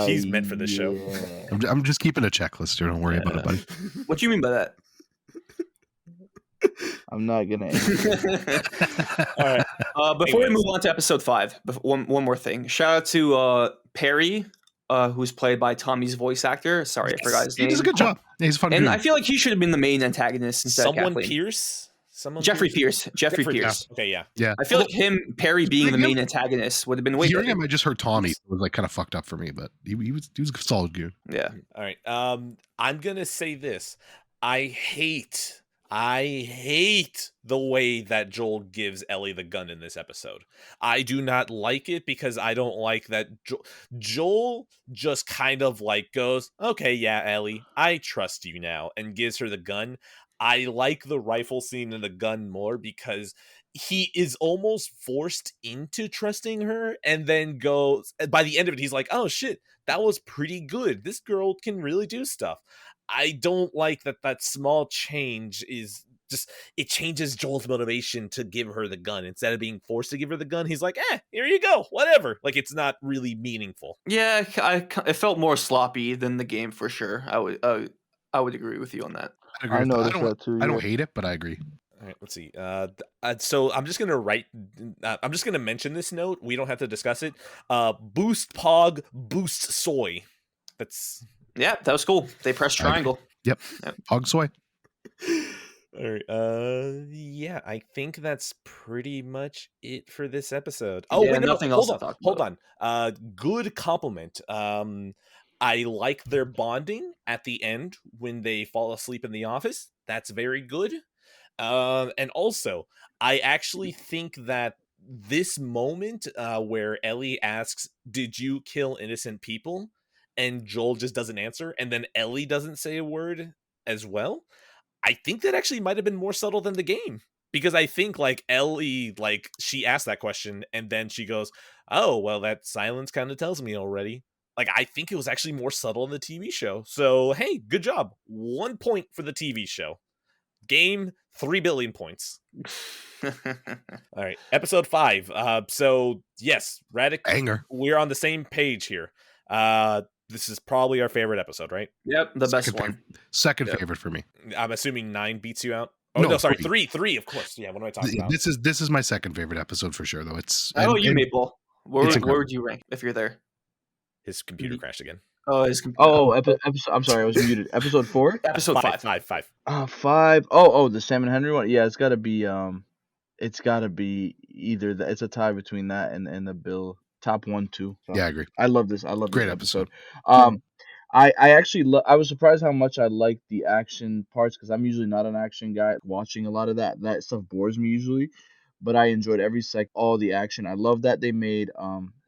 She's meant for the show. Yeah. I'm just keeping a checklist here. Don't worry about it, buddy. What do you mean by that? I'm not gonna. All right. Before we Anyways. move on to episode 5, one more thing. Shout out to Perry, who's played by Tommy's voice actor. Sorry, I forgot his He name. does a good job. Yeah, he's a fun And dude. I feel like he should have been the main antagonist instead of Someone Kathleen. Pierce. Someone Jeffrey Pierce. Jeffrey Pierce. Okay, yeah. Yeah. I feel like Perry being the Hearing main antagonist would have been way Hearing better. him, I just heard Tommy. It was like kind of fucked up for me, but he was a solid dude. Yeah. All right. I'm gonna say this. I hate the way that Joel gives Ellie the gun in this episode. I do not like it because I don't like that Joel just kind of like goes, okay, yeah, Ellie, I trust you now, and gives her the gun. I like the rifle scene and the gun more because he is almost forced into trusting her, and then goes, by the end of it, he's like, oh shit, that was pretty good. This girl can really do stuff. I don't like that small change is just, it changes Joel's motivation to give her the gun. Instead of being forced to give her the gun, he's like, here you go, whatever. Like, it's not really meaningful. Yeah, it felt more sloppy than the game for sure. I would agree with you on that. I noticed that too. I don't yeah. hate it, but I agree. All right, let's see. So I'm just gonna mention this note. We don't have to discuss it. Boost Pog, boost Soy. That's Yeah, that was cool. They pressed triangle. Yep. Hog soy. all right. Yeah, I think that's pretty much it for this episode. Oh, Yeah, wait, no, nothing else to talk hold about. on. Good compliment. I like their bonding at the end when they fall asleep in the office. That's very good. And also, I actually think that this moment where Ellie asks, "Did you kill innocent people?" and Joel just doesn't answer, and then Ellie doesn't say a word as well, I think that actually might have been more subtle than the game. Because I think like Ellie, like she asked that question and then she goes, "Oh, well, that silence kind of tells me already." Like, I think it was actually more subtle in the TV show. So, hey, good job. 1 point for the TV show. Game, 3 billion points. All right, episode 5. So yes, Radic, Banger. we're on the same page here. This is probably our favorite episode, right? Yep, the best one. Second Yep. favorite for me. I'm assuming 9 beats you out. Oh no, No, sorry, three. three. Of course. Yeah. What am I talking about? This is my second favorite episode for sure, though. It's How about you, and Maple? it's Where incredible. would you rank if you're there? His computer crashed again. Oh, Episode. I'm sorry, I was muted. Episode 4. episode five. Five. 5. Oh, the Sam and Henry one. Yeah, it's got to be. It's got to be either that. It's a tie between that and the Bill top 1, 2. So Yeah, I agree. I love this. I love this Great episode. episode. I actually I was surprised how much I liked the action parts because I'm usually not an action guy. Watching a lot of that stuff bores me usually, but I enjoyed every sec all the action. I love that they made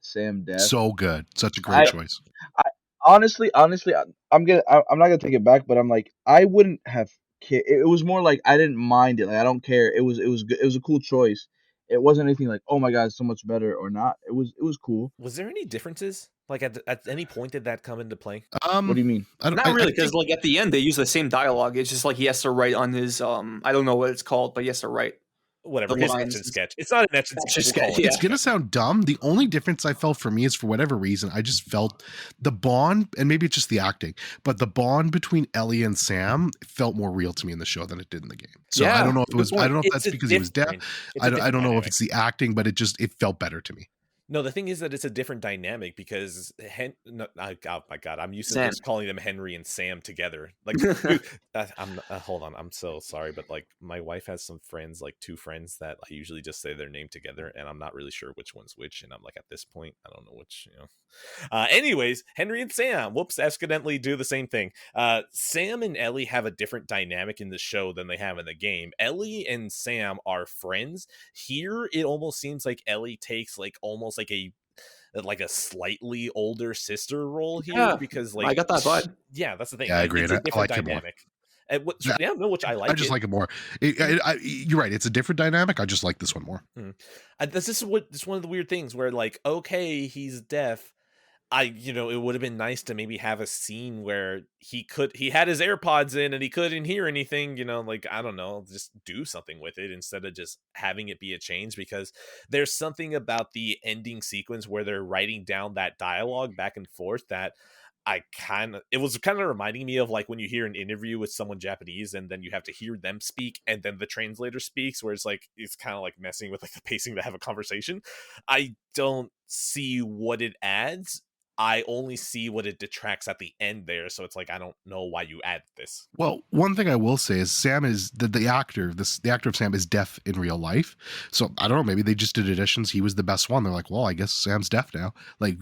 Sam deaf. So good. Such a great I choice. I honestly, I'm not gonna take it back, but I'm like I wouldn't have. It was more like I didn't mind it. Like I don't care. It was good. It was a cool choice. It wasn't anything like oh my god, it's so much better or not. It was cool. Was there any differences? Like at any point did that come into play? What do you mean? I don't, Not I really, because think, like at the end they use the same dialogue. It's just like he has to write on his I don't know what it's called, but he has to write Whatever. the His lines. etch and sketch. It's not an etch and Etch sketch. and We'll call sketch, it. yeah. it's gonna sound dumb. The only difference I felt for me is for whatever reason, I just felt the bond, and maybe it's just the acting, but the bond between Ellie and Sam felt more real to me in the show than it did in the game. So I Yeah, don't know if it good was. I point. don't know if that's a because he was deaf. different- it's a I different don't know if dynamic. it's the acting, but it felt better to me. No, the thing is that it's a different dynamic because oh my god, I'm used to Sam. just calling them Henry and Sam together. Like, dude, hold on, I'm so sorry, but like my wife has some friends, like two friends that I usually just say their name together, and I'm not really sure which one's which, and I'm like at this point, I don't know which, you know. Anyways, Henry and Sam, whoops, accidentally do the same thing. Sam and Ellie have a different dynamic in the show than they have in the game. Ellie and Sam are friends. Here, it almost seems like Ellie takes like almost like a slightly older sister role here Yeah, because I got that vibe. yeah, that's the thing. Yeah, I agree. It's And a I different like it more. dynamic. And what, Yeah. yeah, no, which I like. I just like it more. You're right. It's a different dynamic. I just like this one more. This is one of the weird things where like, okay, he's deaf. It would have been nice to maybe have a scene where he had his AirPods in and he couldn't hear anything, like, I don't know, just do something with it instead of just having it be a change, because there's something about the ending sequence where they're writing down that dialogue back and forth that it was kind of reminding me of like when you hear an interview with someone Japanese and then you have to hear them speak and then the translator speaks, where it's like it's kind of like messing with like the pacing to have a conversation. I don't see what it adds. I only see what it detracts at the end there, so it's like I don't know why you add this. Well, one thing I will say is Sam is the actor. The actor of Sam is deaf in real life. So I don't know. Maybe they just did additions. He was the best one. They're like, well, I guess Sam's deaf now. Like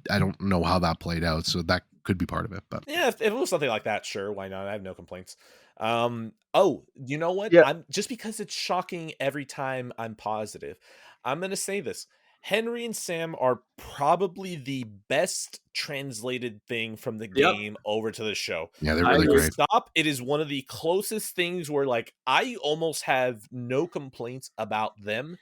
I don't know how that played out. So that could be part of it. But Yeah, if it was something like that, sure, why not? I have no complaints. Oh, you know what? Yeah. I'm just because it's shocking every time I'm positive. I'm gonna say this. Henry and Sam are probably the best translated thing from the Yep. game over to the show. yeah, they're I really agree. great. Stop. It is one of the closest things where like I almost have no complaints about them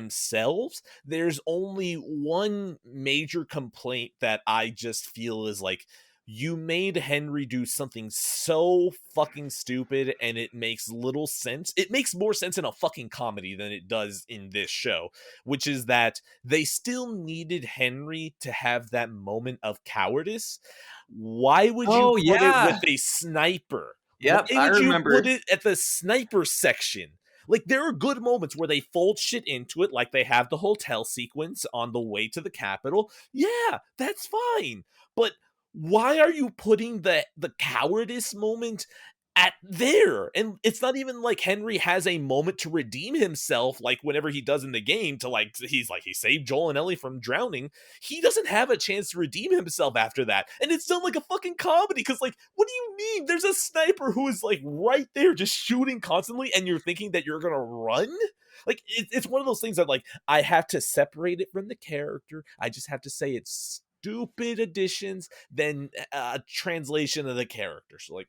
themselves. There's only one major complaint that I just feel is like you made Henry do something so fucking stupid and it makes little sense. It makes more sense in a fucking comedy than it does in this show, which is that they still needed Henry to have that moment of cowardice. Why would you put it with a sniper? Yep, Why I would you remember. put it at the sniper section? Like, there are good moments where they fold shit into it, like they have the hotel sequence on the way to the Capitol. Yeah, that's fine. But why are you putting the cowardice moment at there? And it's not even like Henry has a moment to redeem himself, like whenever he does in the game, to like he saved Joel and Ellie from drowning. He doesn't have a chance to redeem himself after that, and it's done like a fucking comedy. Because like, what do you mean? There's a sniper who is like right there, just shooting constantly, and you're thinking that you're gonna run. Like it's one of those things that like I have to separate it from the character. I just have to say it's stupid additions than a translation of the character. So like,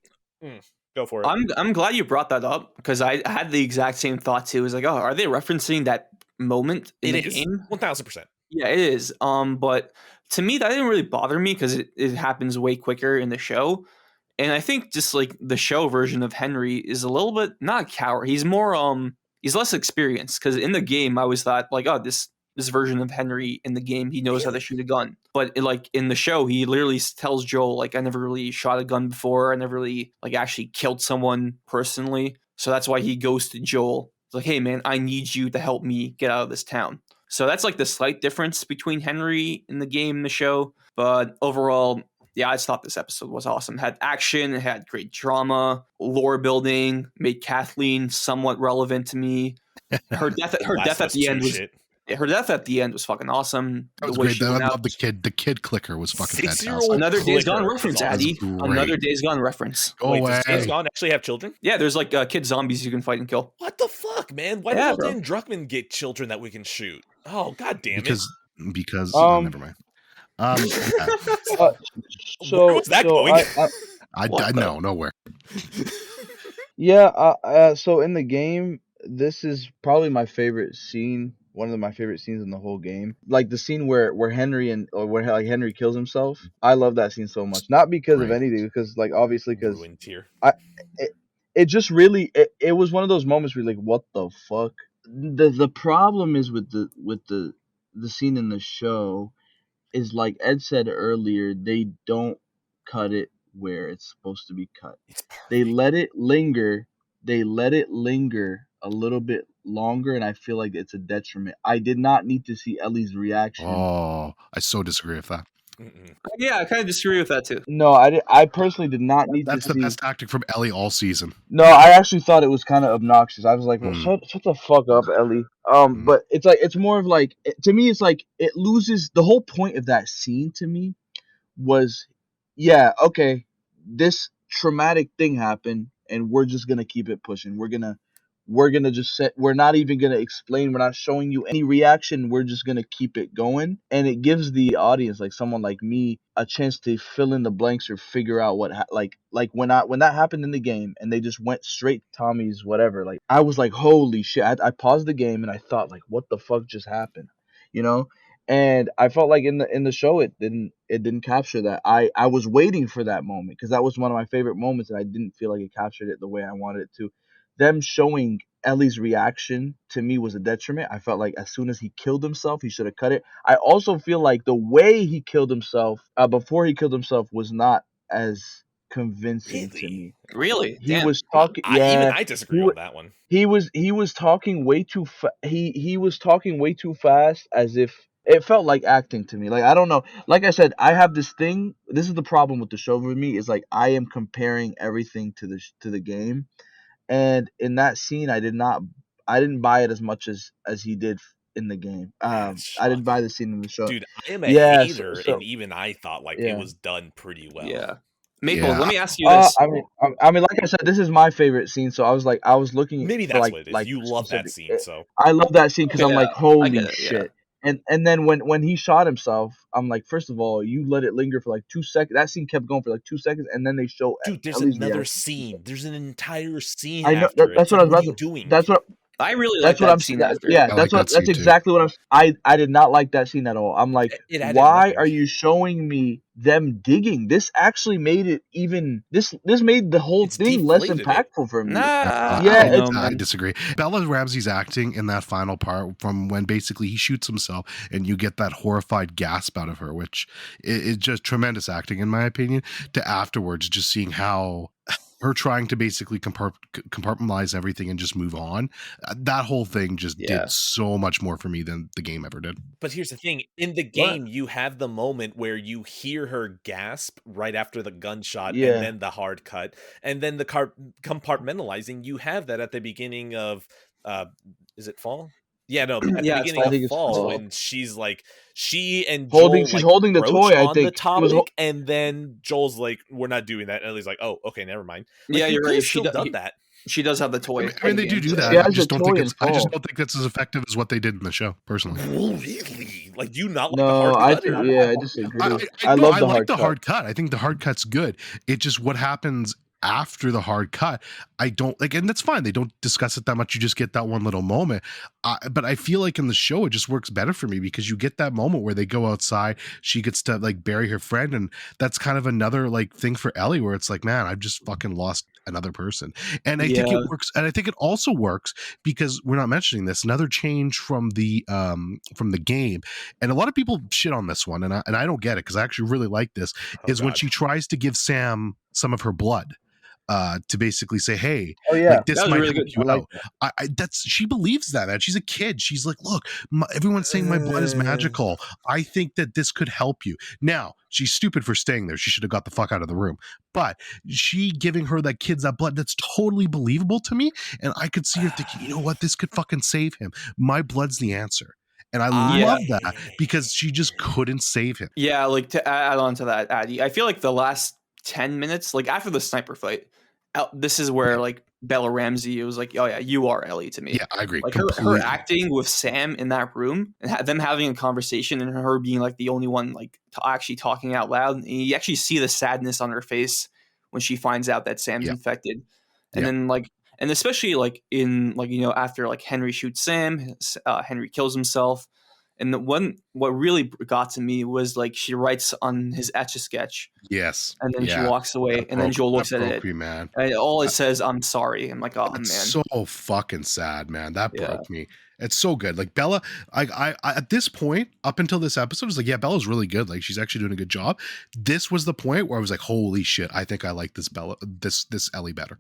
go for it. I'm glad you brought that up because I had the exact same thought too. It was like, oh, are they referencing that moment in the game? 1000%. Yeah, it is. But to me, that didn't really bother me because it happens way quicker in the show. And I think just like the show version of Henry is a little bit not a coward. He's more he's less experienced because in the game I always thought like, oh, this version of Henry in the game, he knows how to shoot a gun. But like in the show, he literally tells Joel like, I never really shot a gun before. I never really like actually killed someone personally. So that's why he goes to Joel. It's like, hey man, I need you to help me get out of this town. So that's like the slight difference between Henry in the game and the show. But overall, yeah, I just thought this episode was awesome. It had action, it had great drama, lore building, made Kathleen somewhat relevant to me. Her death Last of at Us the 2 end was shit. her death at the end was fucking awesome. That was the way great. she I went out. love the kid. The kid clicker was fucking fantastic. 6-year-old Another Days Gone clicker reference, is awesome. Addy. That's great. Another Days Gone reference. Go Wait, away. does Days Gone actually have children? Yeah, there's like kid zombies you can fight and kill. What the fuck, man? Why the Yeah, hell bro. didn't Druckmann get children that we can shoot? Oh, god damn it. Because Um, never mind. Yeah. Where So was that so going? I know nowhere. Yeah, so in the game, this is probably my favorite scene. One of my favorite scenes in the whole game, like the scene where Henry like Henry kills himself. I love that scene so much, not because of Right. anything, because like obviously because Ruined tier. I it just really it was one of those moments where you're like, what the fuck. The problem is with the scene in the show is like Ed said earlier, they don't cut it where it's supposed to be cut. It's They perfect. let it linger. They let it linger a little bit longer, and I feel like it's a detriment. I did not need to see Ellie's reaction. Oh, I so disagree with that. Mm-mm. Yeah, I kind of disagree with that too. No, I personally did not need That's to the see. best tactic from Ellie all season. No, I actually thought it was kind of obnoxious. I was like, well, Mm. shut the fuck up, Ellie. Mm. But it's like it's more of like to me, it's like it loses the whole point of that scene to me was, yeah, okay, this traumatic thing happened, and we're just gonna keep it pushing. We're gonna just set. We're not even gonna explain. We're not showing you any reaction. We're just gonna keep it going, and it gives the audience, like someone like me, a chance to fill in the blanks or figure out what like when that happened in the game, and they just went straight to Tommy's whatever. Like I was like, holy shit! I paused the game and I thought like, what the fuck just happened, you know? And I felt like in the show it didn't capture that. I was waiting for that moment because that was one of my favorite moments, and I didn't feel like it captured it the way I wanted it to. Them showing Ellie's reaction to me was a detriment. I felt like as soon as he killed himself, he should have cut it. I also feel like the way he killed himself, before he killed himself, was not as convincing to Really? me. Really? He Damn. was talking, yeah. I He disagree wa- on that one. he was talking way too he was talking way too fast, as if it felt like acting to me. Like I don't know. Like I said, I have this thing. This is the problem with the show for me. Is like I am comparing everything to the game, and in that scene, I didn't buy it as much as he did in the game. That's I didn't buy shocking. the scene in the show. Dude, I am a Yeah. hater, and So even I thought like it yeah. was done pretty well. Yeah. Maple, Yeah. let me ask you this. I mean, like I said, this is my favorite scene. So I was looking Maybe for that's what it is. like You love that specific. scene, so I love that scene because I'm Yeah, like, I holy get it. Yeah. shit. And then when he shot himself, I'm like, first of all, you let it linger for like 2 seconds. That scene kept going for like 2 seconds, and then they show dude, there's Ellie's another reaction. scene. There's an entire scene I know after it. that's It's what like, I was what are about you to. doing? I really like That's what that I'm scene saying. after. Yeah, I like that that's scene too. exactly what I did not like that scene at all. I'm like, It added why nothing. are you showing me them digging? This actually made it even this made the whole It's thing less deflated it. impactful for me. Nah, Yeah, I don't know, it's I man. disagree. Bella Ramsey's acting in that final part, from when basically he shoots himself and you get that horrified gasp out of her, which is just tremendous acting in my opinion, to afterwards just seeing how her trying to basically compartmentalize everything and just move on. That whole thing just Yeah. did so much more for me than the game ever did. But here's the thing. In the game, you have the moment where you hear her gasp right after the gunshot Yeah. and then the hard cut. And then the compartmentalizing, you have that at the beginning of is it Fall? Yeah, no, at the Yeah, it's beginning I Fall. think of it's Fall Fall. when she's like she and Holding Joel she's like holding the broach toy, I on the think. She was topic, and then Joel's like, "We're not doing that," and Ellie's like, "Oh, okay, never mind." Like, Yeah, you you're could right. have still done that. She does have the toy. I mean, they do she that. I has a just don't think toy in it's. I just Fall. don't think that's as effective as what they did in the show, personally. Really? Like, do you not like the No, hard I cut? think Or? yeah, I disagree. I No, love I the like hard the cut. hard cut. I think the hard cut's good. It just what happens after the hard cut, I don't like, and that's fine. They don't discuss it that much. You just get that one little moment. But I feel like in the show, it just works better for me because you get that moment where they go outside. She gets to like bury her friend, and that's kind of another like thing for Ellie where it's like, man, I've just fucking lost another person. And I think it works, and I think it also works because we're not mentioning this. Another change from the game, and a lot of people shit on this one, and I don't get it because I actually really like this. Oh, Is when God. she tries to give Sam some of her blood. to basically say, hey, Oh yeah, like this That was might really help good. you I like out. That's she believes that, man. She's a kid. She's like, look, everyone's saying my blood is magical. I think that this could help you. Now she's stupid for staying there. She should have got the fuck out of the room. But she giving her that kid's that blood, that's totally believable to me. And I could see her thinking, you know what, this could fucking save him. My blood's the answer. And I Yeah. love that because she just couldn't save him. Yeah, like to add on to that, Addy, I feel like the last 10 minutes, like after the sniper fight, this is where like Bella Ramsey, it was like, oh yeah, you are Ellie to me. Yeah, I agree. Like her Completely. acting with Sam in that room and them having a conversation and her being like the only one like actually talking out loud. And you actually see the sadness on her face when she finds out that Sam's Yeah. infected. And Yeah. then like, and especially like in like, you know, after like Henry shoots Sam, Henry kills himself. And what really got to me was like she writes on his Etch-a-Sketch, Yes. and then she Yeah. walks away, and then Joel looks at it, me, man. and all it says, "I'm sorry." I'm like, oh man, It's so fucking sad, man. That Yeah. broke me. It's so good. Like Bella, I at this point, up until this episode, was like, yeah, Bella's really good. Like she's actually doing a good job. This was the point where I was like, holy shit, I think I like this Bella, this Ellie better.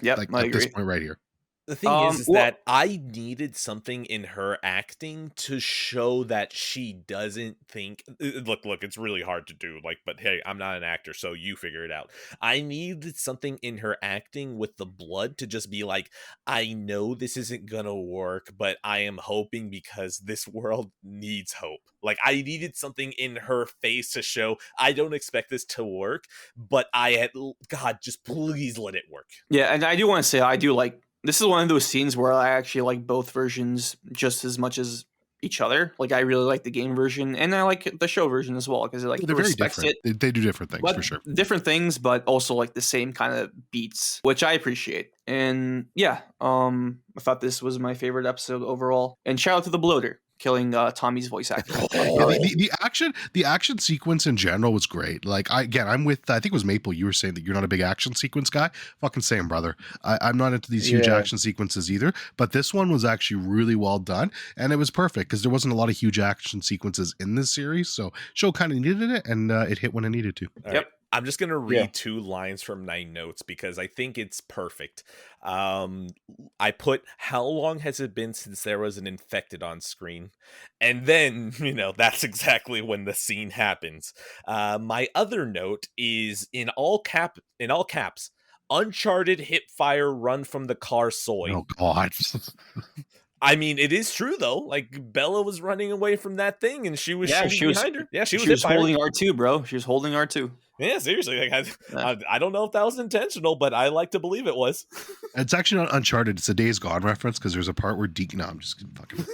Yep, Like I at this agree. point right here. The thing is well- that I needed something in her acting to show that she doesn't think. Look, it's really hard to do. Like, but hey, I'm not an actor, so you figure it out. I needed something in her acting with the blood to just be like, I know this isn't gonna work, but I am hoping because this world needs hope. Like, I needed something in her face to show I don't expect this to work, but God, just please let it work. Yeah, and I do want to say I do like this is one of those scenes where I actually like both versions just as much as each other. Like I really like the game version, and I like the show version as well because like They're very respects different. it. They do different things But for sure. different things, but also like the same kind of beats, which I appreciate. And yeah, I thought this was my favorite episode overall. And shout out to the bloater killing Tommy's voice actor. Yeah, the action sequence in general was great. Like I'm with, I think it was Maple. You were saying that you're not a big action sequence guy. Fucking same, brother. I'm not into these huge Yeah. action sequences either. But this one was actually really well done, and it was perfect because there wasn't a lot of huge action sequences in this series. So show kind of needed it, and it hit when it needed to. All Yep. right. I'm just gonna read Yeah. 2 lines from my notes because I think it's perfect. I put, how long has it been since there was an infected on screen? And then, that's exactly when the scene happens. My other note is in all caps, Uncharted, hip fire, run from the car, soy. Oh God. I mean, it is true though. Like Bella was running away from that thing, and she was shooting behind her. Yeah, she was holding R2, bro. She was holding R2. Yeah, seriously. Like, I don't know if that was intentional, but I like to believe it was. It's actually not Uncharted. It's a Days Gone reference because there's a part where No, I'm just fucking.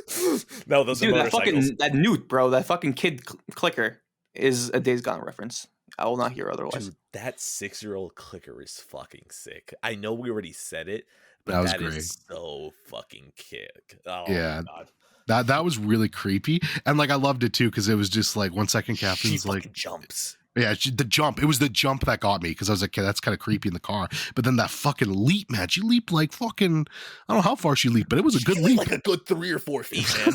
No, those are Dude, motorcycles. that newt, bro, that fucking kid clicker is a Days Gone reference. I will not hear otherwise. Dude, that 6-year-old clicker is fucking sick. I know we already said it, but That was that great. is so fucking kick. Oh Yeah. my God. That was really creepy, and like I loved it too because it was just like 1 second She captain's like fucking jumps. yeah, the jump. It was the jump that got me because I was like, okay, that's kind of creepy in the car. But then that fucking leap, man, she leaped like fucking, I don't know how far she leaped, but it was a good leap. Like a good 3 or 4 feet, man.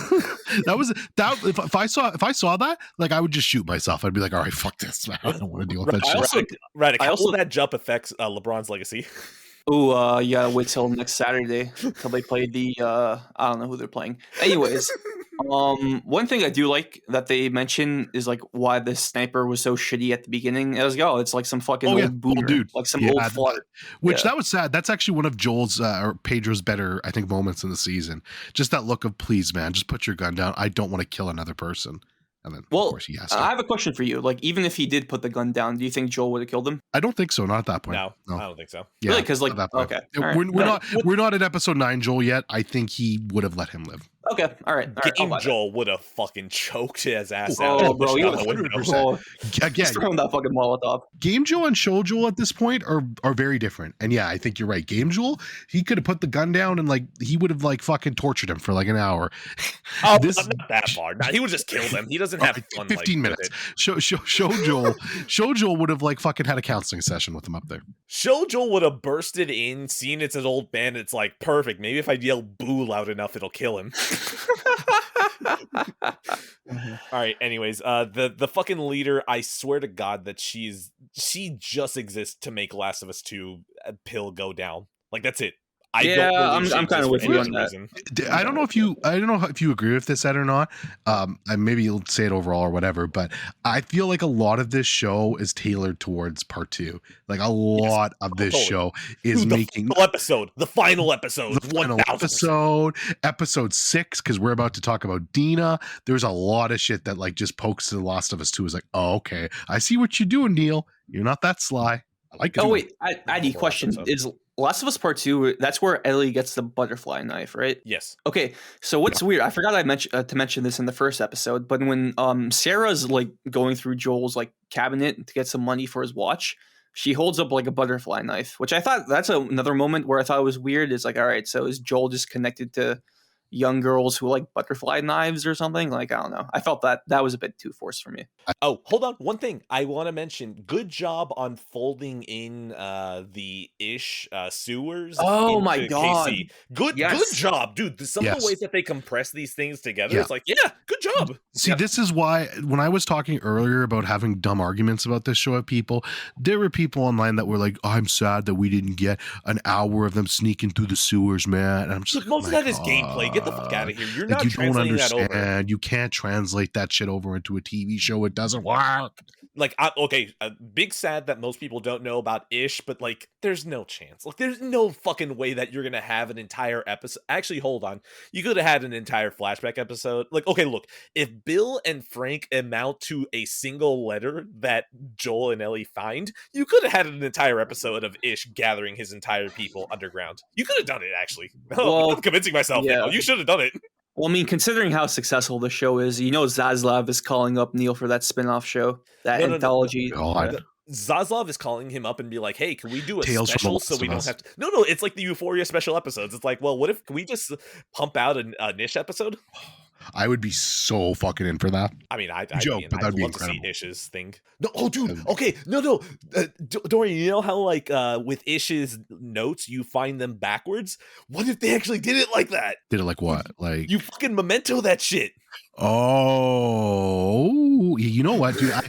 If I saw that, like I would just shoot myself. I'd be like, all right, fuck this, man. I don't want to deal with that shit. Radek, how will that jump affects LeBron's legacy? Oh, you gotta wait till next Saturday till they play the I don't know who they're playing. Anyways, one thing I do like that they mention is like why the sniper was so shitty at the beginning. I was like, oh, it's like some fucking old boomer, dude, like some old fart. That was sad. That's actually one of Joel's or Pedro's better, I think, moments in the season. Just that look of, please, man, just put your gun down. I don't want to kill another person. And then, well, of course, he has to. I have a question for you. Like, even if he did put the gun down, do you think Joel would have killed him? I don't think so. Not at that point. No, I don't think so. Yeah, really? Because like, at that point. okay, Yeah, we're not at episode 9, Joel, yet. I think he would have let him live. Okay, all right. Game Joel would have fucking choked his ass Oh, out. bro, you out the window. 100%. Again, just throwing that fucking Molotov. Game Joel and Show Joel at this point are very different. And yeah, I think you're right. Game Joel, he could have put the gun down and like he would have like fucking tortured him for like an hour. Oh, not that far. Nah, he would just kill them. He doesn't have fun. 15 minutes. Show Joel would have like fucking had a counseling session with him up there. Show Joel would have bursted in, seen it's an old band. It's like perfect. Maybe if I yell "boo" loud enough, it'll kill him. All right. Anyways, the fucking leader. I swear to God that she just exists to make Last of Us 2 pill go down. Like that's it. I Yeah, don't believe I'm kind changes of for with any you on other that. reason. I don't know if you agree with this, Ed, or not. And maybe you'll say it overall or whatever, but I feel like a lot of this show is tailored towards part two. Like a Yes. lot of this Totally. show is Dude, the making final episode, the final the episode, final 1000%. episode 6, because we're about to talk about Dina. There's a lot of shit that like just pokes to The Last of Us 2 is like, oh, okay, I see what you're doing, Neil. You're not that sly. I like it. Oh wait, Addy, The last question episode. is Last of Us Part 2. That's where Ellie gets the butterfly knife, right? Yes. Okay, so what's weird? I forgot I mentioned to mention this in the first episode, but when Sarah's like going through Joel's like cabinet to get some money for his watch, she holds up like a butterfly knife, which I thought that's another moment where I thought it was weird. It's like, all right, so is Joel just connected to young girls who like butterfly knives or something? Like, I don't know. I felt that was a bit too forced for me. Oh, hold on. One thing I want to mention. Good job on folding in the ish sewers Oh into my god! KC. Good Yes. job, dude. Some of the Yes. ways that they compress these things together, Yeah. it's like, yeah, good job. See, this is why when I was talking earlier about having dumb arguments about this show at people, there were people online that were like, oh, I'm sad that we didn't get an hour of them sneaking through the sewers, man. And I'm just Look, like, most of my that is gameplay. Get the fuck out God. of here. You're Like, not you don't translating that over. understand. You can't translate that shit over into a TV show. It doesn't work. Like, okay, big sad that most people don't know about Ish, but like, there's no chance. Like, there's no fucking way that you're gonna have an entire episode. Actually, hold on. You could have had an entire flashback episode. Like, okay, look, if Bill and Frank amount to a single letter that Joel and Ellie find, you could have had an entire episode of Ish gathering his entire people underground. You could have done it, actually. Well, I'm convincing myself yeah. now. You should have done it. Well, I mean, considering how successful the show is, Zaslav is calling up Neil for that spin-off show, that No. anthology. God. Zaslav is calling him up and be like, "Hey, can we do a Tales from the special Last so we of don't Us. have to?" No, it's like the Euphoria special episodes. It's like, well, what if can we just pump out a Niche episode? I would be so fucking in for that. I mean, I'd Joke, be in. but I'd that'd be love to see incredible. Ish's thing. No, oh, dude. Okay, no. Dorian, you know how like with Ish's notes you find them backwards? What if they actually did it like that? Did it like what? Like, You fucking memento that shit. oh, you know what, dude? I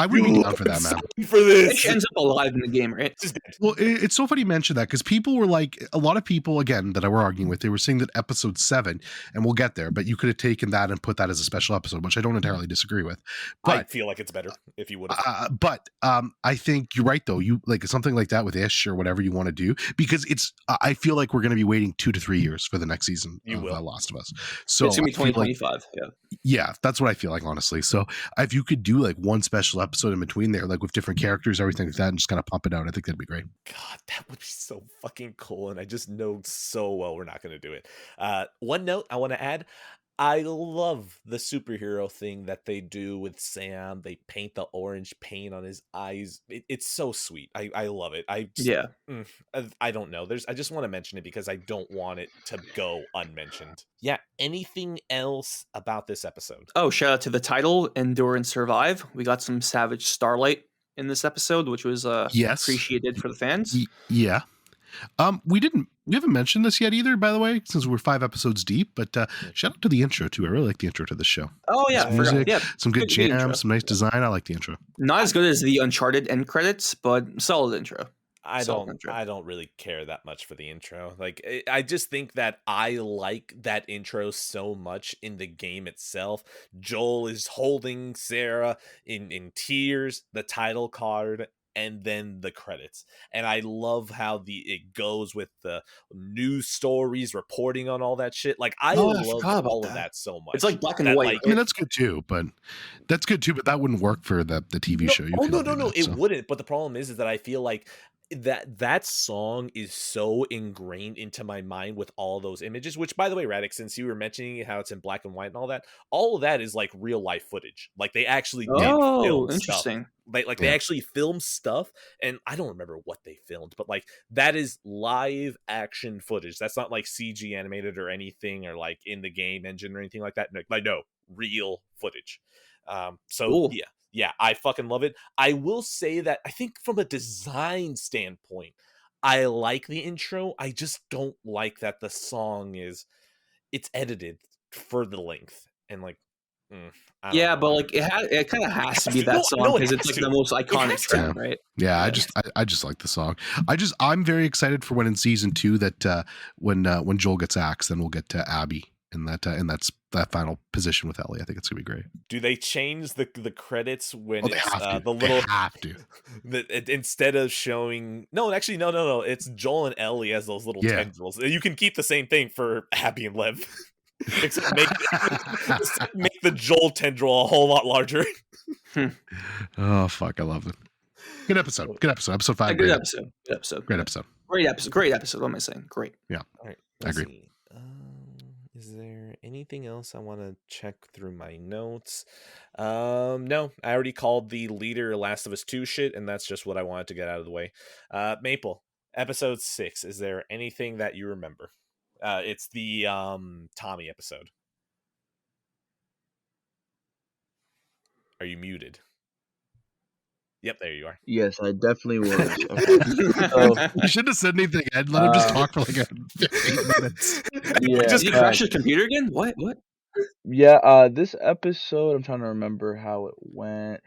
would be down for that, man. For this. Fish ends up alive in the game, right? Well, it's so funny you mention that because people were like, a lot of people, again, that I were arguing with, they were saying that episode 7, and we'll get there, but you could have taken that and put that as a special episode, which I don't entirely disagree with. I But, feel like it's better if you would. I think you're right, though. You like something like that with Ish or whatever you want to do, because I feel like we're going to be waiting 2 to 3 years for the next season You of will. Last of Us. So It's gonna be I feel like 2025. yeah, that's what I feel like, honestly. So if you could do like one special episode in between there, like with different characters, everything like that, and just kind of pump it out, I think that'd be great. God, that would be so fucking cool, and I just know so well we're not going to do it. One note I want to add. I love the superhero thing that they do with Sam. They paint the orange paint on his eyes. It's so sweet. I love it. Yeah. I don't know. I just want to mention it because I don't want it to go unmentioned. Yeah. Anything else about this episode? Oh, shout out to the title, Endure and Survive. We got some Savage Starlight in this episode, which was Yes. appreciated for the fans. Yeah. We haven't mentioned this yet either, by the way, since we're 5 episodes deep, but shout out to the intro too. I really like the intro to the show. Oh yeah, Some music, yeah. some good Good intro. jams, some nice design. I like the intro. Not as good as the Uncharted end credits, but solid intro. I Solid intro. don't really care that much for the intro. Like I just think that I like that intro so much in the game itself. Joel is holding Sarah in tears, the title card, and then the credits. And I love how it goes with the news stories reporting on all that shit. Like I Oh, I love forgot about all of that. that so much. It's like black and that, white. like, I mean, that's good too, but that wouldn't work for the TV show. You Oh couldn't no, do that, it so. wouldn't. But the problem is that I feel like that song is so ingrained into my mind with all those images. Which, by the way, Radix, since you were mentioning how it's in black and white and all of that is like real life footage. Like they actually did film interesting. stuff. They actually filmed stuff, and I don't remember what they filmed, but like that is live action footage. That's not like CG animated or anything, or like in the game engine or anything like that. Like no, real footage. So Cool. yeah, I fucking love it. I will say that I think from a design standpoint, I like the intro. I just don't like that the song it's edited for the length, and like I don't Yeah, know. but like it kind of has to be that No, song it because it's has like to. the most It iconic has to. tune, right? Yeah, Yeah. I just like the song. I'm very excited for when in season 2 that when Joel gets axed, then we'll get to Abby in that final position with Ellie. I think it's gonna be great. Do they change the credits when Oh, they it's have to. the They little have to. instead of showing no, it's Joel and Ellie as those little Yeah. tendrils. You can keep the same thing for Abby and Lev, except make the Joel tendril a whole lot larger. Oh fuck, I love it. Good episode. Good episode. Episode 5. A good Great episode. Good episode. Great Yeah. episode. Great episode. Great episode. What am I saying? Great. Yeah. All right, I let's agree. see. Is there anything else I want to check through my notes? No, I already called the leader Last of Us 2 shit, and that's just what I wanted to get out of the way. Maple, episode 6. Is there anything that you remember? It's the Tommy episode. Are you muted? Yep, there you are. Yes, I definitely was. Okay. So, You shouldn't have said anything. I'd let him just Uh, talk for like 8 minutes. yeah, Did he crash his computer again? What? yeah. This episode, I'm trying to remember how it went.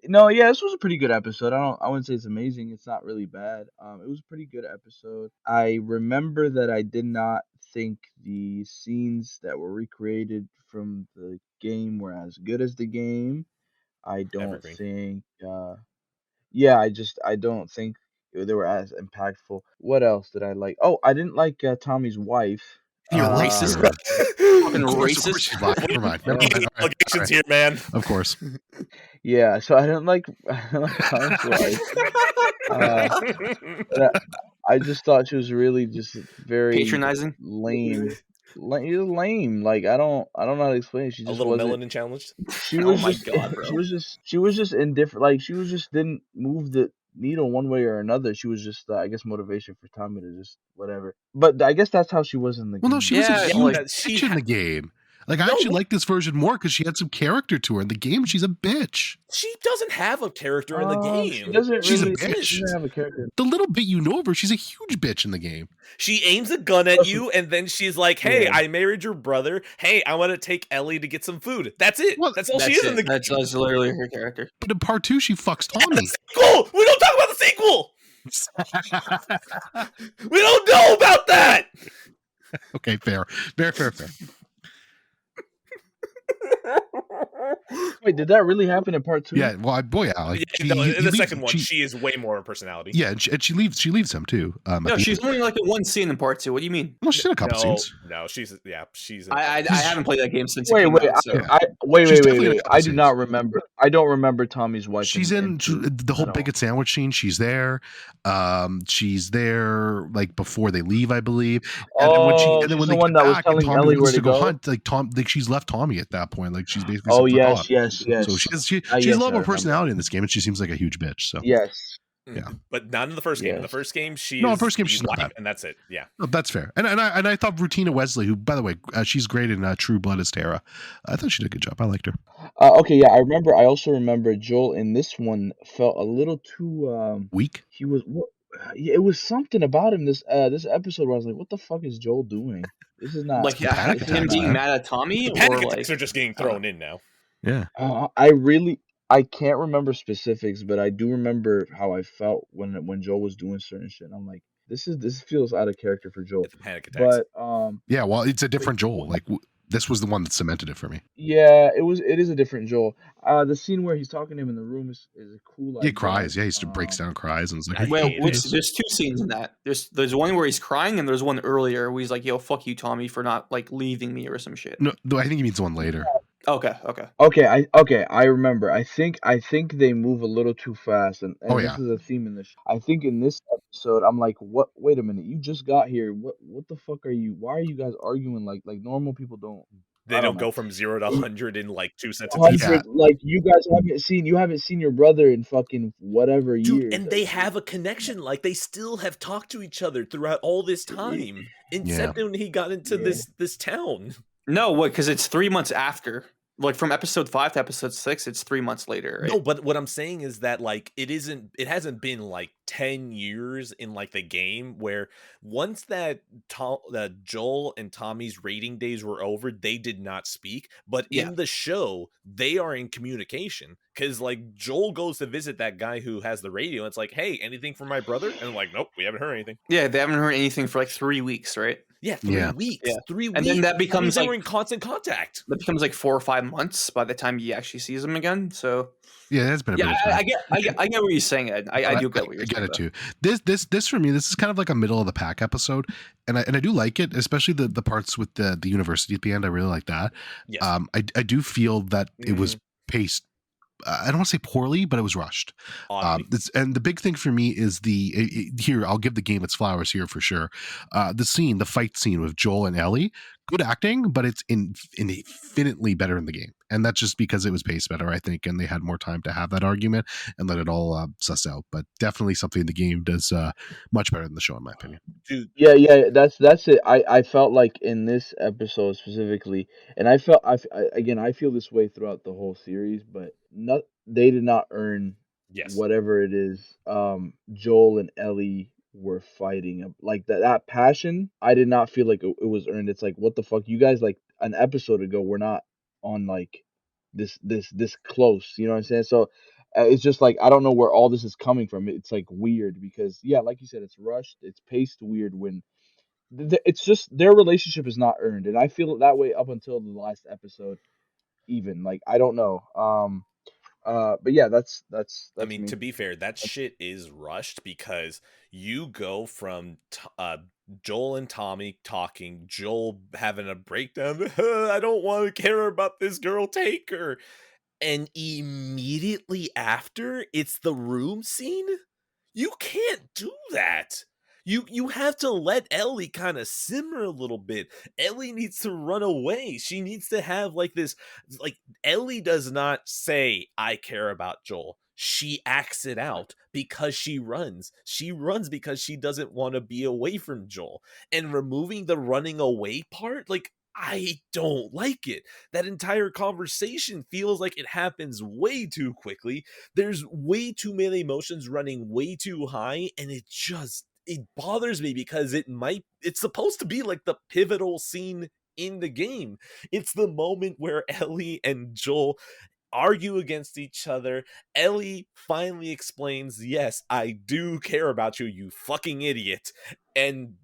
No, yeah, this was a pretty good episode. I wouldn't say it's amazing. It's not really bad. It was a pretty good episode. I remember that I did not think the scenes that were recreated from the game were as good as the game. I don't Evergreen. think. Yeah, I don't think they were as impactful. What else did I like? Oh, I didn't like Tommy's wife. You Yeah, that's racist. fair. Fucking Of course racist. she's black. Never mind. Never mind. All right. Allegations here, man. Of course. Yeah, so I didn't like I didn't like Tommy's wife. And I just thought she was really just very Patronizing. lame. Lame. Like I don't know how to explain it. She A just little wasn't. melanin challenged. She Oh was my just God, bro. she was just indifferent. Like she was just didn't move the needle one way or another. She was just I guess motivation for Tommy to just whatever. But I guess that's how she was in the Well, no, game. she was a Yeah, huge like, bitch in the game. Like, I No, actually like this version more because she had some character to her. In the game, she's a bitch. She doesn't have a character in the game. She doesn't She's a really. bitch. She doesn't have a character. The little bit you know of her, she's a huge bitch in the game. She aims a gun at you, and then she's like, "Hey, Yeah. I married your brother. Hey, I want to take Ellie to get some food." That's it. Well, that's all That's she is it. in the game. That's literally her character. But in part 2, she fucks Tommy. Sequel. We don't talk about the sequel. We don't know about that. Okay, fair. Fair. Wait, did that really happen in part 2? Yeah, well, like, Yeah, no, in the second one, she, she is way more a personality. yeah, and she leaves him too. At No, the she's end. only like in one scene in part 2. What do you mean? Well, she's in a couple scenes. No, she's she's. I haven't played that game since it Wait, came wait, out. So. She's definitely in a couple I do scenes. not remember. I don't remember Tommy's wife. She's in two the whole at all. bigot sandwich scene. She's there. She's there like before they leave, I believe. And then when she's they the one get that was back and telling Tommy Ellie where wants to to go go. hunt, like she's left Tommy at that point. Like she's basically. Oh said, "Fuck yes, off." yes. So she Yes, has a lot I more remember. personality in this game, and she seems like a huge bitch. So Yes. Yeah. But not in the first game. In the Yes. first game, she No, in is the first game, the she's not wife, bad. and that's it. Yeah. no, that's fair. And I thought Rutina Wesley, who by the way, she's great in True Blood as Tara. I thought she did a good job. I liked her. Okay, yeah, I remember. I also remember Joel in this one felt a little too. Weak. He was. It was something about him this episode where I was like, "What the fuck is Joel doing? This is not." Like the panic him attacks, being man. mad at Tommy, The panic or attacks like are just getting thrown in now. Yeah. I can't remember specifics, but I do remember how I felt when Joel was doing certain shit. And I'm like, this feels out of character for Joel. It's the panic attacks. But Yeah. Well, it's a different Joel. Like this was the one that cemented it for me. yeah, it is a different Joel. The scene where he's talking to him in the room is a cool. He Like, cries. vibe. Yeah, he just breaks down and cries, and it's like, I well, hate there's 2 scenes in that. There's one where he's crying, and there's one earlier where he's like, "Yo, fuck you, Tommy, for not like leaving me or some shit." no, I think he means one later. Okay. Okay, I remember. I think they move a little too fast, and Oh, this yeah. is a theme in this. I think in this episode, I'm like, what? Wait a minute, you just got here. What the fuck are you? Why are you guys arguing like normal people don't? They I don't don't go know. from 0 to 100 in like 2 sentences. 100, like you guys haven't seen your brother in fucking whatever Dude, years. and they have a connection. Like they still have talked to each other throughout all this time, except when he got into Yeah. this town. No, what? Because it's 3 months after. Like from episode 5 to episode 6, it's 3 months later. Right? No, but what I'm saying is that like it hasn't been like 10 years in like the game where once that Joel and Tommy's rating days were over, they did not speak, but Yeah. in the show they are in communication because like Joel goes to visit that guy who has the radio and it's like, hey, anything for my brother? And I'm like, nope, we haven't heard anything. Yeah, they haven't heard anything for like 3 weeks, right? Yeah, Yeah. Yeah. 3 And then weeks. that That means becomes they like were in constant contact. like 4 or 5 months by the time he actually sees him again. So Yeah, that's been a yeah, bit of time. I get what you're saying, Ed. I do get what you're I get saying. it too. This for me, this is kind of like a middle of the pack episode, and I do like it, especially the parts with the university at the end. I really like that. Yes. I do feel that it was paced. I don't want to say poorly, but it was rushed. Oddly. And the big thing for me is here. I'll give the game its flowers here for sure. The fight scene with Joel and Ellie, good acting, but it's infinitely better in the game, and that's just because it was paced better, I think, and they had more time to have that argument and let it all suss out. But definitely something the game does much better than the show, in my opinion. Dude, Yeah, that's it. I felt like in this episode specifically, and again, I feel this way throughout the whole series, but not they did not earn yes. whatever it is. Joel and Ellie were fighting like that passion. I did not feel like it was earned. It's like, what the fuck, you guys, like an episode ago were not on like this close. You know what I'm saying? So it's just like I don't know where all this is coming from. It's like weird because yeah, like you said, it's rushed, it's paced weird when it's just their relationship is not earned, and I feel it that way up until the last episode. Even like I don't know. But yeah, that's I mean, me. to be fair, that shit is rushed because you go from Joel and Tommy talking, Joel having a breakdown. I don't want to care about this girl, take her. And immediately after, it's the room scene. You can't do that. You have to let Ellie kind of simmer a little bit. Ellie needs to run away. She needs to have like this like Ellie does not say I care about Joel. She acts it out because she runs. She runs because she doesn't want to be away from Joel. And removing the running away part, like I don't like it. That entire conversation feels like it happens way too quickly. There's way too many emotions running way too high, and it bothers me because it's supposed to be like the pivotal scene in the game. It's the moment where Ellie and Joel argue against each other. Ellie finally explains, yes, I do care about you, you fucking idiot. And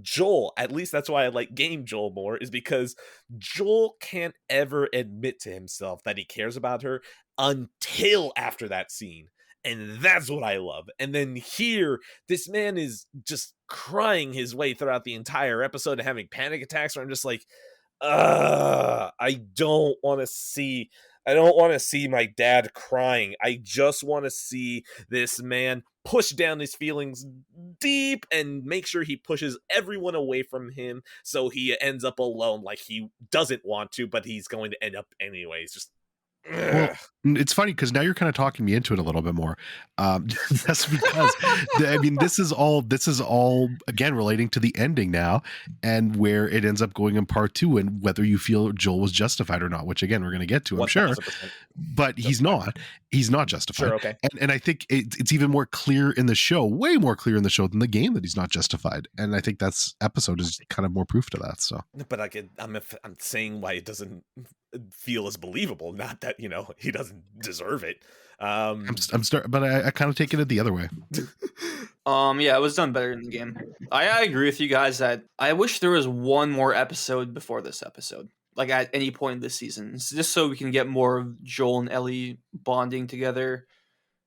Joel, at least that's why I like Game Joel more, is because Joel can't ever admit to himself that he cares about her until after that scene. And that's what I love. And then here, this man is just crying his way throughout the entire episode and having panic attacks where I'm just like, I don't want to see my dad crying. I just want to see this man push down his feelings deep and make sure he pushes everyone away from him so he ends up alone like he doesn't want to, but he's going to end up anyways. Just Well, it's funny because now you're kind of talking me into it a little bit more. That's because I mean this is all again relating to the ending now and where it ends up going in part 2 and whether you feel Joel was justified or not, which again we're going to get to, I'm sure. 1000% But he's not justified. Sure, okay. And I think it's even more clear in the show, way more clear in the show than the game that he's not justified. And I think that's episode is kind of more proof to that. So, But I'm saying why it doesn't feel as believable. Not that he doesn't deserve it. but I kind of take it the other way. Yeah, it was done better in the game. I agree with you guys that I wish there was one more episode before this episode, like at any point in this season, just so we can get more of Joel and Ellie bonding together,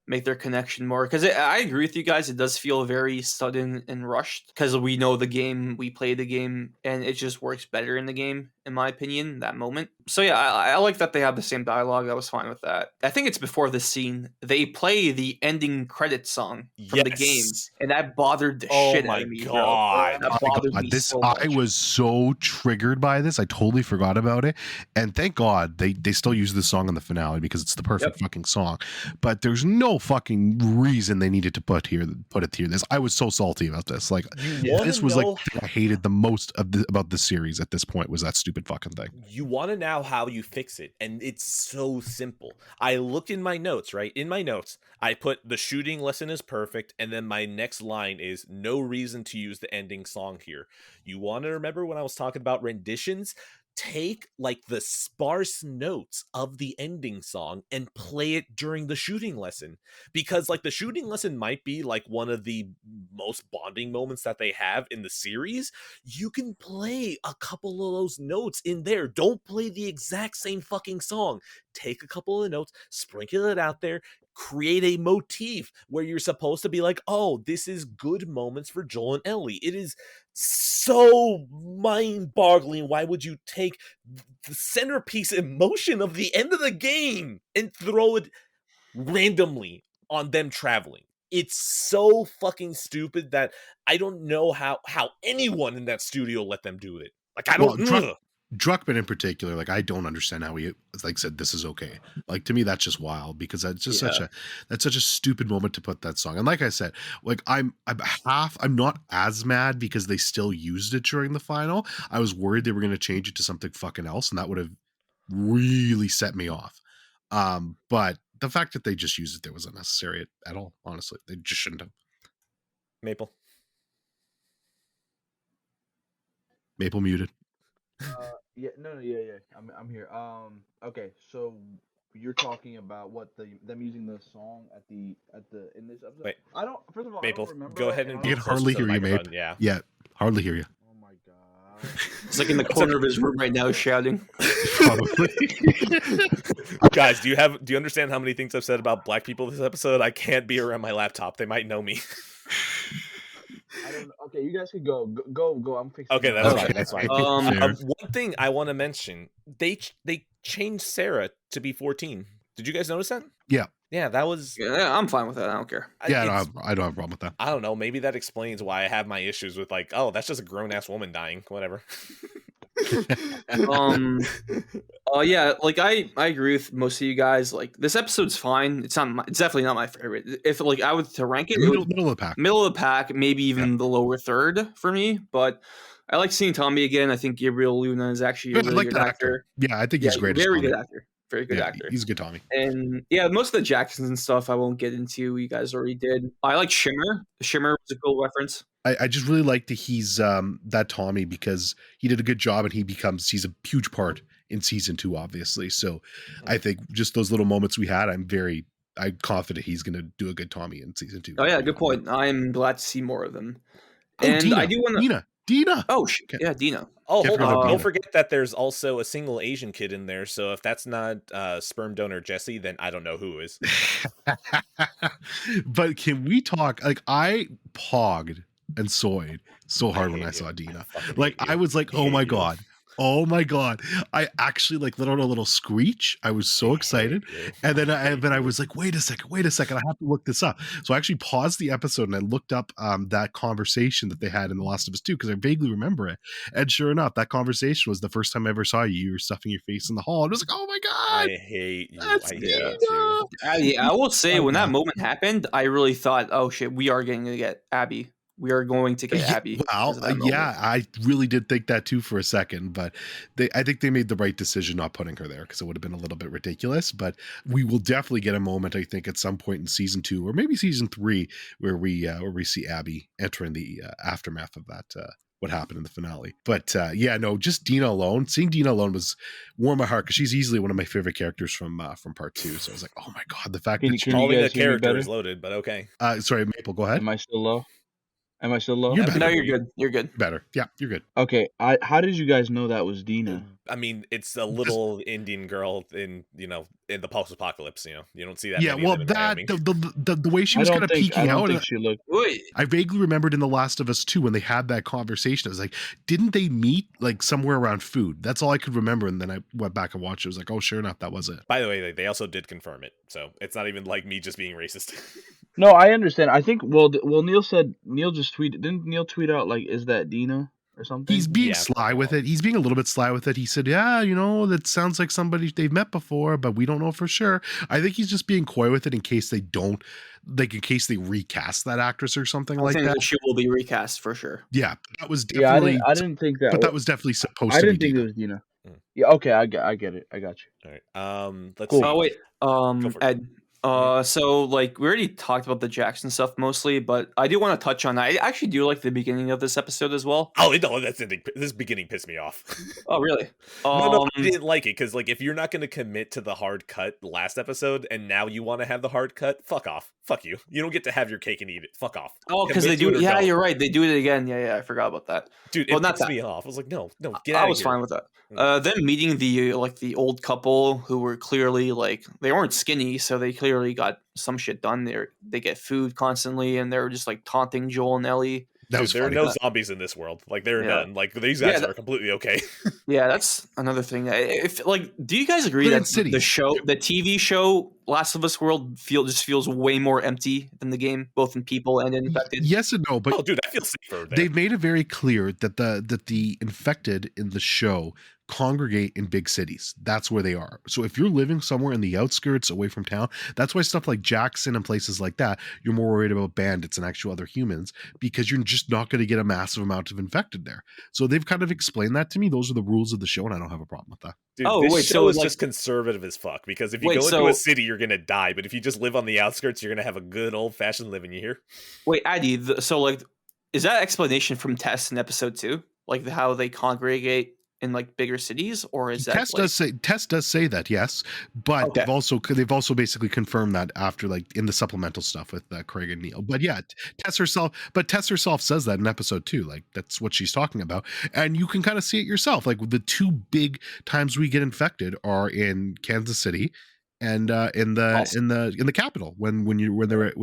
make their connection more. Because I agree with you guys, it does feel very sudden and rushed because we know the game, we play the game, and it just works better in the game, in my opinion, that moment. So yeah, I like that they have the same dialogue. I was fine with that. I think it's before this scene, they play the ending credits song from the game, Yes. and that bothered the Oh shit out my of me, God. bro. That bothered me so much. I was so triggered by this. I totally forgot about it. And thank God they still use this song in the finale because it's the perfect fucking song. But there's no no fucking reason they needed to put it here. I was so salty about this. Like, this was like the thing I hated the most about this series at this point was that stupid fucking thing. You want to know how you fix it, and it's so simple. I looked in my notes, right? In my notes, I put the shooting lesson is perfect, and then my next line is no reason to use the ending song here. You want to remember when I was talking about renditions? Take like the sparse notes of the ending song and play it during the shooting lesson, because like the shooting lesson might be like one of the most bonding moments that they have in the series. You can play a couple of those notes in there. Don't play the exact same fucking song. Take a couple of notes, sprinkle it out there, create a motif where you're supposed to be like, oh, this is good moments for Joel and Ellie. It is so mind-boggling. Why would you take the centerpiece emotion of the end of the game and throw it randomly on them traveling? It's so fucking stupid that I don't know how anyone in that studio let them do it. Like, I don't. Druckmann in particular, like I don't understand how he like said this is okay. Like to me, that's just wild because that's just such a stupid moment to put that song. And like I said, like I'm not as mad because they still used it during the final. I was worried they were going to change it to something fucking else, and that would have really set me off. But the fact that they just used it there was unnecessary at all. Honestly, they just shouldn't have. Maple muted. Yeah, yeah. I'm here. Okay, so you're talking about what them using the song at the in this episode. Wait. I don't. First of all, Maple, I don't remember. go ahead and I can hardly hear you, Maple. Yeah, hardly hear you. Oh my god. It's like in the corner of his room right now, shouting. Probably. Guys, do you understand how many things I've said about black people this episode? I can't be around my laptop. They might know me. I don't know. Okay, you guys can go. Go. I'm fixing. Okay, that's fine. Okay. One thing I want to mention: they changed Sarah to be 14. Did you guys notice that? Yeah. Yeah, that was. Yeah, I'm fine with that. I don't care. Yeah, I don't have a problem with that. I don't know. Maybe that explains why I have my issues with like, oh, that's just a grown ass woman dying. Whatever. Yeah, like I agree with most of you guys. Like this episode's fine. It's definitely not my favorite. If like I would to rank it, middle of the pack. Middle of the pack, maybe even the lower third for me. But I like seeing Tommy again. I think Gabriel Luna is actually a really good actor. Yeah, I think he's great. Very good actor. Very good actor. He's a good Tommy. And yeah, most of the Jacksons and stuff I won't get into. You guys already did. I like Shimmer. Shimmer was a cool reference. I just really like that he's that Tommy because he did a good job and he's a huge part in season 2, obviously. So I think just those little moments we had, I'm confident he's going to do a good Tommy in season 2. Oh yeah, good point. I'm glad to see more of them. Oh, and Dina, I do want to Dina. Oh yeah, Dina. Oh, hold on. Don't forget that there's also a single Asian kid in there. So if that's not sperm donor Jesse, then I don't know who is. But can we talk? Like I pogged and soyed so hard when I saw Dina. Like I was like, oh my god. Oh my god! I actually like let out a little screech. I was so excited, and then I was like, "Wait a second! I have to look this up." So I actually paused the episode and I looked up that conversation that they had in The Last of Us 2 because I vaguely remember it. And sure enough, that conversation was the first time I ever saw you. You were stuffing your face in the hall. And I was like, "Oh my god! I hate you! That's I hate you!" I will say when that moment happened, I really thought, "Oh shit, we are going to get Abby." We are going to get Abby. Well, yeah, I really did think that too for a second, but I think they made the right decision not putting her there because it would have been a little bit ridiculous. But we will definitely get a moment, I think, at some point in season 2 or maybe season 3 where we see Abby entering the aftermath of that. What happened in the finale. But just Dina alone. Seeing Dina alone was warm my heart because she's easily one of my favorite characters from part 2. So I was like, oh my god, the fact that calling the character is loaded, but okay. Sorry, Maple, go ahead. Am I still low? No, you're good. You're good. Better. Yeah, you're good. Okay. How did you guys know that was Dina? I mean, it's a little Indian girl in the post-apocalypse. You don't see that. Yeah, well, that the way she was kind of peeking out. She looked. I vaguely remembered in The Last of Us 2 when they had that conversation. I was like, didn't they meet like somewhere around food? That's all I could remember. And then I went back and watched it. I was like, oh, sure enough, that was it. By the way, they also did confirm it, so it's not even like me just being racist. No, I understand. I think Neil just tweeted. Didn't Neil tweet out like, "Is that Dina?" or something. He's being Yeah, sly something with like it. He's being a little bit sly with it. He said, "Yeah, you know, that sounds like somebody they've met before, but we don't know for sure." I think he's just being coy with it in case they don't, like, in case they recast that actress or something I like think that. that she will be recast for sure. Yeah, that was Yeah, definitely, I didn't think that. but that was definitely supposed I to be didn't think it Dina. was Dina. Mm. Yeah, okay, I get it. I got you. All right. Let's Cool. see. Oh wait, Go for it. Ed. So like we already talked about the Jackson stuff mostly, but I do want to touch on. I actually do like the beginning of this episode as well. Oh no, that's ending. This beginning pissed me off. Oh really? No, I didn't like it because like if you're not going to commit to the hard cut last episode and now you want to have the hard cut, fuck off, fuck you. You don't get to have your cake and eat it. Fuck off. Oh, because they Commit to do. it or Yeah, don't. you're right. They do it again. Yeah, I forgot about that. Dude. Well, It not pissed that. me off. I was like, no, get I out of was here. fine with that. Them meeting the old couple who were clearly like they weren't skinny, so they clearly got some shit done. They get food constantly, and they're just like taunting Joel and Ellie. That Dude, was there are funny. no zombies in this world. Like there are Yeah. none. Like these Yeah, guys that- are completely okay. Yeah, that's another thing. If like, do you guys agree But in that cities. the TV show Last of Us World feels way more empty than the game, both in people and in infected? Yes and no, but Oh, dude, I feel safer there. they've made it very clear that the infected in the show congregate in big cities. That's where they are. So if you're living somewhere in the outskirts away from town, that's why stuff like Jackson and places like that, you're more worried about bandits and actual other humans because you're just not going to get a massive amount of infected there. So they've kind of explained that to me. Those are the rules of the show, and I don't have a problem with that. Dude, Oh, this wait, show so, is like- just conservative as fuck. Because if you Wait, go into so- a city, you're gonna die. But if you just live on the outskirts, you're gonna have a good old fashioned living. You hear? Wait, Addy. So like, is that explanation from Tess in episode 2? Like how they congregate in like bigger cities, or is that Tess does say that, yes, but Okay. they've also basically confirmed that after, like, in the supplemental stuff with Craig and Neil. But yeah, Tess herself says that in episode 2. Like, that's what she's talking about, and you can kind of see it yourself. Like, the two big times we get infected are in Kansas City and in the capital when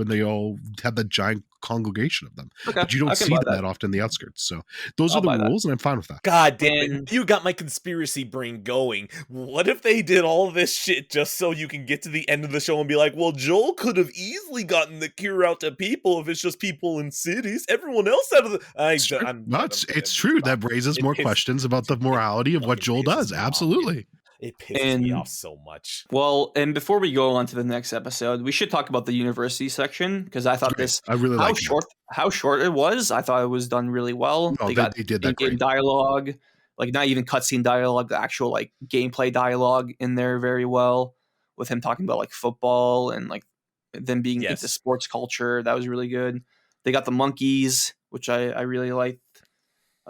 they all have that giant congregation of them. Okay, But you I don't can see buy that often in the outskirts. So those I'll are the buy that. rules, and I'm fine with that. God damn And- it! You got my conspiracy brain going. What if they did all this shit just so you can get to the end of the show and be like, "Well, Joel could have easily gotten the cure out to people if it's just people in cities. Everyone else out of the." It's true. That raises more questions about the morality of what Joel does. Absolutely. It pisses me And- off so much. Well, and before we go on to the next episode, we should talk about the university section because I thought this I really like it. how short it was. I thought it was done really well. No, they got they did that in-game great. dialogue, like not even cutscene dialogue, the actual like gameplay dialogue in there very well with him talking about like football and like them being Yes. into sports culture. That was really good. They got the monkeys, which I really liked.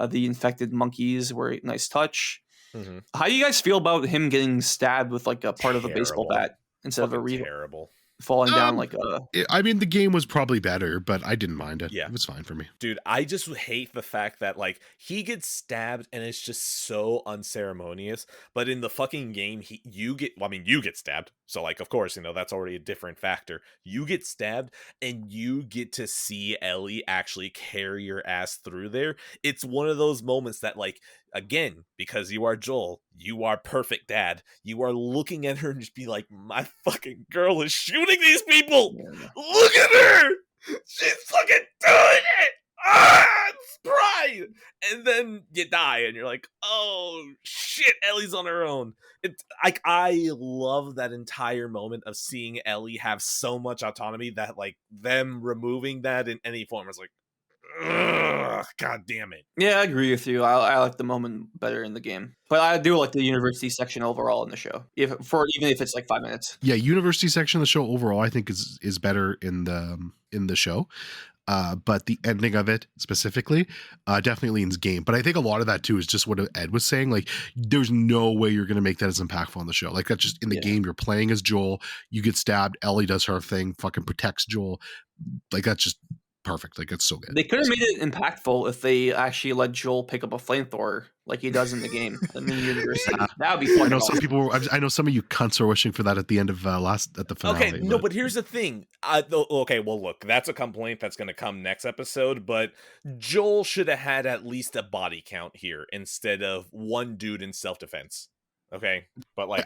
The infected monkeys were a nice touch. Mhm. How do you guys feel about him getting stabbed with like a part of a baseball Terrible. bat instead of a Fucking terrible. falling down like a? I mean, the game was probably better, but I didn't mind it. Yeah. It was fine for me. Dude, I just hate the fact that like he gets stabbed and it's just so unceremonious. But in the fucking game, you get stabbed. So like, of course, that's already a different factor. You get stabbed and you get to see Ellie actually carry your ass through there. It's one of those moments that like, again, because you are Joel, you are perfect dad. You are looking at her and just be like, my fucking girl is shooting these people. Look at her! She's fucking doing it! Ah, it's pride! And then you die, and you're like, oh shit, Ellie's on her own. It's like I love that entire moment of seeing Ellie have so much autonomy that like them removing that in any form is like, ugh, god damn it. Yeah, I agree with you. I like the moment better in the game, but I do like the university section overall in the show. Even if it's like 5 minutes. Yeah, university section of the show overall, I think is better in the show. But the ending of it specifically definitely leans game. But I think a lot of that too is just what Ed was saying. Like, there's no way you're going to make that as impactful on the show. Like, that's just in the game. You're playing as Joel. You get stabbed. Ellie does her thing. Fucking protects Joel. Like, that's just perfect. Like, it's so good. They could have made it impactful if they actually let Joel pick up a flamethrower like he does in the game. In the university. That would be fun. I know some people were, I know some of you cunts are wishing for that at the end of at the finale. Okay, no, but here's the thing. Okay, well, look, that's a complaint that's going to come next episode, but Joel should have had at least a body count here instead of one dude in self-defense. Okay, but like,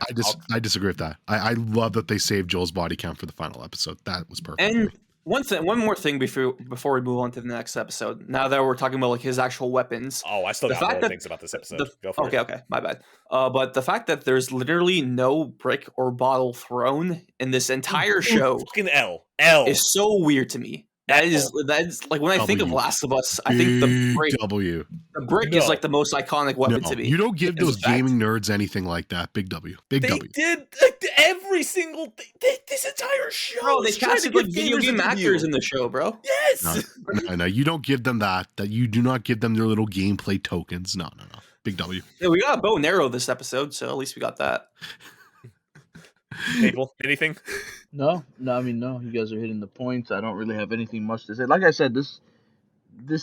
I disagree with that. I love that they saved Joel's body count for the final episode. That was perfect. And One more thing before we move on to the next episode. Now that we're talking about like his actual weapons, Oh, I still the got fact more that things about this episode. the Go for okay, it. okay, my bad. But the fact that there's literally no brick or bottle thrown in this entire show Fucking L. is so weird to me. That's like when I think of W. Last of Us, I think the Big W. brick is No. like the most iconic weapon No, to me. you don't give As a those fact. gaming nerds anything like that. Big W. Big They W. did every single thing. This entire show. Bro, they is trying to casted like give video gamers a game W. actors in the show, bro. Yes. No, you don't give them that. That you do not give them their little gameplay tokens. No. Big W. Yeah, we got a bow and arrow this episode, so at least we got that. Maple, anything? No, I mean, no. You guys are hitting the points. I don't really have anything much to say. Like I said, this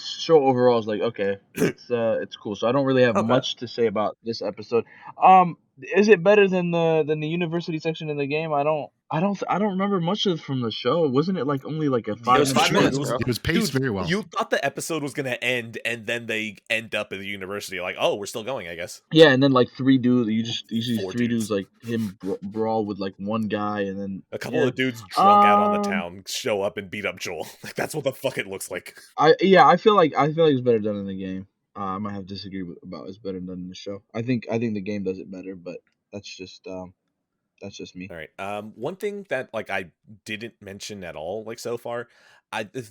show overall is like okay, it's cool. So I don't really have Okay. much to say about this episode. Is it better than the university section in the game? I don't remember much of from the show. Wasn't it like only like a 5 was 5 minutes, bro. It was paced very well. You thought the episode was gonna end, and then they end up at the university. Like, oh, we're still going, I guess. Yeah, and then like 3 dudes. You see 4 3 dudes. dudes like him brawl with like one guy, and then A couple of dudes drunk out on the Um, town show up and beat up Joel. Like that's what the fuck it looks like. I feel like it's better done in the game. I might have to disagree about it's better done in the show. I think the game does it better, but that's just me. All right. One thing that like I didn't mention at all, like so far,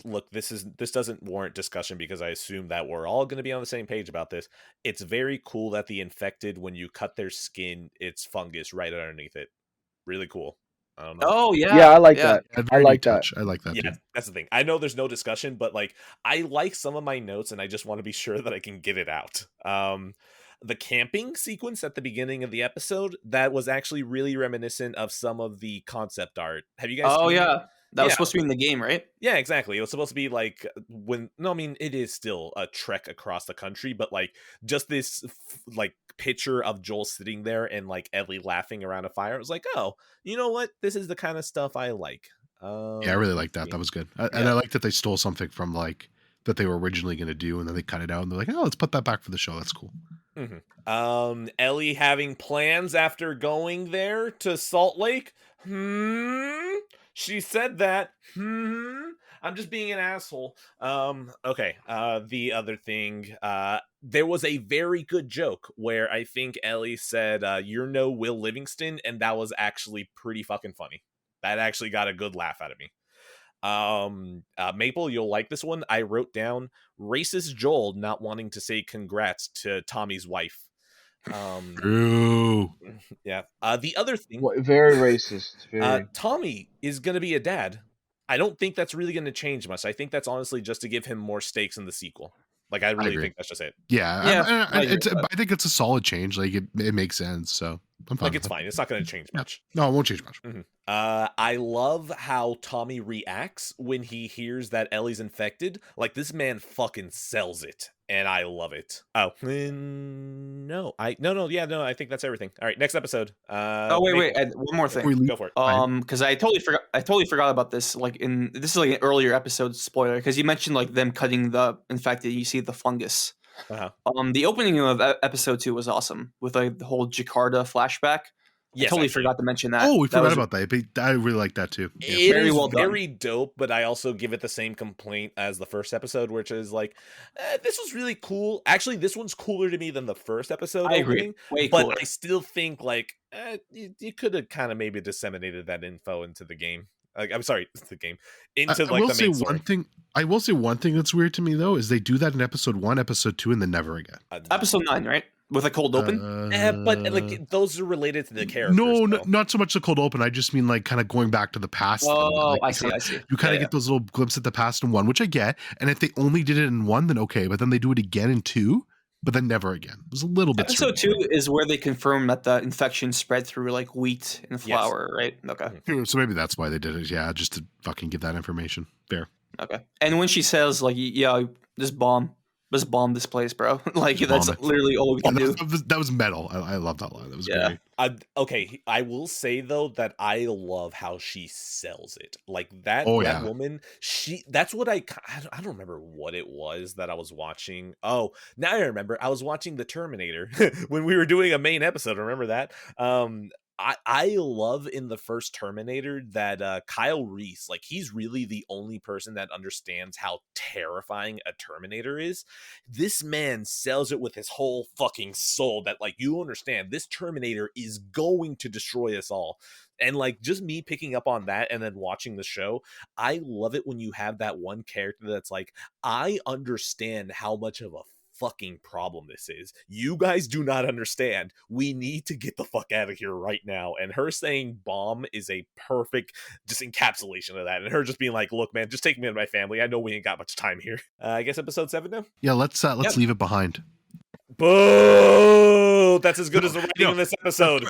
look, this doesn't warrant discussion because I assume that we're all going to be on the same page about this. It's very cool that the infected, when you cut their skin, it's fungus right underneath it. Really cool. I don't know. Oh yeah, Yeah, I like that. A I very like neat that. touch. I like that. Yeah, Too. that's the thing. I know there's no discussion, but like I like some of my notes and I just want to be sure that I can get it out. The camping sequence at the beginning of the episode, that was actually really reminiscent of some of the concept art. Have you guys Oh seen yeah, that was Yeah. supposed to be in the game, right? Yeah, exactly. It was supposed to be like I mean, it is still a trek across the country, but like just this like picture of Joel sitting there and like Ellie laughing around a fire. It was like, oh, you know what? This is the kind of stuff I like. Yeah, I really like that. yeah. That was good. And I like that they stole something from like that they were originally going to do, and then they cut it out, and they're like, oh, let's put that back for the show. That's cool. Ellie having plans after going there to Salt Lake. She said that. I'm just being an asshole. Okay. The other thing, there was a very good joke where I think Ellie said, "You're no Will Livingston," and that was actually pretty fucking funny. That actually got a good laugh out of me. Maple, you'll like this one. I wrote down racist Joel not wanting to say congrats to Tommy's wife. True. Yeah. The other thing, Very racist. Very. Tommy is going to be a dad. I don't think that's really going to change much. I think that's honestly just to give him more stakes in the sequel. Like, I really agree. think that's just it. Yeah, Yeah, I agree it's, with that. I think it's a solid change. Like it makes sense. So I'm fine. Like, with it's it. fine. It's not going to change much. No, it won't change much. I love how Tommy reacts when he hears that Ellie's infected. Like, this man fucking sells it, and I love it. Oh, no, I think that's everything. All right, next episode. Oh wait, Maple, and one more thing. We leave- go for it. Because I totally forgot about this. Like this is like an earlier episode spoiler because you mentioned like them cutting the infected. You see the fungus. Uh-huh. The opening of episode 2 was awesome with like the whole Jakarta flashback. Yes, I totally actually. forgot to mention that. Oh, we That forgot was- about that. But I really like that too. Yeah. It Very is well done. very dope, but I also give it the same complaint as the first episode, which is like, this was really cool. Actually, this one's cooler to me than the first episode I agree. opening, Way but cooler. I still think like you could have kind of maybe disseminated that info into the game. Like, I'm sorry, the game into I like will the say main story. one thing. I will say one thing that's weird to me though is they do that in episode 1, episode 2, and then never again. Episode 9, right? With a cold open. But like those are related to the characters. No, though. not so much the cold open. I just mean like kind of going back to the past. Oh, Like, I you see. kinda- I see. You kind of Yeah, get those little glimpses at the past in 1, which I get. And if they only did it in 1, then okay. But then they do it again in 2, but then never again. It was a little bit. Episode strange. 2 is where they confirm that the infection spread through like wheat and Yes. flour, right? Okay. So maybe that's why they did it. Yeah, just to fucking give that information. Fair. Okay. And when she says like, yeah, just bomb this place, bro. Like Just that's bomb it. literally all we can do. That was metal. I love that line. That was Yeah. great. Okay, I will say though that I love how she sells it. Like that, Oh, that yeah. woman, that's what I don't remember what it was that I was watching. Oh, now I remember. I was watching The Terminator when we were doing a main episode. Remember that? I love in the first Terminator that Kyle Reese, like, he's really the only person that understands how terrifying a Terminator is. This man sells it with his whole fucking soul that, like, you understand this Terminator is going to destroy us all. And like, just me picking up on that and then watching the show, I love it when you have that one character that's like, I understand how much of a fucking problem this is. You guys do not understand. We need to get the fuck out of here right now. And her saying bomb is a perfect just encapsulation of that. And her just being like, look, man, just take me and my family. I know we ain't got much time here. I guess episode 7 now? Yeah, let's Yep. leave it behind. Boo! That's as good as the writing no, in this episode.